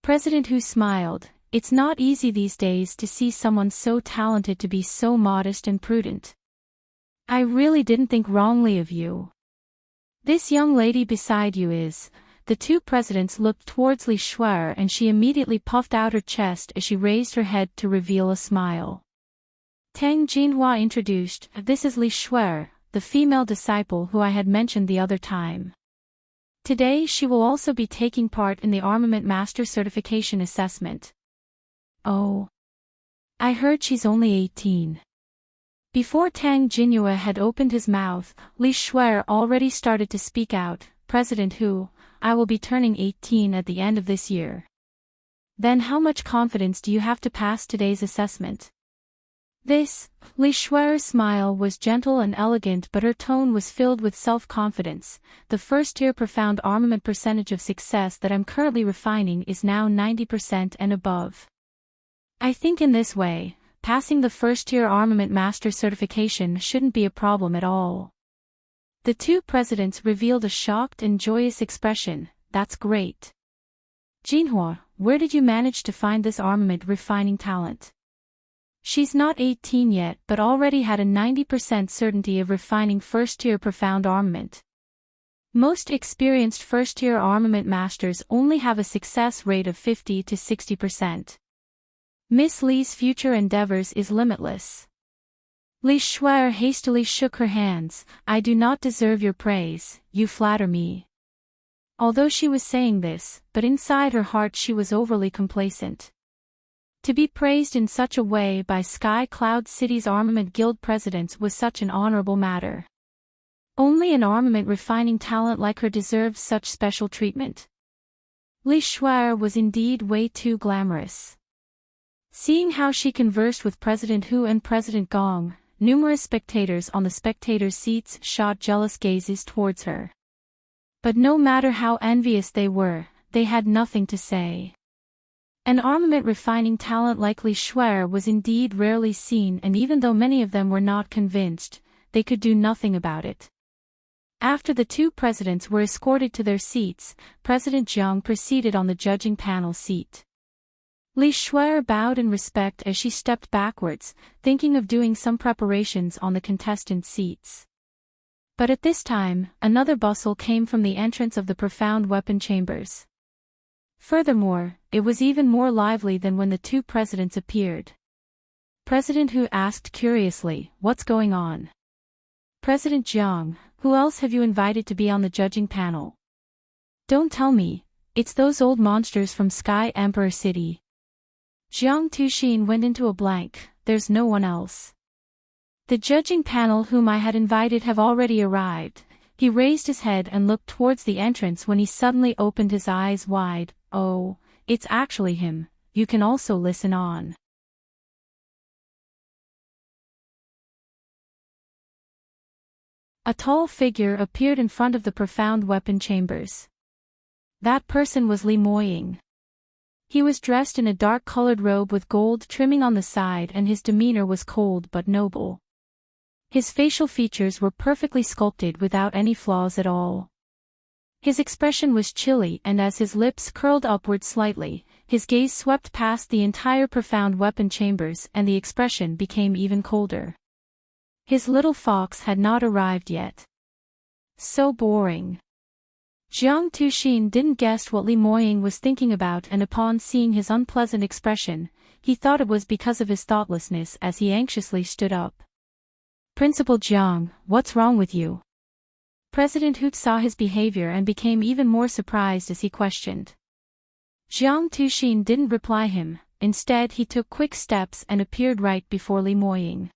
President Hu smiled. It's not easy these days to see someone so talented to be so modest and prudent. I really didn't think wrongly of you. This young lady beside you is. The two presidents looked towards Li Shuer and she immediately puffed out her chest as she raised her head to reveal a smile. Tang Jinhua introduced, this is Li Shuer, the female disciple who I had mentioned the other time. Today she will also be taking part in the Armament Master Certification Assessment. Oh. I heard she's only 18. Before Tang Jinhua had opened his mouth, Li Shuer already started to speak out, President Hu, I will be turning 18 at the end of this year. Then how much confidence do you have to pass today's assessment? This, Li Shuer's smile was gentle and elegant, but her tone was filled with self-confidence. The first-tier profound armament percentage of success that I'm currently refining is now 90% and above. I think in this way, passing the first-tier Armament Master certification shouldn't be a problem at all. The two presidents revealed a shocked and joyous expression. That's great. Jinhua, where did you manage to find this armament refining talent? She's not 18 yet but already had a 90% certainty of refining first-tier profound armament. Most experienced first-tier armament masters only have a success rate of 50 to 60%. Miss Li's future endeavors is limitless. Li Shuer hastily shook her hands. I do not deserve your praise, you flatter me. Although she was saying this, but inside her heart she was overly complacent. To be praised in such a way by Sky Cloud City's Armament Guild presidents was such an honorable matter. Only an armament refining talent like her deserved such special treatment. Li Shuer was indeed way too glamorous. Seeing how she conversed with President Hu and President Gong, numerous spectators on the spectators' seats shot jealous gazes towards her. But no matter how envious they were, they had nothing to say. An armament refining talent like Li Shuer was indeed rarely seen, and even though many of them were not convinced, they could do nothing about it. After the two presidents were escorted to their seats, President Jiang proceeded on the judging panel seat. Li Shuer bowed in respect as she stepped backwards, thinking of doing some preparations on the contestant seats. But at this time, another bustle came from the entrance of the profound weapon chambers. Furthermore, it was even more lively than when the two presidents appeared. President Hu asked curiously, "What's going on?" President Jiang, "Who else have you invited to be on the judging panel?" "Don't tell me, it's those old monsters from Sky Emperor City." Jiang Tuxin went into a blank. There's no one else. The judging panel whom I had invited have already arrived. He raised his head and looked towards the entrance when he suddenly opened his eyes wide. Oh, it's actually him. You can also listen on. A tall figure appeared in front of the profound weapon chambers. That person was Li Moying. He was dressed in a dark-colored robe with gold trimming on the side, and his demeanor was cold but noble. His facial features were perfectly sculpted without any flaws at all. His expression was chilly, and as his lips curled upward slightly, his gaze swept past the entire profound weapon chambers and the expression became even colder. His little fox had not arrived yet. So boring. Jiang Tuxin didn't guess what Li Moying was thinking about, and upon seeing his unpleasant expression, he thought it was because of his thoughtlessness as he anxiously stood up. "Principal Jiang, what's wrong with you?" President Hu saw his behavior and became even more surprised as he questioned. Jiang Tuxin didn't reply him, instead he took quick steps and appeared right before Li Moying.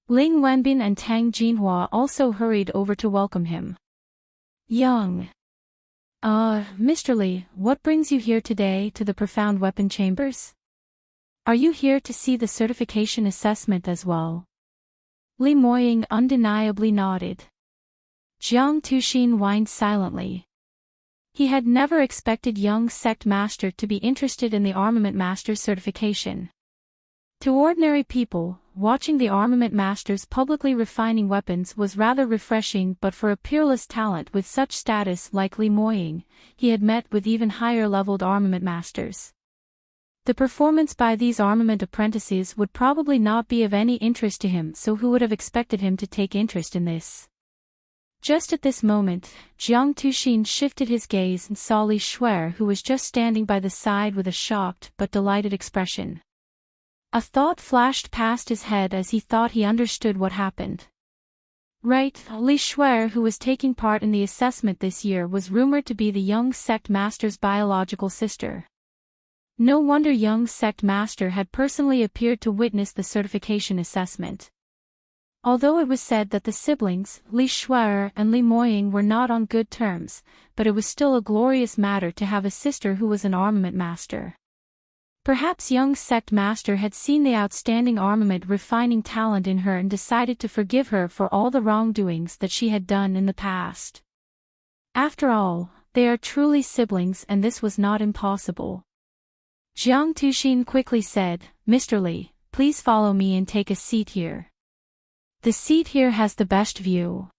Ling Wenbin and Tang Jinhua also hurried over to welcome him. Mr. Li, what brings you here today to the profound weapon chambers? Are you here to see the certification assessment as well? Li Moying undeniably nodded. Jiang Tuxin whined silently. He had never expected young sect master to be interested in the armament master's certification. To ordinary people, watching the armament masters publicly refining weapons was rather refreshing, but for a peerless talent with such status like Li Moying, he had met with even higher-leveled armament masters. The performance by these armament apprentices would probably not be of any interest to him, so who would have expected him to take interest in this? Just at this moment, Jiang Tuxin shifted his gaze and saw Li Shuer, who was just standing by the side with a shocked but delighted expression. A thought flashed past his head as he thought he understood what happened. Right, Li Shuer, who was taking part in the assessment this year, was rumored to be the young sect master's biological sister. No wonder young sect master had personally appeared to witness the certification assessment. Although it was said that the siblings, Li Shuer and Li Moying, were not on good terms, but it was still a glorious matter to have a sister who was an armament master. Perhaps young sect master had seen the outstanding armament refining talent in her and decided to forgive her for all the wrongdoings that she had done in the past. After all, they are truly siblings, and this was not impossible. Jiang Tuxin quickly said, "Mr. Li, please follow me and take a seat here. The seat here has the best view."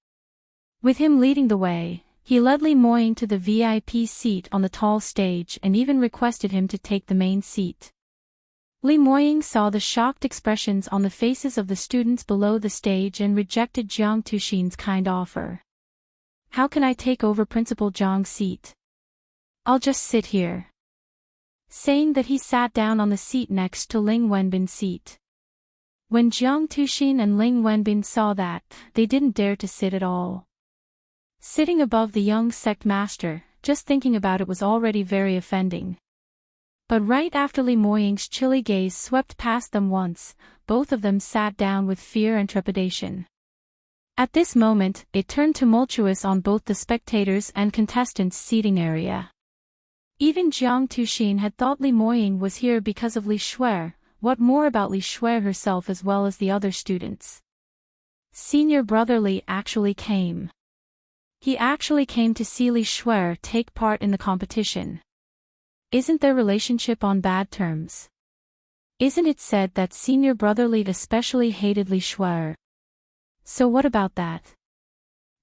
With him leading the way, he led Li Moying to the VIP seat on the tall stage and even requested him to take the main seat. Li Moying saw the shocked expressions on the faces of the students below the stage and rejected Jiang Tuxin's kind offer. "How can I take over Principal Jiang's seat? I'll just sit here." saying that he sat down on the seat next to Ling Wenbin's seat. When Jiang Tuxin and Ling Wenbin saw that, they didn't dare to sit at all. Sitting above the young sect master, just thinking about it was already very offending. But right after Li Moying's chilly gaze swept past them once, both of them sat down with fear and trepidation. At this moment, it turned tumultuous on both the spectators' and contestants' seating area. Even Jiang Tuxin had thought Li Moying was here because of Li Shuer. What more about Li Shuer herself as well as the other students? Senior brother Li actually came. He actually came to see Li Shuer take part in the competition. Isn't their relationship on bad terms? Isn't it said that senior brother Li especially hated Li Shuer? So what about that?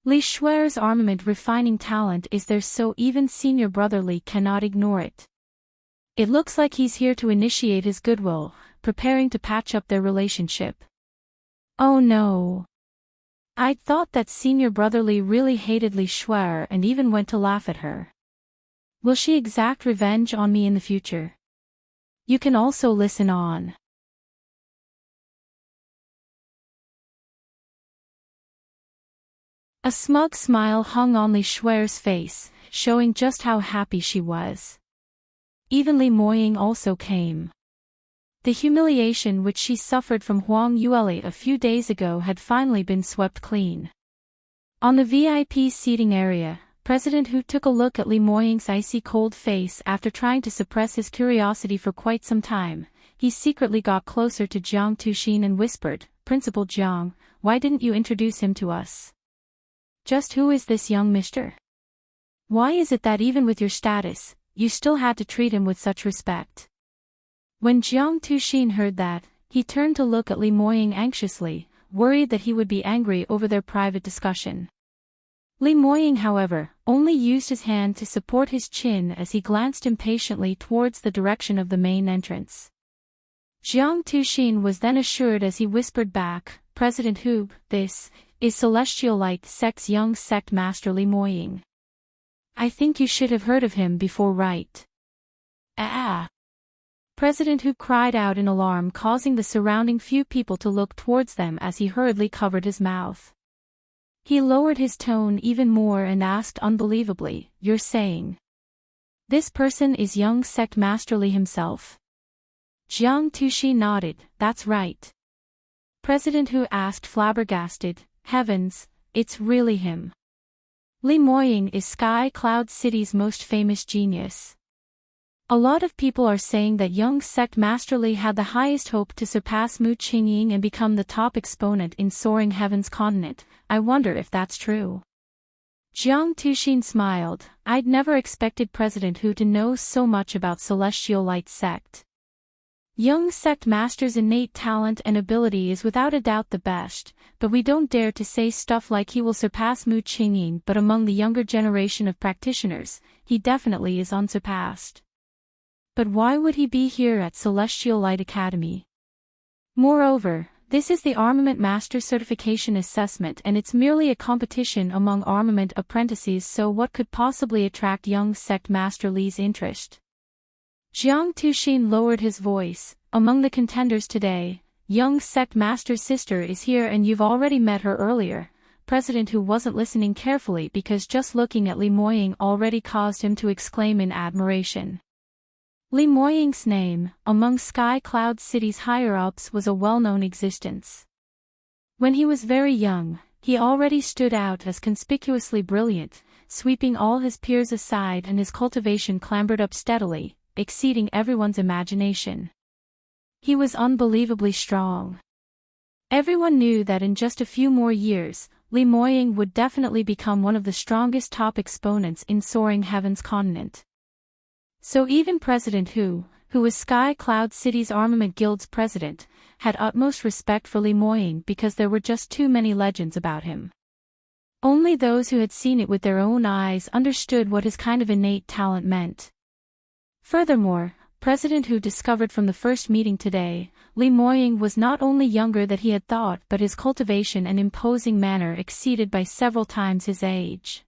Li Shuer's armament refining talent is there, so even senior brother Li cannot ignore it. It looks like he's here to initiate his goodwill, preparing to patch up their relationship. Oh no. I'd thought that senior brother Li really hated Li Shuer and even went to laugh at her. Will she exact revenge on me in the future? You can also listen on. A smug smile hung on Li Shuer's face, showing just how happy she was. Even Li Moying also came. The humiliation which she suffered from Huang Yueli a few days ago had finally been swept clean. On the VIP seating area, President Hu took a look at Li Moying's icy cold face after trying to suppress his curiosity for quite some time. He secretly got closer to Jiang Tuxin and whispered, "Principal Jiang, why didn't you introduce him to us? Just who is this young mister? Why is it that even with your status, you still had to treat him with such respect?" When Jiang Tuxin heard that, he turned to look at Li Moying anxiously, worried that he would be angry over their private discussion. Li Moying, however, only used his hand to support his chin as he glanced impatiently towards the direction of the main entrance. Jiang Tuxin was then assured as he whispered back, "President Hu, this is Celestial Light Sect's young sect master Li Moying. I think you should have heard of him before, right?" "Ah!" President Hu cried out in alarm, causing the surrounding few people to look towards them as he hurriedly covered his mouth. He lowered his tone even more and asked unbelievably, "You're saying this person is young sect master Li himself?" Jiang Tuxin nodded, "That's right." President Hu asked flabbergasted, "Heavens, it's really him. Li Moying is Sky Cloud City's most famous genius. A lot of people are saying that young sect master Li had the highest hope to surpass Mu Qingying and become the top exponent in Soaring Heaven's continent. I wonder if that's true." Jiang Tuxin smiled. "I'd never expected President Hu to know so much about Celestial Light Sect. Young sect master's innate talent and ability is without a doubt the best, but we don't dare to say stuff like he will surpass Mu Qingying, but among the younger generation of practitioners, he definitely is unsurpassed. But why would he be here at Celestial Light Academy? Moreover, this is the Armament Master Certification Assessment and it's merely a competition among armament apprentices, so what could possibly attract young sect master Li's interest?" Jiang Tuxin lowered his voice. "Among the contenders today, young sect master's sister is here and you've already met her earlier." President Hu wasn't listening carefully because just looking at Li Moying already caused him to exclaim in admiration. Li Moying's name, among Sky Cloud City's higher-ups, was a well-known existence. When he was very young, he already stood out as conspicuously brilliant, sweeping all his peers aside, and his cultivation clambered up steadily, exceeding everyone's imagination. He was unbelievably strong. Everyone knew that in just a few more years, Li Moying would definitely become one of the strongest top exponents in Soaring Heaven's continent. So even President Hu, who was Sky Cloud City's Armament Guild's president, had utmost respect for Li Moying because there were just too many legends about him. Only those who had seen it with their own eyes understood what his kind of innate talent meant. Furthermore, President Hu discovered from the first meeting today, Li Moying was not only younger than he had thought, but his cultivation and imposing manner exceeded by several times his age.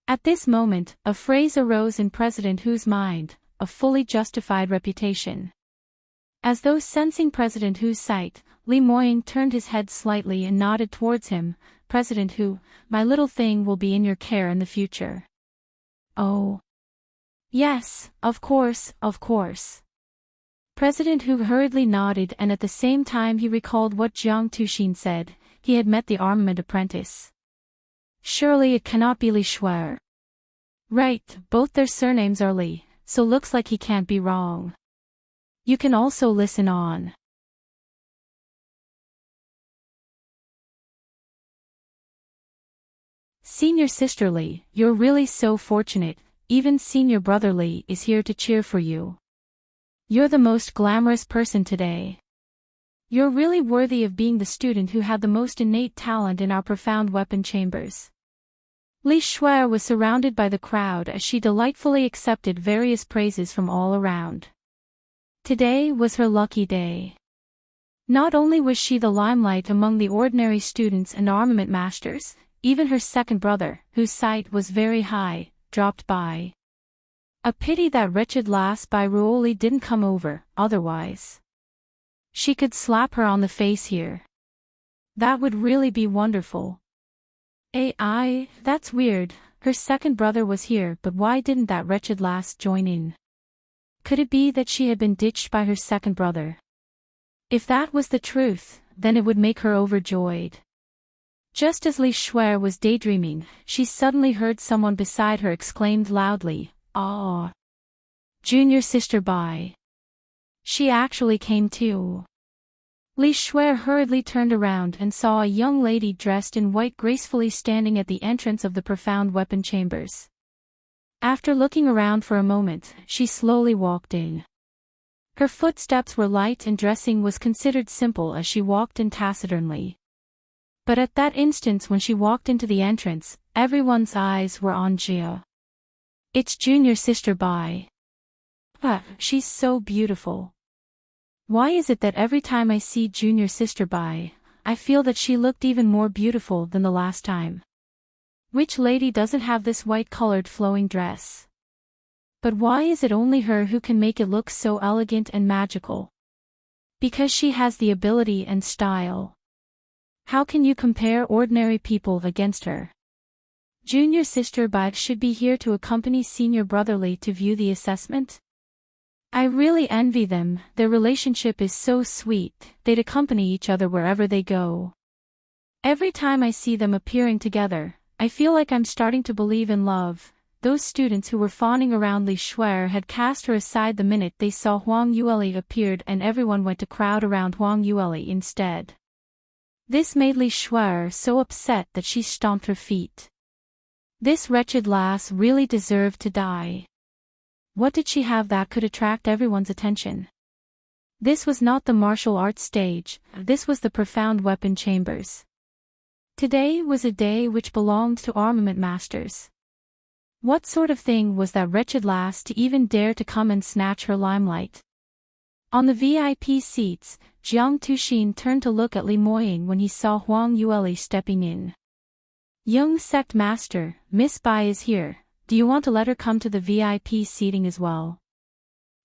At this moment, a phrase arose in President Hu's mind, a fully justified reputation. As though sensing President Hu's sight, Li Moying turned his head slightly and nodded towards him. President Hu, my little thing will be in your care in the future. Oh. Yes, of course, of course. President Hu hurriedly nodded, and at the same time he recalled what Jiang Tuxin said. He had met the armament apprentice. Surely it cannot be Li Shuer. Right, both their surnames are Li, so looks like he can't be wrong. You can also listen on. Senior Sister Li, you're really so fortunate. Even Senior Brother Li is here to cheer for you. You're the most glamorous person today. You're really worthy of being the student who had the most innate talent in our profound weapon chambers. Li Shuer was surrounded by the crowd as she delightfully accepted various praises from all around. Today was her lucky day. Not only was she the limelight among the ordinary students and armament masters, even her second brother, whose sight was very high, dropped by. A pity that wretched lass by Ruoli didn't come over, otherwise. She could slap her on the face here. That would really be wonderful. That's weird, her second brother was here, but why didn't that wretched lass join in? Could it be that she had been ditched by her second brother? If that was the truth, then it would make her overjoyed. Just as Li Shuer was daydreaming, she suddenly heard someone beside her exclaimed loudly, "Ah! Junior Sister Bai." She actually came too. Li Shuer hurriedly turned around and saw a young lady dressed in white gracefully standing at the entrance of the profound weapon chambers. After looking around for a moment, she slowly walked in. Her footsteps were light and dressing was considered simple as she walked in taciturnly. But at that instant when she walked into the entrance, everyone's eyes were on Jia. It's Junior Sister Bai. She's so beautiful. Why is it that every time I see Junior Sister Bai, I feel that she looked even more beautiful than the last time? Which lady doesn't have this white-colored flowing dress? But why is it only her who can make it look so elegant and magical? Because she has the ability and style. How can you compare ordinary people against her? Junior Sister Bai should be here to accompany Senior Brotherly to view the assessment. I really envy them, their relationship is so sweet, they'd accompany each other wherever they go. Every time I see them appearing together, I feel like I'm starting to believe in love. Those students who were fawning around Li Shuer had cast her aside the minute they saw Huang Yueli appeared, and everyone went to crowd around Huang Yueli instead. This made Li Shuer so upset that she stomped her feet. This wretched lass really deserved to die. What did she have that could attract everyone's attention? This was not the martial arts stage, this was the profound weapon chambers. Today was a day which belonged to armament masters. What sort of thing was that wretched lass to even dare to come and snatch her limelight? On the VIP seats, Jiang Tuxin turned to look at Li Moying when he saw Huang Yueli stepping in. Young sect master, Miss Bai is here, do you want to let her come to the VIP seating as well?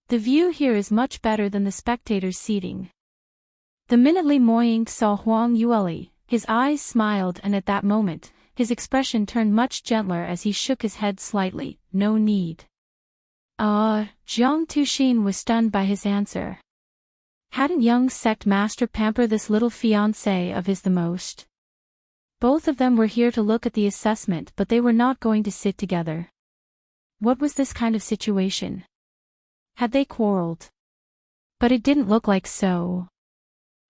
The view here is much better than the spectators' seating. The minute Li Moying saw Huang Yueli, his eyes smiled, and at that moment, his expression turned much gentler as he shook his head slightly. No need. Jiang Tuxin was stunned by his answer. Hadn't young sect master pamper this little fiancée of his the most? Both of them were here to look at the assessment, but they were not going to sit together. What was this kind of situation? Had they quarreled? But it didn't look like so.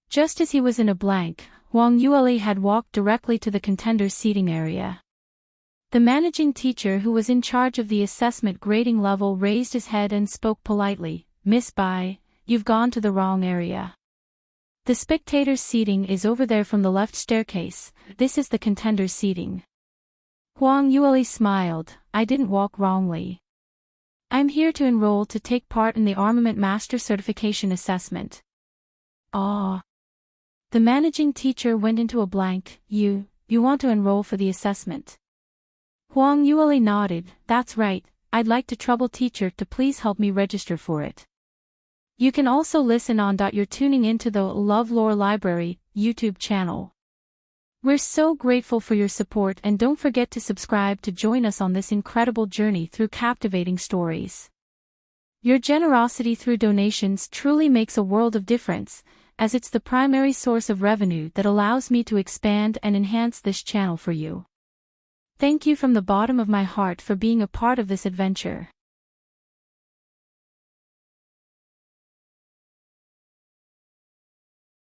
Just as he was in a blank, Huang Yueli had walked directly to the contenders' seating area. The managing teacher who was in charge of the assessment grading level raised his head and spoke politely, Miss Bai, you've gone to the wrong area. The spectators' seating is over there from the left staircase, this is the contenders' seating. Huang Yueli smiled, I didn't walk wrongly. I'm here to enroll to take part in the Armament Master Certification Assessment. The managing teacher went into a blank. You want to enroll for the assessment? Huang Yueli nodded, that's right, I'd like to trouble teacher to please help me register for it. You can also listen on. You're tuning into the LoveLore Library YouTube channel. We're so grateful for your support, and don't forget to subscribe to join us on this incredible journey through captivating stories. Your generosity through donations truly makes a world of difference, as it's the primary source of revenue that allows me to expand and enhance this channel for you. Thank you from the bottom of my heart for being a part of this adventure.